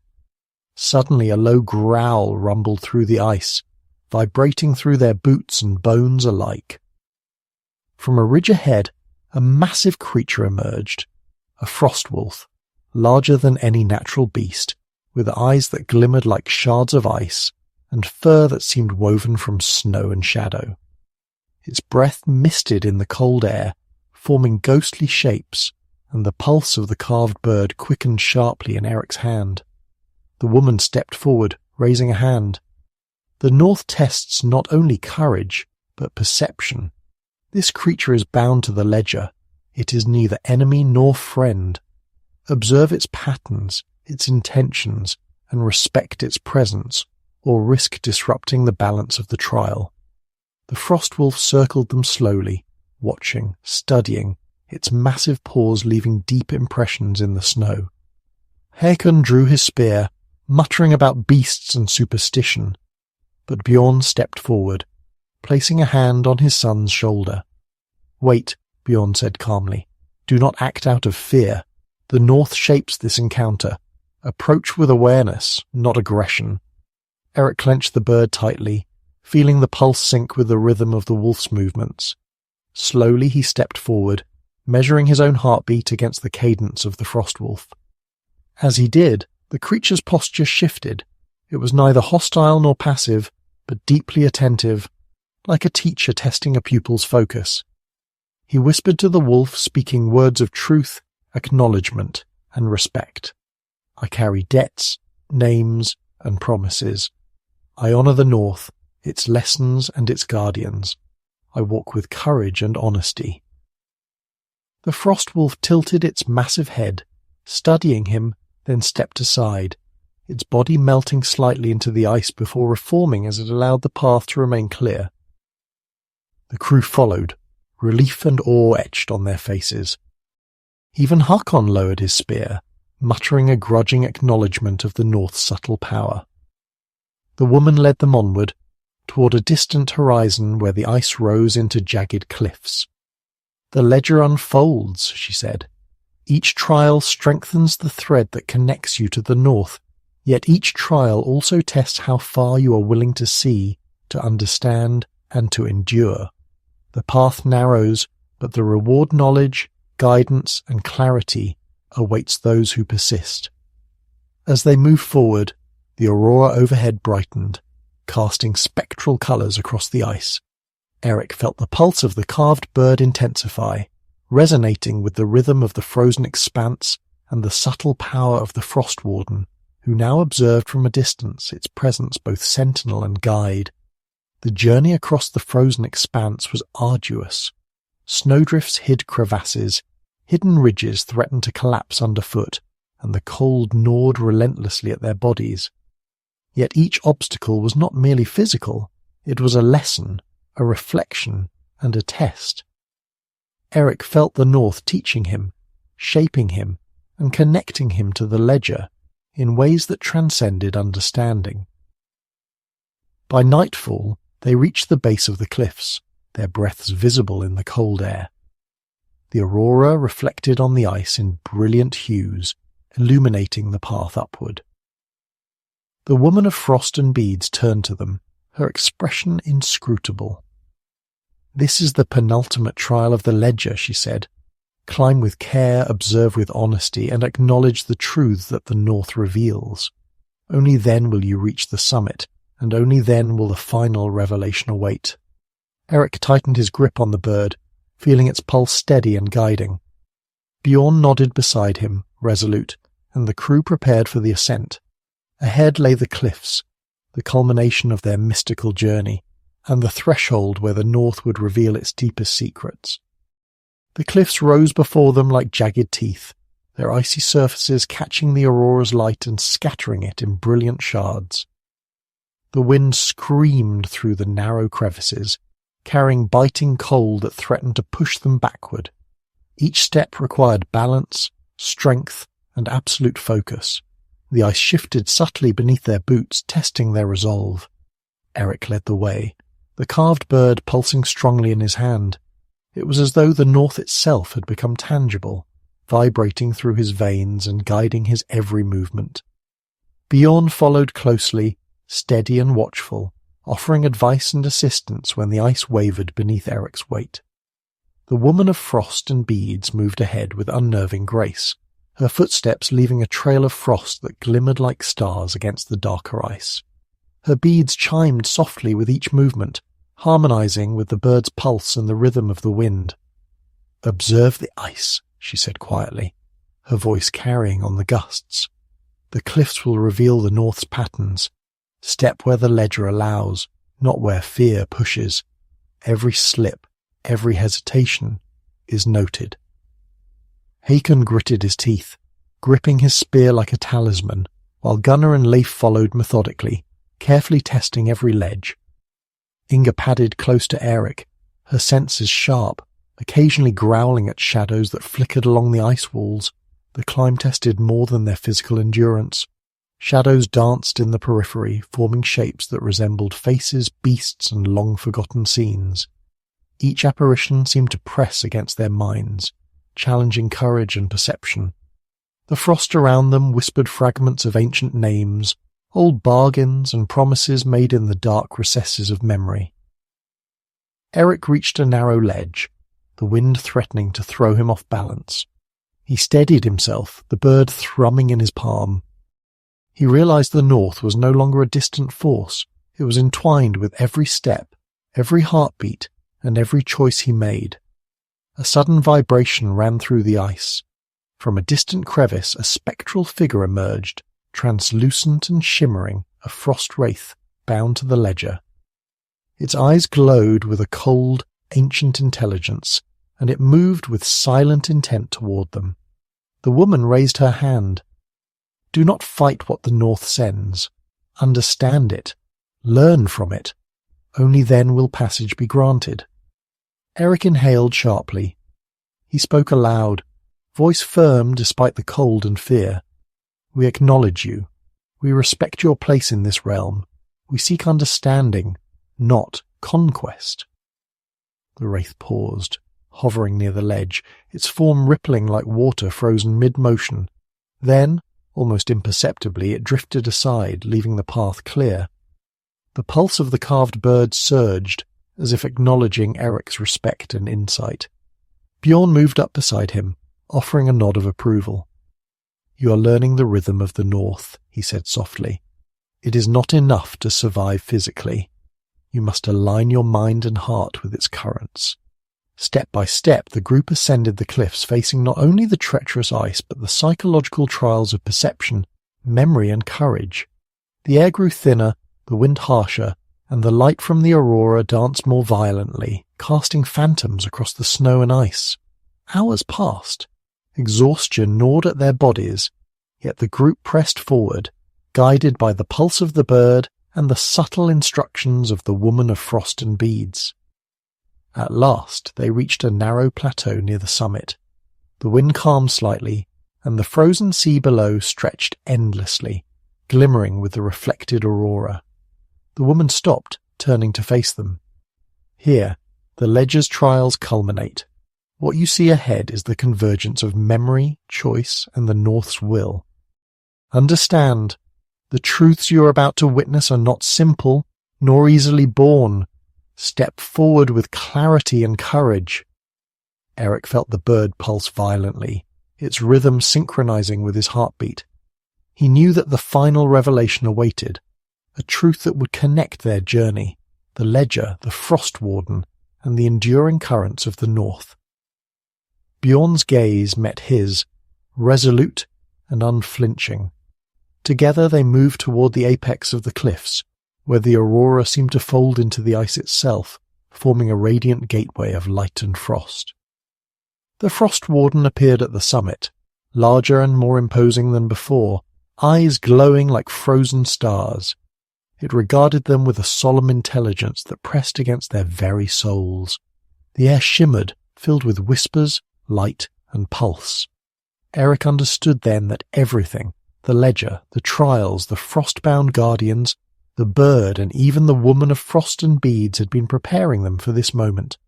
[SPEAKER 1] Suddenly a low growl rumbled through the ice, vibrating through their boots and bones alike. From a ridge ahead, a massive creature emerged, a frost wolf, larger than any natural beast, with eyes that glimmered like shards of ice, and fur that seemed woven from snow and shadow. Its breath misted in the cold air, forming ghostly shapes, and the pulse of the carved bird quickened sharply in Eric's hand. The woman stepped forward, raising a hand. The North tests not only courage, but perception. This creature is bound to the ledger. It is neither enemy nor friend. Observe its patterns, its intentions, and respect its presence, or risk disrupting the balance of the trial. The Frostwolf circled them slowly, watching, studying, its massive paws leaving deep impressions in the snow. Haakon drew his spear, muttering about beasts and superstition, but Bjorn stepped forward, placing a hand on his son's shoulder. "Wait," Bjorn said calmly. "Do not act out of fear. The North shapes this encounter. Approach with awareness, not aggression." Eric clenched the bird tightly, feeling the pulse sync with the rhythm of the wolf's movements. Slowly he stepped forward, measuring his own heartbeat against the cadence of the Frostwolf. As he did, the creature's posture shifted. It was neither hostile nor passive, but deeply attentive, like a teacher testing a pupil's focus. He whispered to the wolf, speaking words of truth, acknowledgement, and respect. "I carry debts, names, and promises. I honor the North, its lessons and its guardians. I walk with courage and honesty." The Frostwolf tilted its massive head, studying him, then stepped aside, its body melting slightly into the ice before reforming as it allowed the path to remain clear. The crew followed, relief and awe etched on their faces. Even Haakon lowered his spear, muttering a grudging acknowledgement of the North's subtle power. The woman led them onward, toward a distant horizon where the ice rose into jagged cliffs. "The ledger unfolds," she said. "Each trial strengthens the thread that connects you to the North, yet each trial also tests how far you are willing to see, to understand, and to endure. The path narrows, but the reward knowledge, guidance, and clarity awaits those who persist." As they moved forward, the aurora overhead brightened, casting spectral colours across the ice. Eric felt the pulse of the carved bird intensify, resonating with the rhythm of the frozen expanse and the subtle power of the Frostwarden, who now observed from a distance its presence both sentinel and guide. The journey across the frozen expanse was arduous. Snowdrifts hid crevasses, hidden ridges threatened to collapse underfoot, and the cold gnawed relentlessly at their bodies. Yet each obstacle was not merely physical, it was a lesson, a reflection, and a test. Eric felt the North teaching him, shaping him, and connecting him to the ledger in ways that transcended understanding. By nightfall, they reached the base of the cliffs, their breaths visible in the cold air. The aurora reflected on the ice in brilliant hues, illuminating the path upward. The woman of frost and beads turned to them, her expression inscrutable. "This is the penultimate trial of the ledger," she said. "Climb with care, observe with honesty, and acknowledge the truths that the North reveals. Only then will you reach the summit, and only then will the final revelation await." Eric tightened his grip on the bird, feeling its pulse steady and guiding. Bjorn nodded beside him, resolute, and the crew prepared for the ascent. Ahead lay the cliffs, the culmination of their mystical journey, and the threshold where the North would reveal its deepest secrets. The cliffs rose before them like jagged teeth, their icy surfaces catching the aurora's light and scattering it in brilliant shards. The wind screamed through the narrow crevices, carrying biting cold that threatened to push them backward. Each step required balance, strength, and absolute focus. The ice shifted subtly beneath their boots, testing their resolve. Eric led the way, the carved bird pulsing strongly in his hand. It was as though the North itself had become tangible, vibrating through his veins and guiding his every movement. Bjorn followed closely, steady and watchful, offering advice and assistance when the ice wavered beneath Eric's weight. The woman of frost and beads moved ahead with unnerving grace, her footsteps leaving a trail of frost that glimmered like stars against the darker ice. Her beads chimed softly with each movement, harmonizing with the bird's pulse and the rhythm of the wind. "Observe the ice," she said quietly, her voice carrying on the gusts. The cliffs will reveal the north's patterns. Step where the ledger allows, not where fear pushes. Every slip, every hesitation is noted. Hakon gritted his teeth, gripping his spear like a talisman, while Gunnar and Leif followed methodically, carefully testing every ledge. Inga padded close to Eric, her senses sharp, occasionally growling at shadows that flickered along the ice walls. The climb tested more than their physical endurance. Shadows danced in the periphery, forming shapes that resembled faces, beasts, and long-forgotten scenes. Each apparition seemed to press against their minds, challenging courage and perception. The frost around them whispered fragments of ancient names, old bargains and promises made in the dark recesses of memory. Eric reached a narrow ledge, the wind threatening to throw him off balance. He steadied himself, the bird thrumming in his palm. He realized the north was no longer a distant force. It was entwined with every step, every heartbeat, and every choice he made. A sudden vibration ran through the ice. From a distant crevice, a spectral figure emerged, translucent and shimmering, a frost wraith bound to the ledger. Its eyes glowed with a cold, ancient intelligence, and it moved with silent intent toward them. The woman raised her hand. Do not fight what the north sends. Understand it. Learn from it. Only then will passage be granted. Eric inhaled sharply. He spoke aloud, voice firm despite the cold and fear. We acknowledge you. We respect your place in this realm. We seek understanding, not conquest. The wraith paused, hovering near the ledge, its form rippling like water frozen mid-motion. Then, almost imperceptibly, it drifted aside, leaving the path clear. The pulse of the carved bird surged, as if acknowledging Eric's respect and insight. Bjorn moved up beside him, offering a nod of approval. You are learning the rhythm of the north, he said softly. It is not enough to survive physically. You must align your mind and heart with its currents. Step by step, the group ascended the cliffs, facing not only the treacherous ice, but the psychological trials of perception, memory, and courage. The air grew thinner, the wind harsher, and the light from the aurora danced more violently, casting phantoms across the snow and ice. Hours passed. Exhaustion gnawed at their bodies, yet the group pressed forward, guided by the pulse of the bird and the subtle instructions of the woman of frost and beads. At last they reached a narrow plateau near the summit. The wind calmed slightly, and the frozen sea below stretched endlessly, glimmering with the reflected aurora. The woman stopped, turning to face them. Here, the ledger's trials culminate. What you see ahead is the convergence of memory, choice, and the North's will. Understand, the truths you are about to witness are not simple, nor easily born. Step forward with clarity and courage. Eric felt the bird pulse violently, its rhythm synchronizing with his heartbeat. He knew that the final revelation awaited, a truth that would connect their journey, the ledger, the frost warden, and the enduring currents of the north. Bjorn's gaze met his, resolute and unflinching. Together they moved toward the apex of the cliffs, where the aurora seemed to fold into the ice itself, forming a radiant gateway of light and frost. The frost warden appeared at the summit, larger and more imposing than before, eyes glowing like frozen stars. It regarded them with a solemn intelligence that pressed against their very souls. The air shimmered, filled with whispers, light, and pulse. Eric understood then that everything, the ledger, the trials, the frost-bound guardians, the bird, and even the woman of frost and beads had been preparing them for this moment.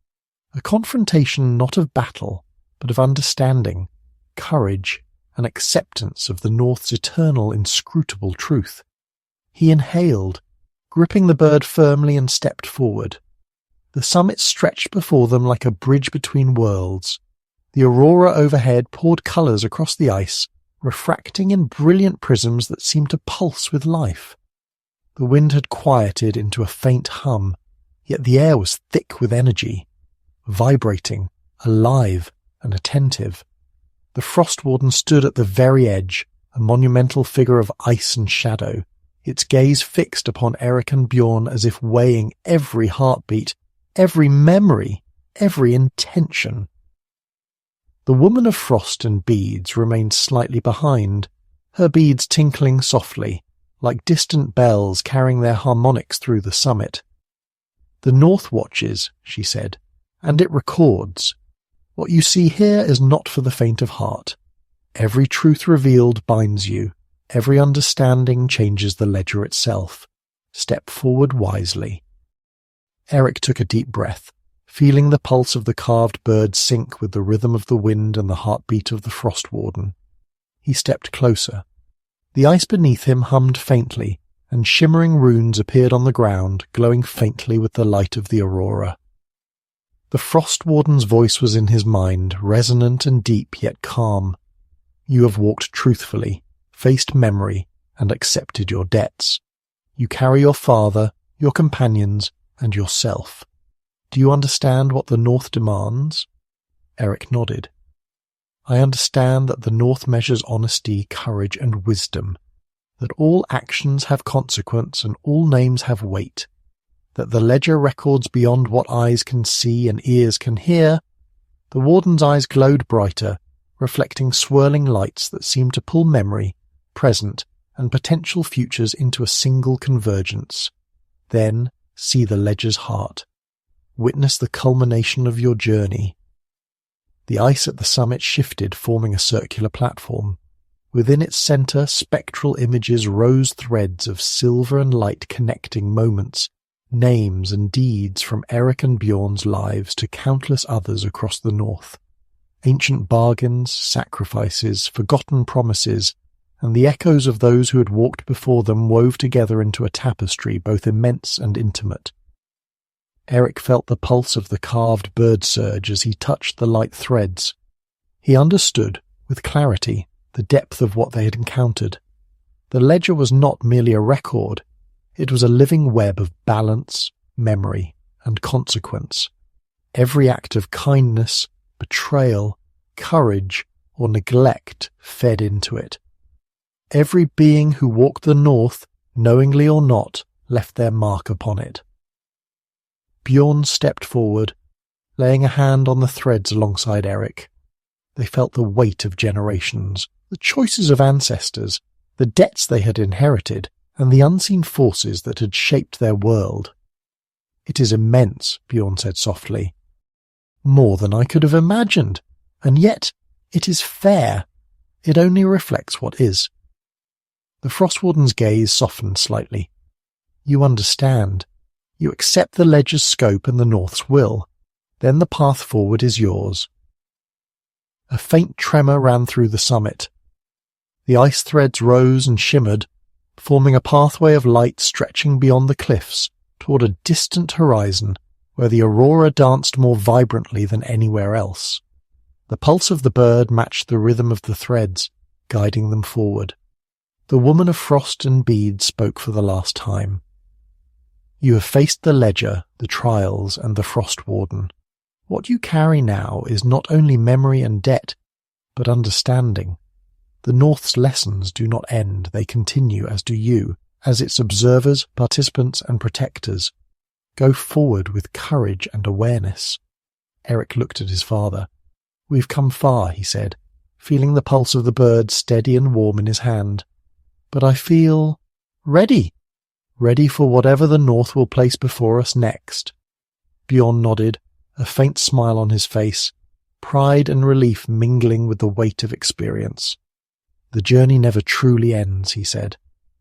[SPEAKER 1] A confrontation not of battle, but of understanding, courage, and acceptance of the North's eternal, inscrutable truth. He inhaled, gripping the bird firmly, and stepped forward. The summit stretched before them like a bridge between worlds. The aurora overhead poured colours across the ice, refracting in brilliant prisms that seemed to pulse with life. The wind had quieted into a faint hum, yet the air was thick with energy, vibrating, alive and attentive. The Frost Warden stood at the very edge, a monumental figure of ice and shadow, its gaze fixed upon Eric and Bjorn as if weighing every heartbeat, every memory, every intention. The woman of frost and beads remained slightly behind, her beads tinkling softly, like distant bells carrying their harmonics through the summit. "The North watches," she said, "and it records. What you see here is not for the faint of heart. Every truth revealed binds you. Every understanding changes the ledger itself. Step forward wisely." Eric took a deep breath, feeling the pulse of the carved bird sync with the rhythm of the wind and the heartbeat of the Frost Warden. He stepped closer. The ice beneath him hummed faintly, and shimmering runes appeared on the ground, glowing faintly with the light of the aurora. The Frost Warden's voice was in his mind, resonant and deep yet calm. "You have walked truthfully, faced memory, and accepted your debts. You carry your father, your companions, and yourself. Do you understand what the North demands?" Eric nodded. "I understand that the North measures honesty, courage, and wisdom, that all actions have consequence and all names have weight, that the ledger records beyond what eyes can see and ears can hear." The Warden's eyes glowed brighter, reflecting swirling lights that seemed to pull memory, present, and potential futures into a single convergence. "Then see the ledger's heart. Witness the culmination of your journey." The ice at the summit shifted, forming a circular platform. Within its centre, spectral images rose, threads of silver and light connecting moments, names and deeds from Eric and Bjorn's lives to countless others across the North. Ancient bargains, sacrifices, forgotten promises, and the echoes of those who had walked before them wove together into a tapestry both immense and intimate. Eric felt the pulse of the carved bird surge as he touched the light threads. He understood, with clarity, the depth of what they had encountered. The ledger was not merely a record, it was a living web of balance, memory, and consequence. Every act of kindness, betrayal, courage, or neglect fed into it. Every being who walked the North, knowingly or not, left their mark upon it. Bjorn stepped forward, laying a hand on the threads alongside Eric. They felt the weight of generations, the choices of ancestors, the debts they had inherited, and the unseen forces that had shaped their world. "It is immense," Bjorn said softly. "More than I could have imagined, and yet it is fair. It only reflects what is." The Frostwarden's gaze softened slightly. "You understand. You accept the ledger's scope and the North's will. Then the path forward is yours." A faint tremor ran through the summit. The ice threads rose and shimmered, forming a pathway of light stretching beyond the cliffs toward a distant horizon where the aurora danced more vibrantly than anywhere else. The pulse of the bird matched the rhythm of the threads, guiding them forward. The woman of frost and beads spoke for the last time. "You have faced the ledger, the trials, and the Frost Warden. What you carry now is not only memory and debt, but understanding. The North's lessons do not end, they continue, as do you, as its observers, participants, and protectors. Go forward with courage and awareness." Eric looked at his father. "We've come far," he said, feeling the pulse of the bird steady and warm in his hand. "But I feel ready for whatever the North will place before us next." Bjorn nodded, a faint smile on his face, pride and relief mingling with the weight of experience. "The journey never truly ends," he said,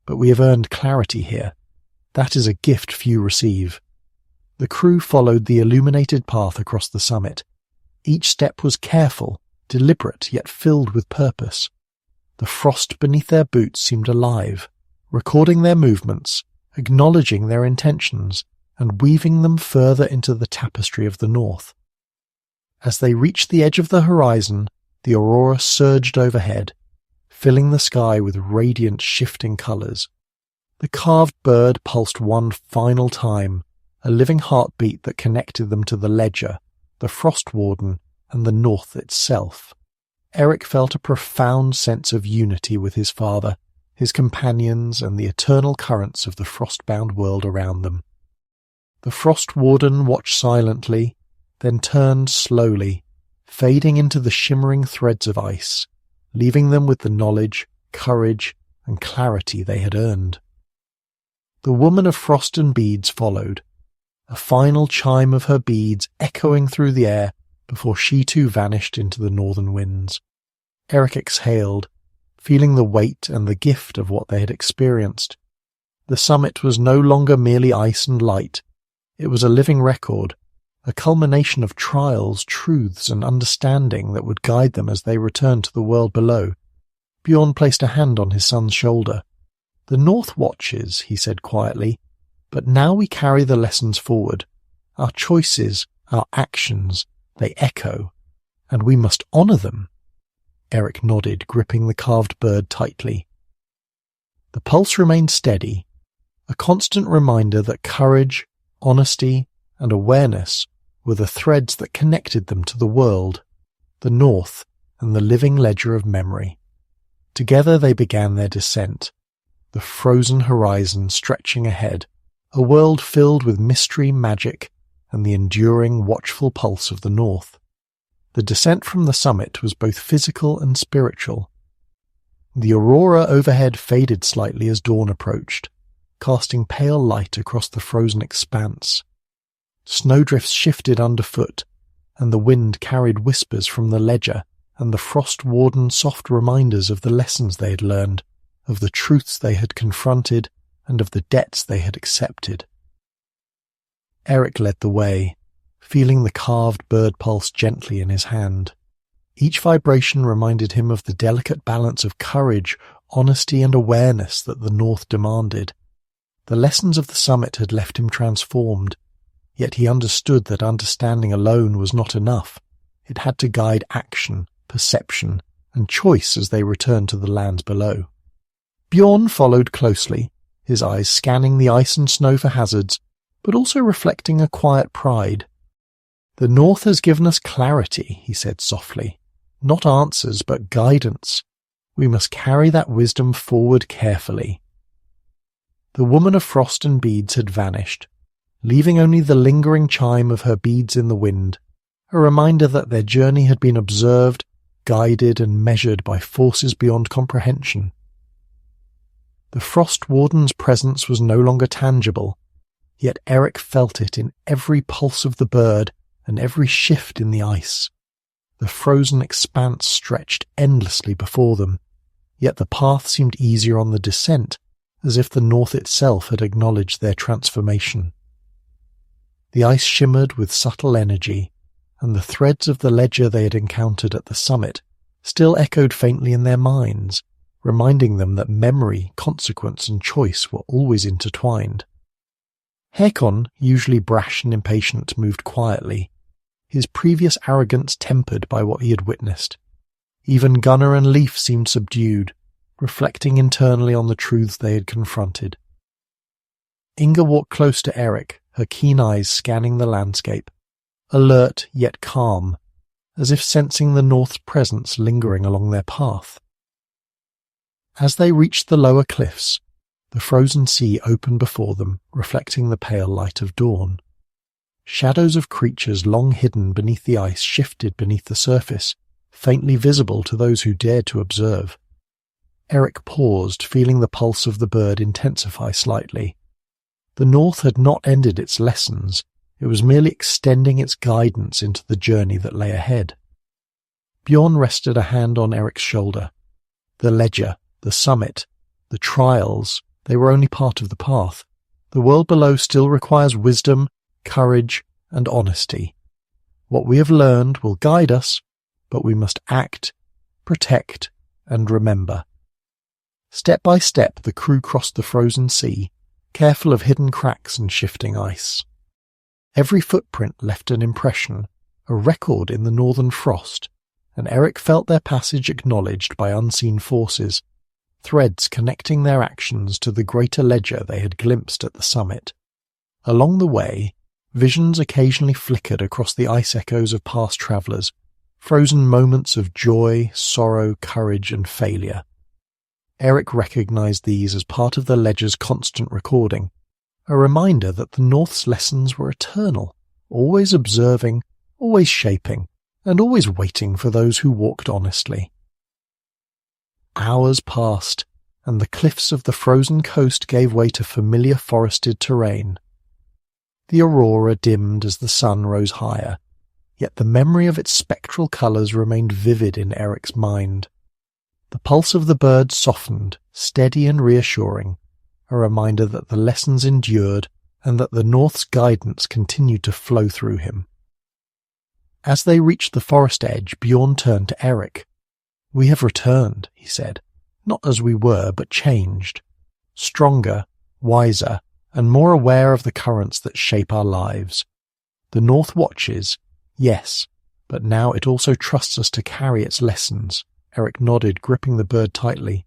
[SPEAKER 1] "but we have earned clarity here. That is a gift few receive." The crew followed the illuminated path across the summit. Each step was careful, deliberate, yet filled with purpose. The frost beneath their boots seemed alive, recording their movements, acknowledging their intentions, and weaving them further into the tapestry of the North. As they reached the edge of the horizon, the aurora surged overhead, filling the sky with radiant shifting colours. The carved bird pulsed one final time, a living heartbeat that connected them to the ledger, the Frost Warden, and the North itself. Eric felt a profound sense of unity with his father, his companions, and the eternal currents of the frost-bound world around them. The Frost Warden watched silently, then turned slowly, fading into the shimmering threads of ice, leaving them with the knowledge, courage, and clarity they had earned. The woman of frost and beads followed, a final chime of her beads echoing through the air before she too vanished into the northern winds. Eric exhaled, feeling the weight and the gift of what they had experienced. The summit was no longer merely ice and light. It was a living record, a culmination of trials, truths, and understanding that would guide them as they returned to the world below. Bjorn placed a hand on his son's shoulder. "The North watches," he said quietly, "but now we carry the lessons forward. Our choices, our actions, they echo, and we must honour them." Eric nodded, gripping the carved bird tightly. The pulse remained steady, a constant reminder that courage, honesty, and awareness were the threads that connected them to the world, the North, and the living ledger of memory. Together they began their descent, the frozen horizon stretching ahead, a world filled with mystery, magic, and the enduring, watchful pulse of the North. The descent from the summit was both physical and spiritual. The aurora overhead faded slightly as dawn approached, casting pale light across the frozen expanse. Snowdrifts shifted underfoot, and the wind carried whispers from the ledger and the Frost Warden's soft reminders of the lessons they had learned, of the truths they had confronted, and of the debts they had accepted. Eric led the way, feeling the carved bird pulse gently in his hand. Each vibration reminded him of the delicate balance of courage, honesty, and awareness that the North demanded. The lessons of the summit had left him transformed, yet he understood that understanding alone was not enough. It had to guide action, perception, and choice as they returned to the lands below. Bjorn followed closely, his eyes scanning the ice and snow for hazards, but also reflecting a quiet pride. "The North has given us clarity," he said softly. "Not answers, but guidance. We must carry that wisdom forward carefully." The woman of frost and beads had vanished, leaving only the lingering chime of her beads in the wind, a reminder that their journey had been observed, guided, and measured by forces beyond comprehension. The Frost Warden's presence was no longer tangible, yet Eric felt it in every pulse of the bird and every shift in the ice. The frozen expanse stretched endlessly before them, yet the path seemed easier on the descent, as if the North itself had acknowledged their transformation. The ice shimmered with subtle energy, and the threads of the ledger they had encountered at the summit still echoed faintly in their minds, reminding them that memory, consequence, and choice were always intertwined. Hakon, usually brash and impatient, moved quietly, his previous arrogance tempered by what he had witnessed. Even Gunnar and Leif seemed subdued, reflecting internally on the truths they had confronted. Inga walked close to Eric, her keen eyes scanning the landscape, alert yet calm, as if sensing the North's presence lingering along their path. As they reached the lower cliffs, the frozen sea opened before them, reflecting the pale light of dawn. Shadows of creatures long hidden beneath the ice shifted beneath the surface, faintly visible to those who dared to observe. Eric paused, feeling the pulse of the bird intensify slightly. The North had not ended its lessons, it was merely extending its guidance into the journey that lay ahead. Bjorn rested a hand on Eric's shoulder. The ledger, the summit, the trials, they were only part of the path. The world below still requires wisdom, courage, and honesty. What we have learned will guide us, but we must act, protect, and remember. Step by step the crew crossed the frozen sea, careful of hidden cracks and shifting ice. Every footprint left an impression, a record in the northern frost, and Eric felt their passage acknowledged by unseen forces, threads connecting their actions to the greater ledger they had glimpsed at the summit. Along the way, visions occasionally flickered across the ice echoes of past travellers, frozen moments of joy, sorrow, courage, and failure. Eric recognized these as part of the ledger's constant recording, a reminder that the North's lessons were eternal, always observing, always shaping, and always waiting for those who walked honestly. Hours passed, and the cliffs of the frozen coast gave way to familiar forested terrain. The aurora dimmed as the sun rose higher, yet the memory of its spectral colours remained vivid in Eric's mind. The pulse of the bird softened, steady and reassuring, a reminder that the lessons endured and that the North's guidance continued to flow through him. As they reached the forest edge, Bjorn turned to Eric. "We have returned," he said, "not as we were, but changed, stronger, wiser, and more aware of the currents that shape our lives. The North watches, yes, but now it also trusts us to carry its lessons." Eric nodded, gripping the bird tightly.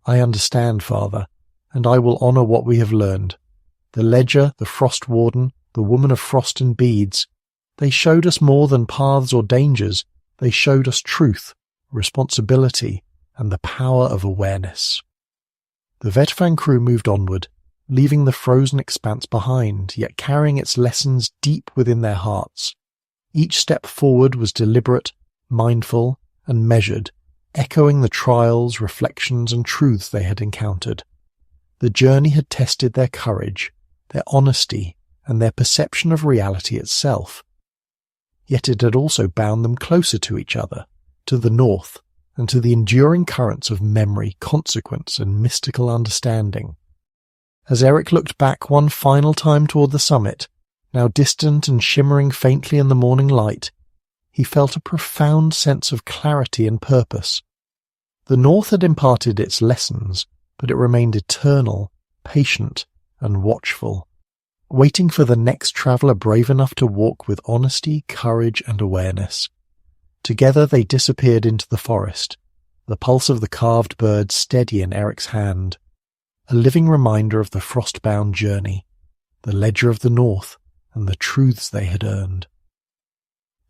[SPEAKER 1] "I understand, Father, and I will honour what we have learned. The Ledger, the Frost Warden, the Woman of Frost and Beads, they showed us more than paths or dangers. They showed us truth, responsibility, and the power of awareness." The Vetfang crew moved onward, leaving the frozen expanse behind, yet carrying its lessons deep within their hearts. Each step forward was deliberate, mindful, and measured, echoing the trials, reflections, and truths they had encountered. The journey had tested their courage, their honesty, and their perception of reality itself. Yet it had also bound them closer to each other, to the North, and to the enduring currents of memory, consequence, and mystical understanding. As Eric looked back one final time toward the summit, now distant and shimmering faintly in the morning light, he felt a profound sense of clarity and purpose. The North had imparted its lessons, but it remained eternal, patient, and watchful, waiting for the next traveller brave enough to walk with honesty, courage, and awareness. Together they disappeared into the forest, the pulse of the carved bird steady in Eric's hand, a living reminder of the frost-bound journey, the ledger of the North, and the truths they had earned.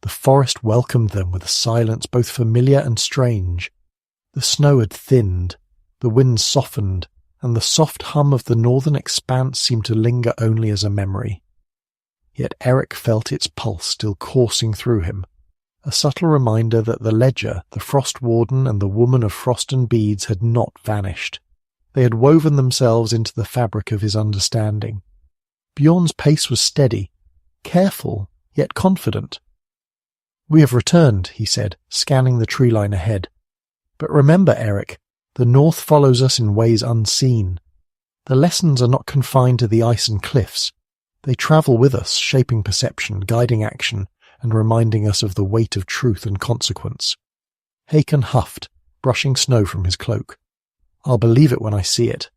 [SPEAKER 1] The forest welcomed them with a silence both familiar and strange. The snow had thinned, the wind softened, and the soft hum of the northern expanse seemed to linger only as a memory. Yet Eric felt its pulse still coursing through him, a subtle reminder that the Ledger, the Frost Warden, and the Woman of Frost and Beads had not vanished. They had woven themselves into the fabric of his understanding. Bjorn's pace was steady, careful, yet confident. "We have returned," he said, scanning the tree line ahead. "But remember, Eric, the North follows us in ways unseen. The lessons are not confined to the ice and cliffs. They travel with us, shaping perception, guiding action, and reminding us of the weight of truth and consequence." Haken huffed, brushing snow from his cloak. "I'll believe it when I see it.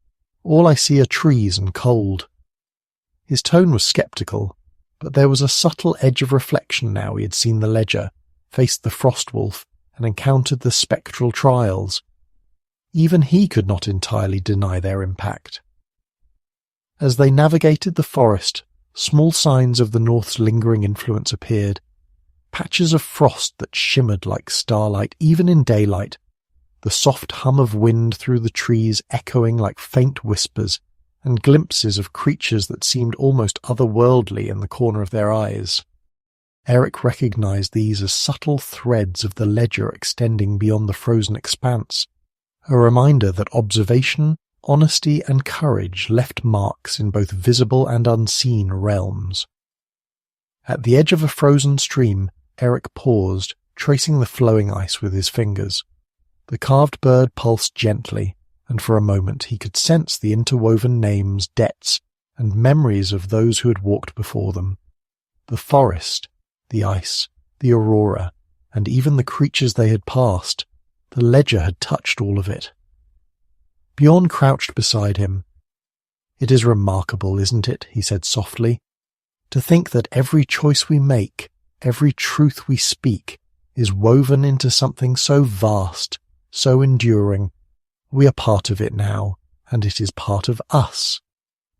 [SPEAKER 1] All I see are trees and cold." His tone was sceptical, but there was a subtle edge of reflection now he had seen the Ledger, faced the Frost Wolf, and encountered the spectral trials. Even he could not entirely deny their impact. As they navigated the forest, small signs of the North's lingering influence appeared, patches of frost that shimmered like starlight even in daylight, the soft hum of wind through the trees echoing like faint whispers, and glimpses of creatures that seemed almost otherworldly in the corner of their eyes. Eric recognized these as subtle threads of the Ledger extending beyond the frozen expanse, a reminder that observation, honesty, and courage left marks in both visible and unseen realms. At the edge of a frozen stream, Eric paused, tracing the flowing ice with his fingers. The carved bird pulsed gently, and for a moment he could sense the interwoven names, debts, and memories of those who had walked before them. The forest, the ice, the aurora, and even the creatures they had passed. The Ledger had touched all of it. Bjorn crouched beside him. "It is remarkable, isn't it?" he said softly. "To think that every choice we make, every truth we speak, is woven into something so vast, so enduring. We are part of it now, and it is part of us."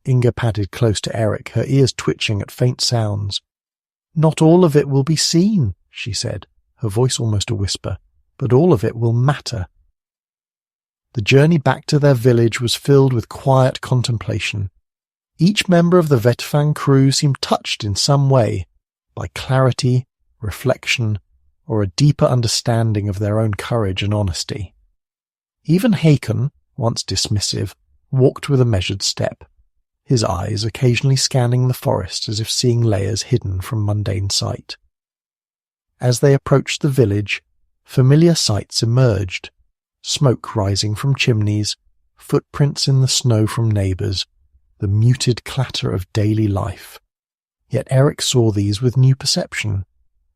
[SPEAKER 1] Inga padded close to Eric, her ears twitching at faint sounds. "Not all of it will be seen," she said, her voice almost a whisper, "but all of it will matter." The journey back to their village was filled with quiet contemplation. Each member of the Vetfang crew seemed touched in some way by clarity, reflection, or a deeper understanding of their own courage and honesty. Even Hakon, once dismissive, walked with a measured step, his eyes occasionally scanning the forest as if seeing layers hidden from mundane sight. As they approached the village, familiar sights emerged, smoke rising from chimneys, footprints in the snow from neighbours, the muted clatter of daily life. Yet Eric saw these with new perception.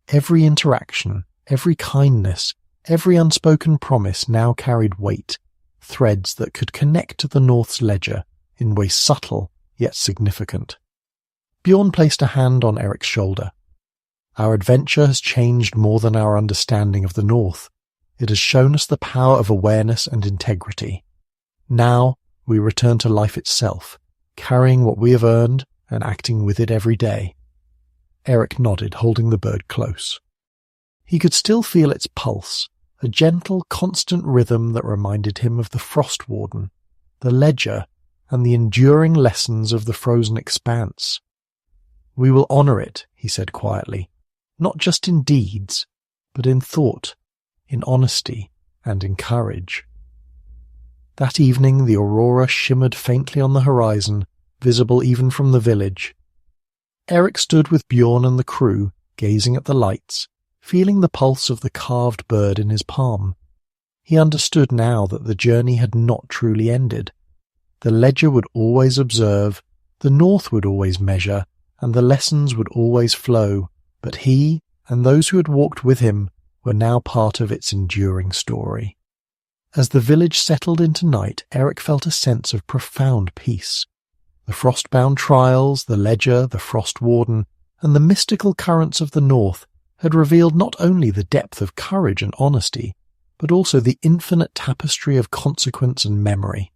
[SPEAKER 1] Every interaction, every kindness, every unspoken promise now carried weight, threads that could connect to the North's ledger in ways subtle yet significant. Bjorn placed a hand on Eric's shoulder. "Our adventure has changed more than our understanding of the North. It has shown us the power of awareness and integrity. Now we return to life itself, carrying what we have earned and acting with it every day." Eric nodded, holding the bird close. He could still feel its pulse, a gentle, constant rhythm that reminded him of the Frost Warden, the ledger, and the enduring lessons of the frozen expanse. "We will honour it," he said quietly, "not just in deeds, but in thought, in honesty, and in courage." That evening the aurora shimmered faintly on the horizon, visible even from the village. Eric stood with Bjorn and the crew, gazing at the lights, feeling the pulse of the carved bird in his palm. He understood now that the journey had not truly ended. The ledger would always observe, the North would always measure, and the lessons would always flow, but he, and those who had walked with him, were now part of its enduring story. As the village settled into night, Eric felt a sense of profound peace. The frost-bound trials, the ledger, the Frost Warden, and the mystical currents of the North had revealed not only the depth of courage and honesty, but also the infinite tapestry of consequence and memory.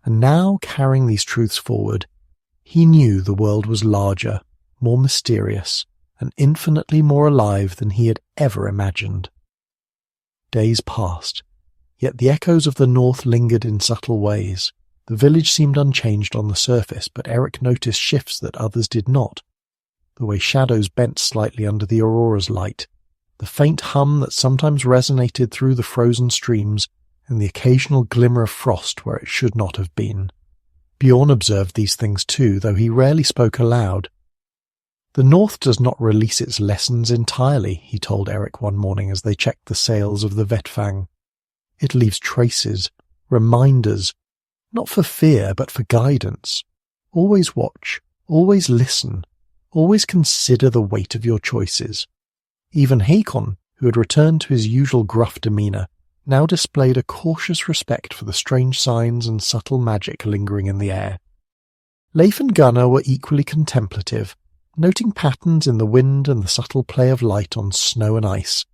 [SPEAKER 1] And now, carrying these truths forward, he knew the world was larger, more mysterious, and infinitely more alive than he had ever imagined. Days passed, yet the echoes of the North lingered in subtle ways. The village seemed unchanged on the surface, but Eric noticed shifts that others did not. The way shadows bent slightly under the aurora's light, the faint hum that sometimes resonated through the frozen streams, and the occasional glimmer of frost where it should not have been. Bjorn observed these things too, though he rarely spoke aloud. "The North does not release its lessons entirely," he told Eric one morning as they checked the sails of the Vetfang. "It leaves traces, reminders, not for fear but for guidance. Always watch, always listen, always consider the weight of your choices." Even Hakon, who had returned to his usual gruff demeanour, now displayed a cautious respect for the strange signs and subtle magic lingering in the air. Leif and Gunnar were equally contemplative, noting patterns in the wind and the subtle play of light on snow and ice,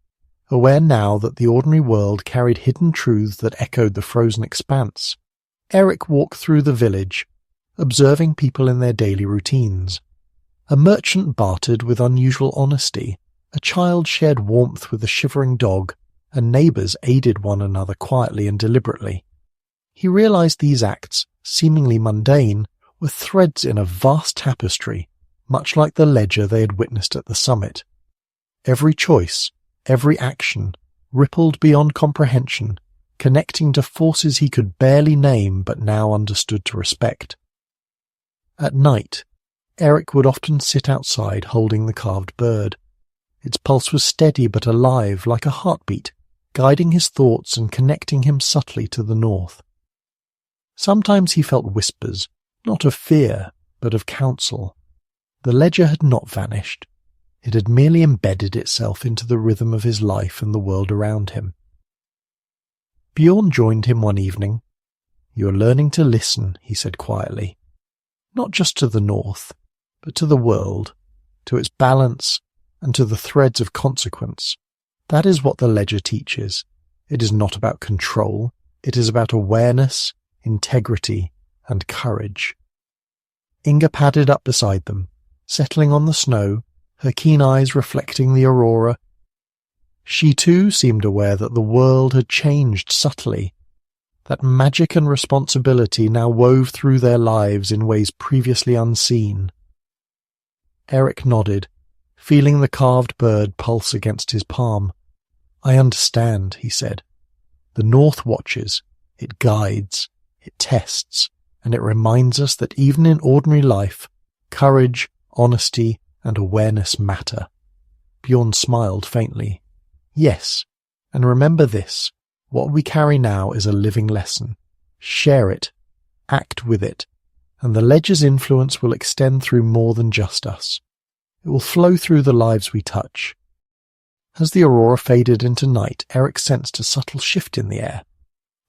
[SPEAKER 1] aware now that the ordinary world carried hidden truths that echoed the frozen expanse. Eric walked through the village, observing people in their daily routines. A merchant bartered with unusual honesty, a child shared warmth with a shivering dog, and neighbours aided one another quietly and deliberately. He realised these acts, seemingly mundane, were threads in a vast tapestry, much like the ledger they had witnessed at the summit. Every choice, every action, rippled beyond comprehension, connecting to forces he could barely name but now understood to respect. At night, Eric would often sit outside holding the carved bird. Its pulse was steady but alive, like a heartbeat, guiding his thoughts and connecting him subtly to the North. Sometimes he felt whispers, not of fear, but of counsel. The ledger had not vanished. It had merely embedded itself into the rhythm of his life and the world around him. Bjorn joined him one evening. "You are learning to listen," he said quietly. "Not just to the North, but to the world, to its balance, and to the threads of consequence. That is what the ledger teaches. It is not about control. It is about awareness, integrity, and courage." Inga padded up beside them, settling on the snow, her keen eyes reflecting the aurora. She too seemed aware that the world had changed subtly, that magic and responsibility now wove through their lives in ways previously unseen. Eric nodded, feeling the carved bird pulse against his palm. "I understand," he said. "The North watches, it guides, it tests, and it reminds us that even in ordinary life, courage, honesty, and awareness matter." Bjorn smiled faintly. "Yes, and remember this, what we carry now is a living lesson. Share it, act with it, and the Ledger's influence will extend through more than just us. It will flow through the lives we touch." As the aurora faded into night, Eric sensed a subtle shift in the air.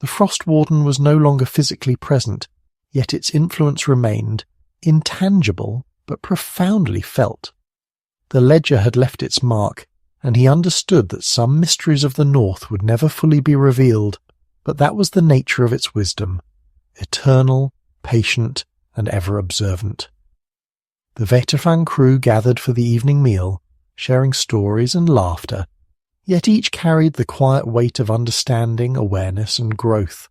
[SPEAKER 1] The Frost Warden was no longer physically present, yet its influence remained, intangible but profoundly felt. The Ledger had left its mark, and he understood that some mysteries of the North would never fully be revealed, but that was the nature of its wisdom, eternal, patient, and ever-observant. The Vetafang crew gathered for the evening meal, sharing stories and laughter, yet each carried the quiet weight of understanding, awareness, and growth.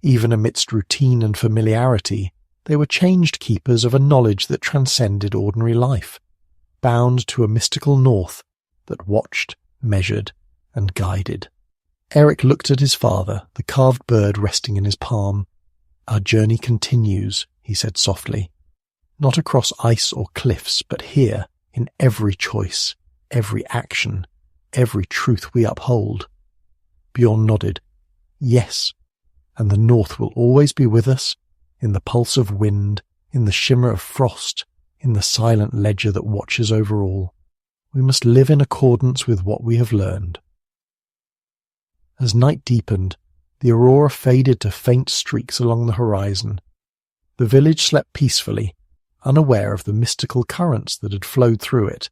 [SPEAKER 1] Even amidst routine and familiarity, they were changed keepers of a knowledge that transcended ordinary life, bound to a mystical North that watched, measured, and guided. Eric looked at his father, the carved bird resting in his palm. "Our journey continues," he said softly. "Not across ice or cliffs, but here, in every choice, every action, every truth we uphold." Bjorn nodded. "Yes, and the North will always be with us, in the pulse of wind, in the shimmer of frost, in the silent ledger that watches over all. We must live in accordance with what we have learned." As night deepened, the aurora faded to faint streaks along the horizon. The village slept peacefully, unaware of the mystical currents that had flowed through it,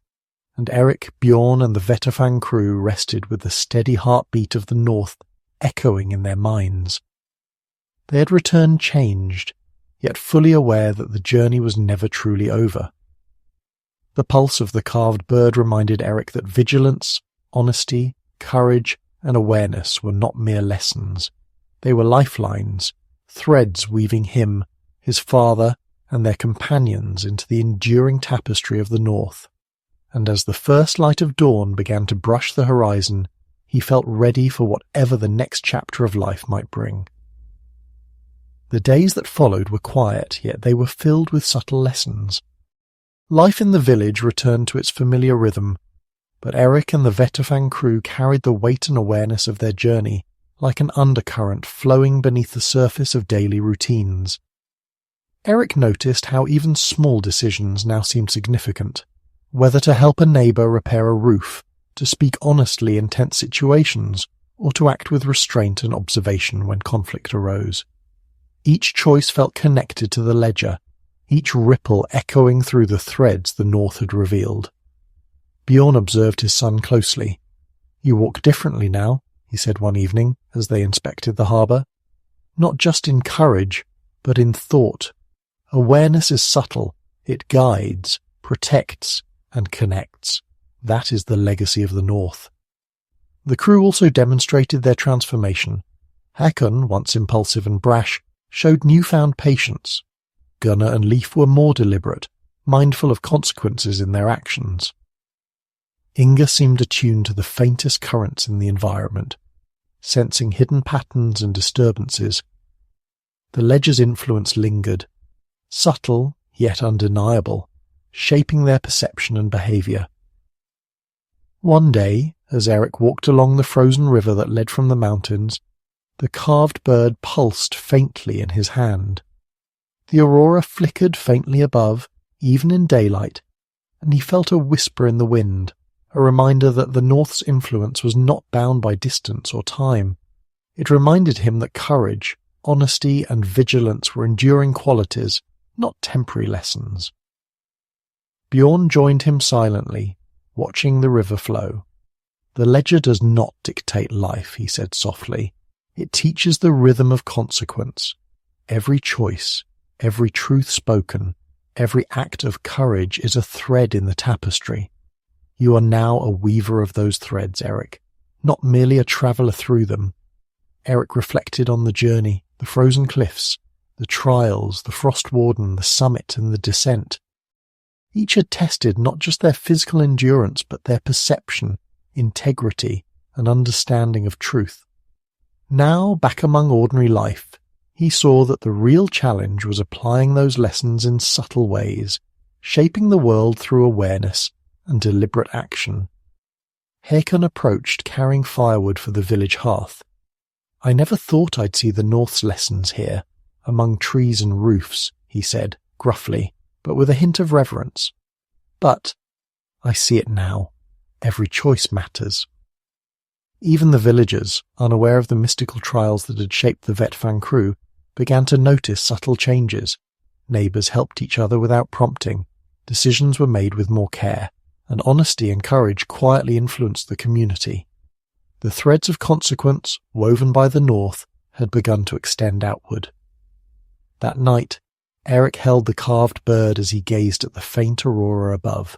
[SPEAKER 1] and Eric, Bjorn, and the Vetafang crew rested with the steady heartbeat of the North echoing in their minds. They had returned changed, yet fully aware that the journey was never truly over. The pulse of the carved bird reminded Eric that vigilance, honesty, courage, and awareness were not mere lessons. They were lifelines, threads weaving him, his father, and their companions into the enduring tapestry of the North. And as the first light of dawn began to brush the horizon, he felt ready for whatever the next chapter of life might bring. The days that followed were quiet, yet they were filled with subtle lessons. Life in the village returned to its familiar rhythm, but Eric and the Vetafang crew carried the weight and awareness of their journey like an undercurrent flowing beneath the surface of daily routines. Eric noticed how even small decisions now seemed significant, whether to help a neighbour repair a roof, to speak honestly in tense situations, or to act with restraint and observation when conflict arose. Each choice felt connected to the ledger, each ripple echoing through the threads the North had revealed. Bjorn observed his son closely. "You walk differently now," he said one evening as they inspected the harbour. "Not just in courage, but in thought. Awareness is subtle. It guides, protects, and connects. That is the legacy of the North." The crew also demonstrated their transformation. Hakon, once impulsive and brash, showed newfound patience. Gunnar and Leif were more deliberate, mindful of consequences in their actions. Inga seemed attuned to the faintest currents in the environment, sensing hidden patterns and disturbances. The ledger's influence lingered, subtle yet undeniable, shaping their perception and behaviour. One day, as Eric walked along the frozen river that led from the mountains, the carved bird pulsed faintly in his hand. The aurora flickered faintly above, even in daylight, and he felt a whisper in the wind, a reminder that the North's influence was not bound by distance or time. It reminded him that courage, honesty, and vigilance were enduring qualities, not temporary lessons. Bjorn joined him silently, watching the river flow. "The ledger does not dictate life," he said softly. "It teaches the rhythm of consequence. Every choice, every truth spoken, every act of courage is a thread in the tapestry. You are now a weaver of those threads, Eric, not merely a traveller through them. Eric reflected on the journey, the frozen cliffs, the trials, the frost warden, the summit and the descent. Each had tested not just their physical endurance, but their perception, integrity, and understanding of truth. Now, back among ordinary life, he saw that the real challenge was applying those lessons in subtle ways, shaping the world through awareness and deliberate action. Haakon approached, carrying firewood for the village hearth. "I never thought I'd see the North's lessons here, among trees and roofs," he said, gruffly, but with a hint of reverence. "But I see it now. Every choice matters." Even the villagers, unaware of the mystical trials that had shaped the Vetfang crew, began to notice subtle changes. Neighbours helped each other without prompting, decisions were made with more care, and honesty and courage quietly influenced the community. The threads of consequence, woven by the North, had begun to extend outward. That night, Eric held the carved bird as he gazed at the faint aurora above.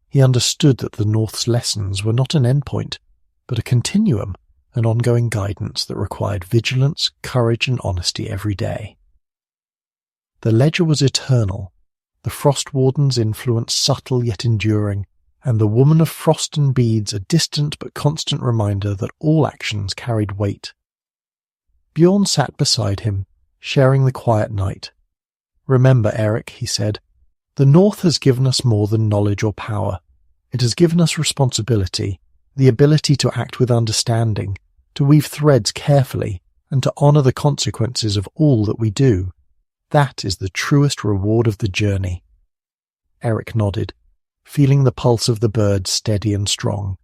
[SPEAKER 1] He understood that the North's lessons were not an endpoint, but a continuum, an ongoing guidance that required vigilance, courage and honesty every day. The ledger was eternal, the frost warden's influence subtle yet enduring, and the woman of frost and beads a distant but constant reminder that all actions carried weight. Bjorn sat beside him, sharing the quiet night. "Remember, Eric," he said, "the North has given us more than knowledge or power. It has given us responsibility, the ability to act with understanding, to weave threads carefully, and to honour the consequences of all that we do. That is the truest reward of the journey." Eric nodded, feeling the pulse of the bird steady and strong.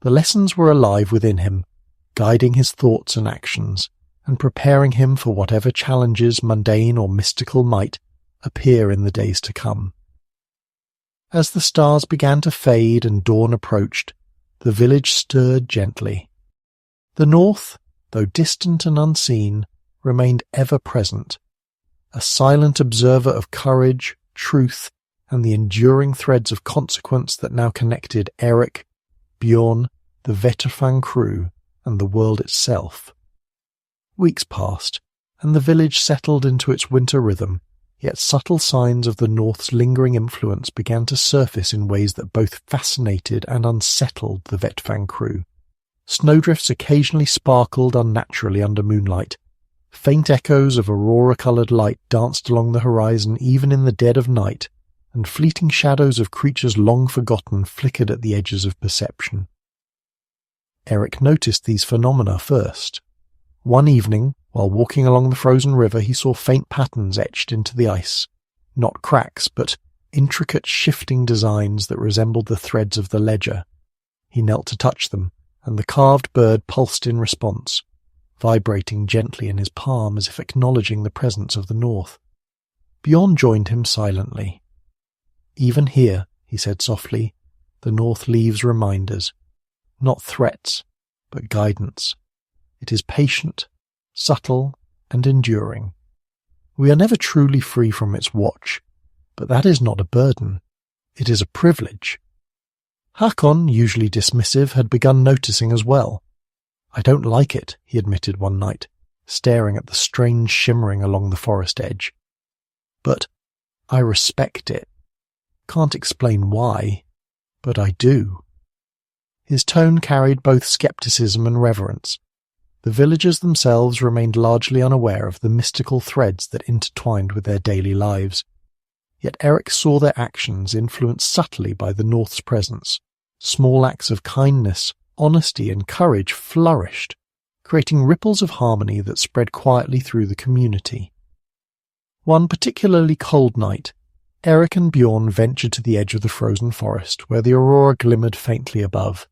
[SPEAKER 1] The lessons were alive within him, guiding his thoughts and actions, and preparing him for whatever challenges, mundane or mystical, might appear in the days to come. As the stars began to fade and dawn approached, the village stirred gently. The North, though distant and unseen, remained ever present, a silent observer of courage, truth, and the enduring threads of consequence that now connected Eric, Bjorn, the Vetterfang crew, and the world itself. Weeks passed, and the village settled into its winter rhythm, yet subtle signs of the North's lingering influence began to surface in ways that both fascinated and unsettled the Vetfang crew. Snowdrifts occasionally sparkled unnaturally under moonlight. Faint echoes of aurora-coloured light danced along the horizon even in the dead of night, and fleeting shadows of creatures long forgotten flickered at the edges of perception. Eric noticed these phenomena first. One evening, while walking along the frozen river, he saw faint patterns etched into the ice. Not cracks, but intricate shifting designs that resembled the threads of the ledger. He knelt to touch them, and the carved bird pulsed in response, vibrating gently in his palm as if acknowledging the presence of the North. Bjorn joined him silently. "Even here," he said softly, "the North leaves reminders. Not threats, but guidance. It is patient, subtle, and enduring. We are never truly free from its watch, but that is not a burden. It is a privilege." Haakon, usually dismissive, had begun noticing as well. "I don't like it," he admitted one night, staring at the strange shimmering along the forest edge. "But I respect it. Can't explain why, but I do." His tone carried both skepticism and reverence. The villagers themselves remained largely unaware of the mystical threads that intertwined with their daily lives. Yet Eric saw their actions influenced subtly by the North's presence. Small acts of kindness, honesty and courage flourished, creating ripples of harmony that spread quietly through the community. One particularly cold night, Eric and Bjorn ventured to the edge of the frozen forest, where the aurora glimmered faintly above.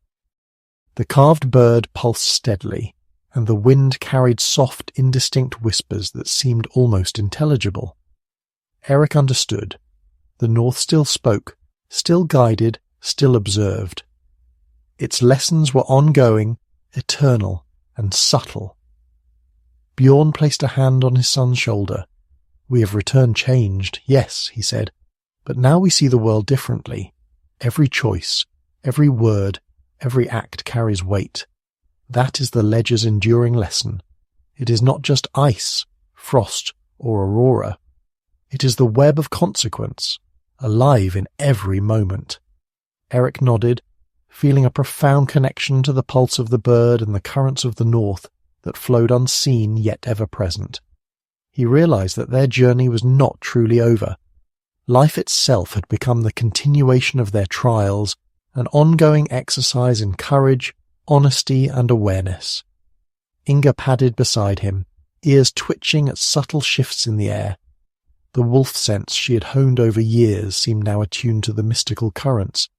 [SPEAKER 1] The carved bird pulsed steadily, and the wind carried soft, indistinct whispers that seemed almost intelligible. Eric understood. The North still spoke, still guided, still observed. Its lessons were ongoing, eternal, and subtle. Bjorn placed a hand on his son's shoulder. "We have returned changed, yes," he said, "but now we see the world differently. Every choice, every word, every act carries weight. That is the ledger's enduring lesson. It is not just ice, frost, or aurora. It is the web of consequence, alive in every moment. Eric nodded, feeling a profound connection to the pulse of the bird and the currents of the north that flowed unseen yet ever present. He realized that their journey was not truly over. Life itself had become the continuation of their trials, an ongoing exercise in courage, honesty, and awareness. Inga padded beside him, ears twitching at subtle shifts in the air. The wolf sense she had honed over years seemed now attuned to the mystical currents,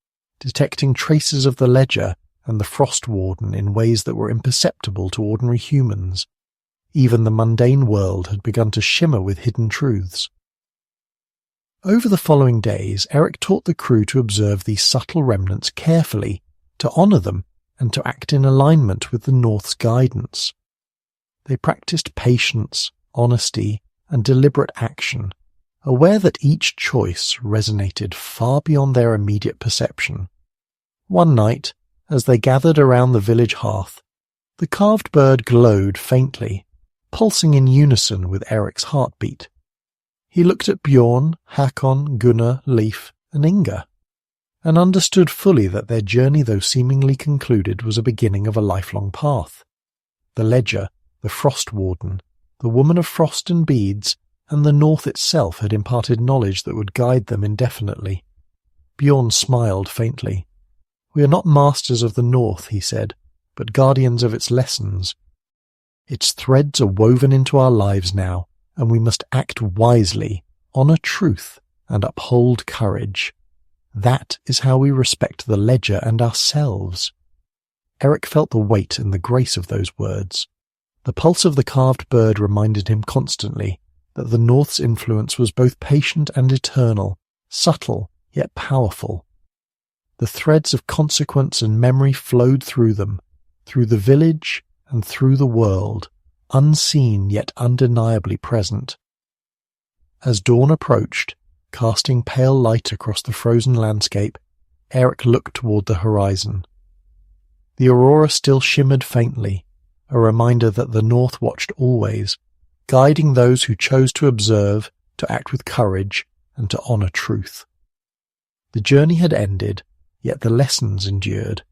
[SPEAKER 1] detecting traces of the ledger and the frost warden in ways that were imperceptible to ordinary humans. Even the mundane world had begun to shimmer with hidden truths. Over the following days, Eric taught the crew to observe these subtle remnants carefully, to honour them, and to act in alignment with the North's guidance. They practiced patience, honesty, and deliberate action, aware that each choice resonated far beyond their immediate perception. One night, as they gathered around the village hearth, the carved bird glowed faintly, pulsing in unison with Eric's heartbeat. He looked at Bjorn, Hakon, Gunnar, Leif, and Inga, and understood fully that their journey, though seemingly concluded, was a beginning of a lifelong path. The ledger, the frost warden, the woman of frost and beads, and the North itself had imparted knowledge that would guide them indefinitely. Bjorn smiled faintly. "We are not masters of the North," he said, "but guardians of its lessons. Its threads are woven into our lives now, and we must act wisely, honour truth, and uphold courage. That is how we respect the ledger and ourselves." Eric felt the weight and the grace of those words. The pulse of the carved bird reminded him constantly that the North's influence was both patient and eternal, subtle yet powerful. The threads of consequence and memory flowed through them, through the village and through the world, unseen yet undeniably present. As dawn approached, casting pale light across the frozen landscape, Eric looked toward the horizon. The aurora still shimmered faintly, a reminder that the North watched always, guiding those who chose to observe, to act with courage, and to honour truth. The journey had ended, yet the lessons endured,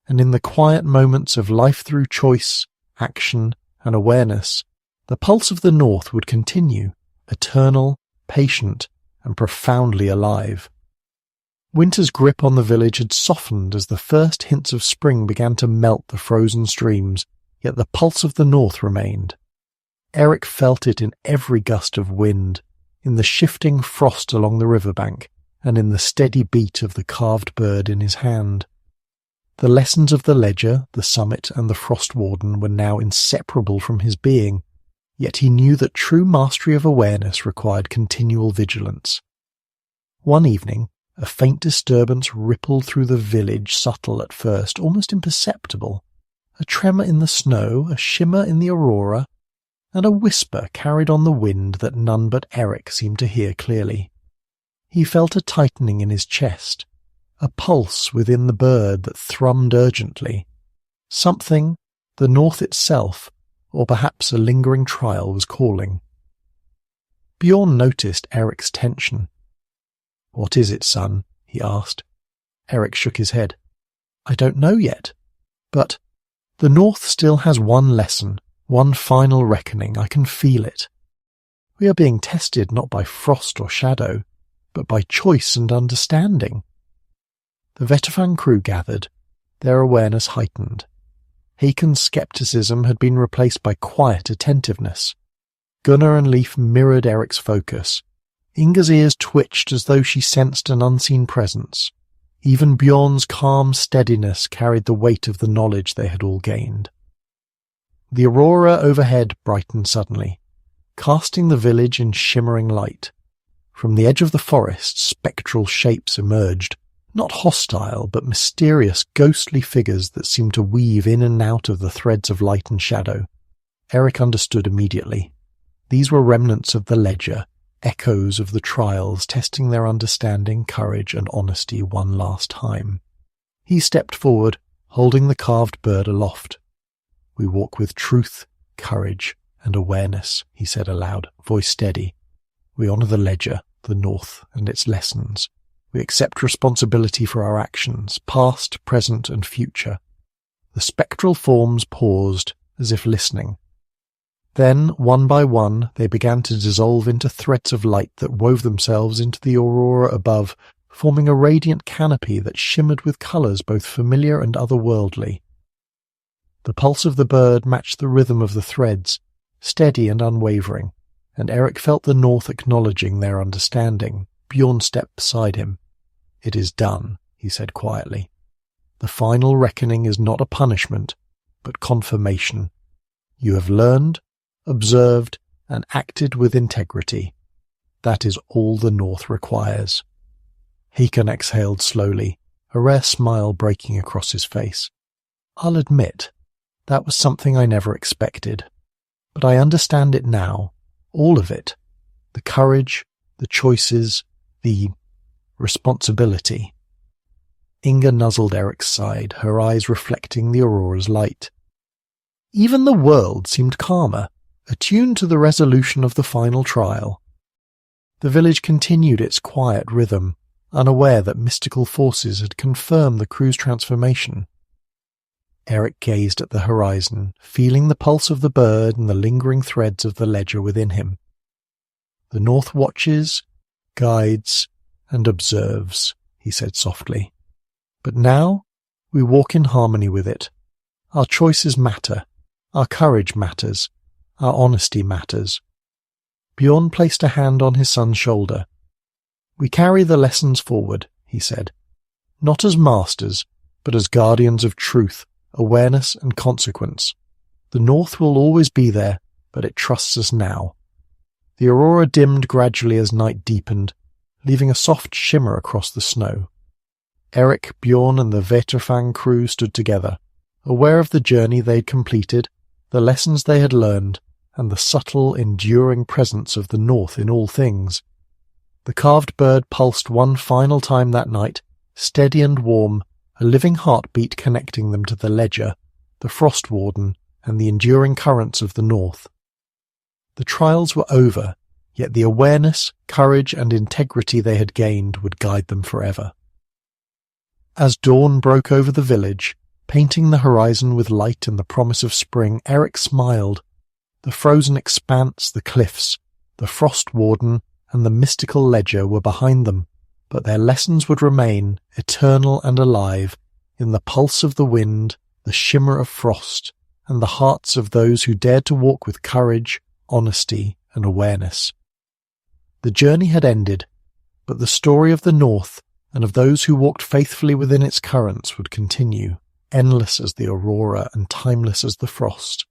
[SPEAKER 1] and in the quiet moments of life through choice, action, and awareness, the pulse of the North would continue, eternal, patient, and profoundly alive. Winter's grip on the village had softened as the first hints of spring began to melt the frozen streams, yet the pulse of the North remained. Eric felt it in every gust of wind, in the shifting frost along the riverbank, and in the steady beat of the carved bird in his hand. The lessons of the ledger, the summit, and the frost warden were now inseparable from his being, yet he knew that true mastery of awareness required continual vigilance. One evening, a faint disturbance rippled through the village, subtle at first, almost imperceptible. A tremor in the snow, a shimmer in the aurora, and a whisper carried on the wind that none but Eric seemed to hear clearly. He felt a tightening in his chest, a pulse within the bird that thrummed urgently. Something, the North itself, or perhaps a lingering trial, was calling. Bjorn noticed Eric's tension. "What is it, son?" he asked. Eric shook his head. "I don't know yet. But the North still has one lesson, one final reckoning. I can feel it. We are being tested not by frost or shadow, but by choice and understanding." The Vetafang crew gathered, their awareness heightened. Hakon's skepticism had been replaced by quiet attentiveness. Gunnar and Leif mirrored Eric's focus. Inga's ears twitched as though she sensed an unseen presence. Even Bjorn's calm steadiness carried the weight of the knowledge they had all gained. The aurora overhead brightened suddenly, casting the village in shimmering light. From the edge of the forest, spectral shapes emerged, not hostile, but mysterious, ghostly figures that seemed to weave in and out of the threads of light and shadow. Eric understood immediately. These were remnants of the ledger, echoes of the trials, testing their understanding, courage, and honesty one last time. He stepped forward, holding the carved bird aloft. We walk with truth, courage, and awareness, he said aloud, voice steady. We honor the ledger, the North, and its lessons. We accept responsibility for our actions, past, present, and future. The spectral forms paused, as if listening. Then, one by one, they began to dissolve into threads of light that wove themselves into the aurora above, forming a radiant canopy that shimmered with colours both familiar and otherworldly. The pulse of the bird matched the rhythm of the threads, steady and unwavering, and Eric felt the North acknowledging their understanding. Bjorn stepped beside him. "It is done," he said quietly. "The final reckoning is not a punishment, but confirmation. You have learned, observed, and acted with integrity. That is all the North requires." Hakon exhaled slowly, a rare smile breaking across his face. "I'll admit, that was something I never expected. But I understand it now, all of it. The courage, the choices, the responsibility." Inga nuzzled Eric's side, her eyes reflecting the aurora's light. Even the world seemed calmer, attuned to the resolution of the final trial. The village continued its quiet rhythm, unaware that mystical forces had confirmed the crew's transformation. Eric gazed at the horizon, feeling the pulse of the bird and the lingering threads of the ledger within him. "The North watches, guides, and observes," he said softly. "But now we walk in harmony with it. Our choices matter, our courage matters, our honesty matters." Bjorn placed a hand on his son's shoulder. "We carry the lessons forward," he said, "not as masters, but as guardians of truth, awareness, and consequence. The North will always be there, but it trusts us now." The aurora dimmed gradually as night deepened, leaving a soft shimmer across the snow. Eric, Bjorn, and the Veterfang crew stood together, aware of the journey they'd completed, the lessons they had learned, and the subtle, enduring presence of the North in all things. The carved bird pulsed one final time that night, steady and warm, a living heartbeat connecting them to the ledger, the frost warden, and the enduring currents of the North. The trials were over, yet the awareness, courage, and integrity they had gained would guide them forever. As dawn broke over the village, painting the horizon with light and the promise of spring, Eric smiled. The frozen expanse, the cliffs, the frost warden, and the mystical ledger were behind them, but their lessons would remain, eternal and alive, in the pulse of the wind, the shimmer of frost, and the hearts of those who dared to walk with courage, honesty, and awareness. The journey had ended, but the story of the North and of those who walked faithfully within its currents would continue, endless as the aurora and timeless as the frost.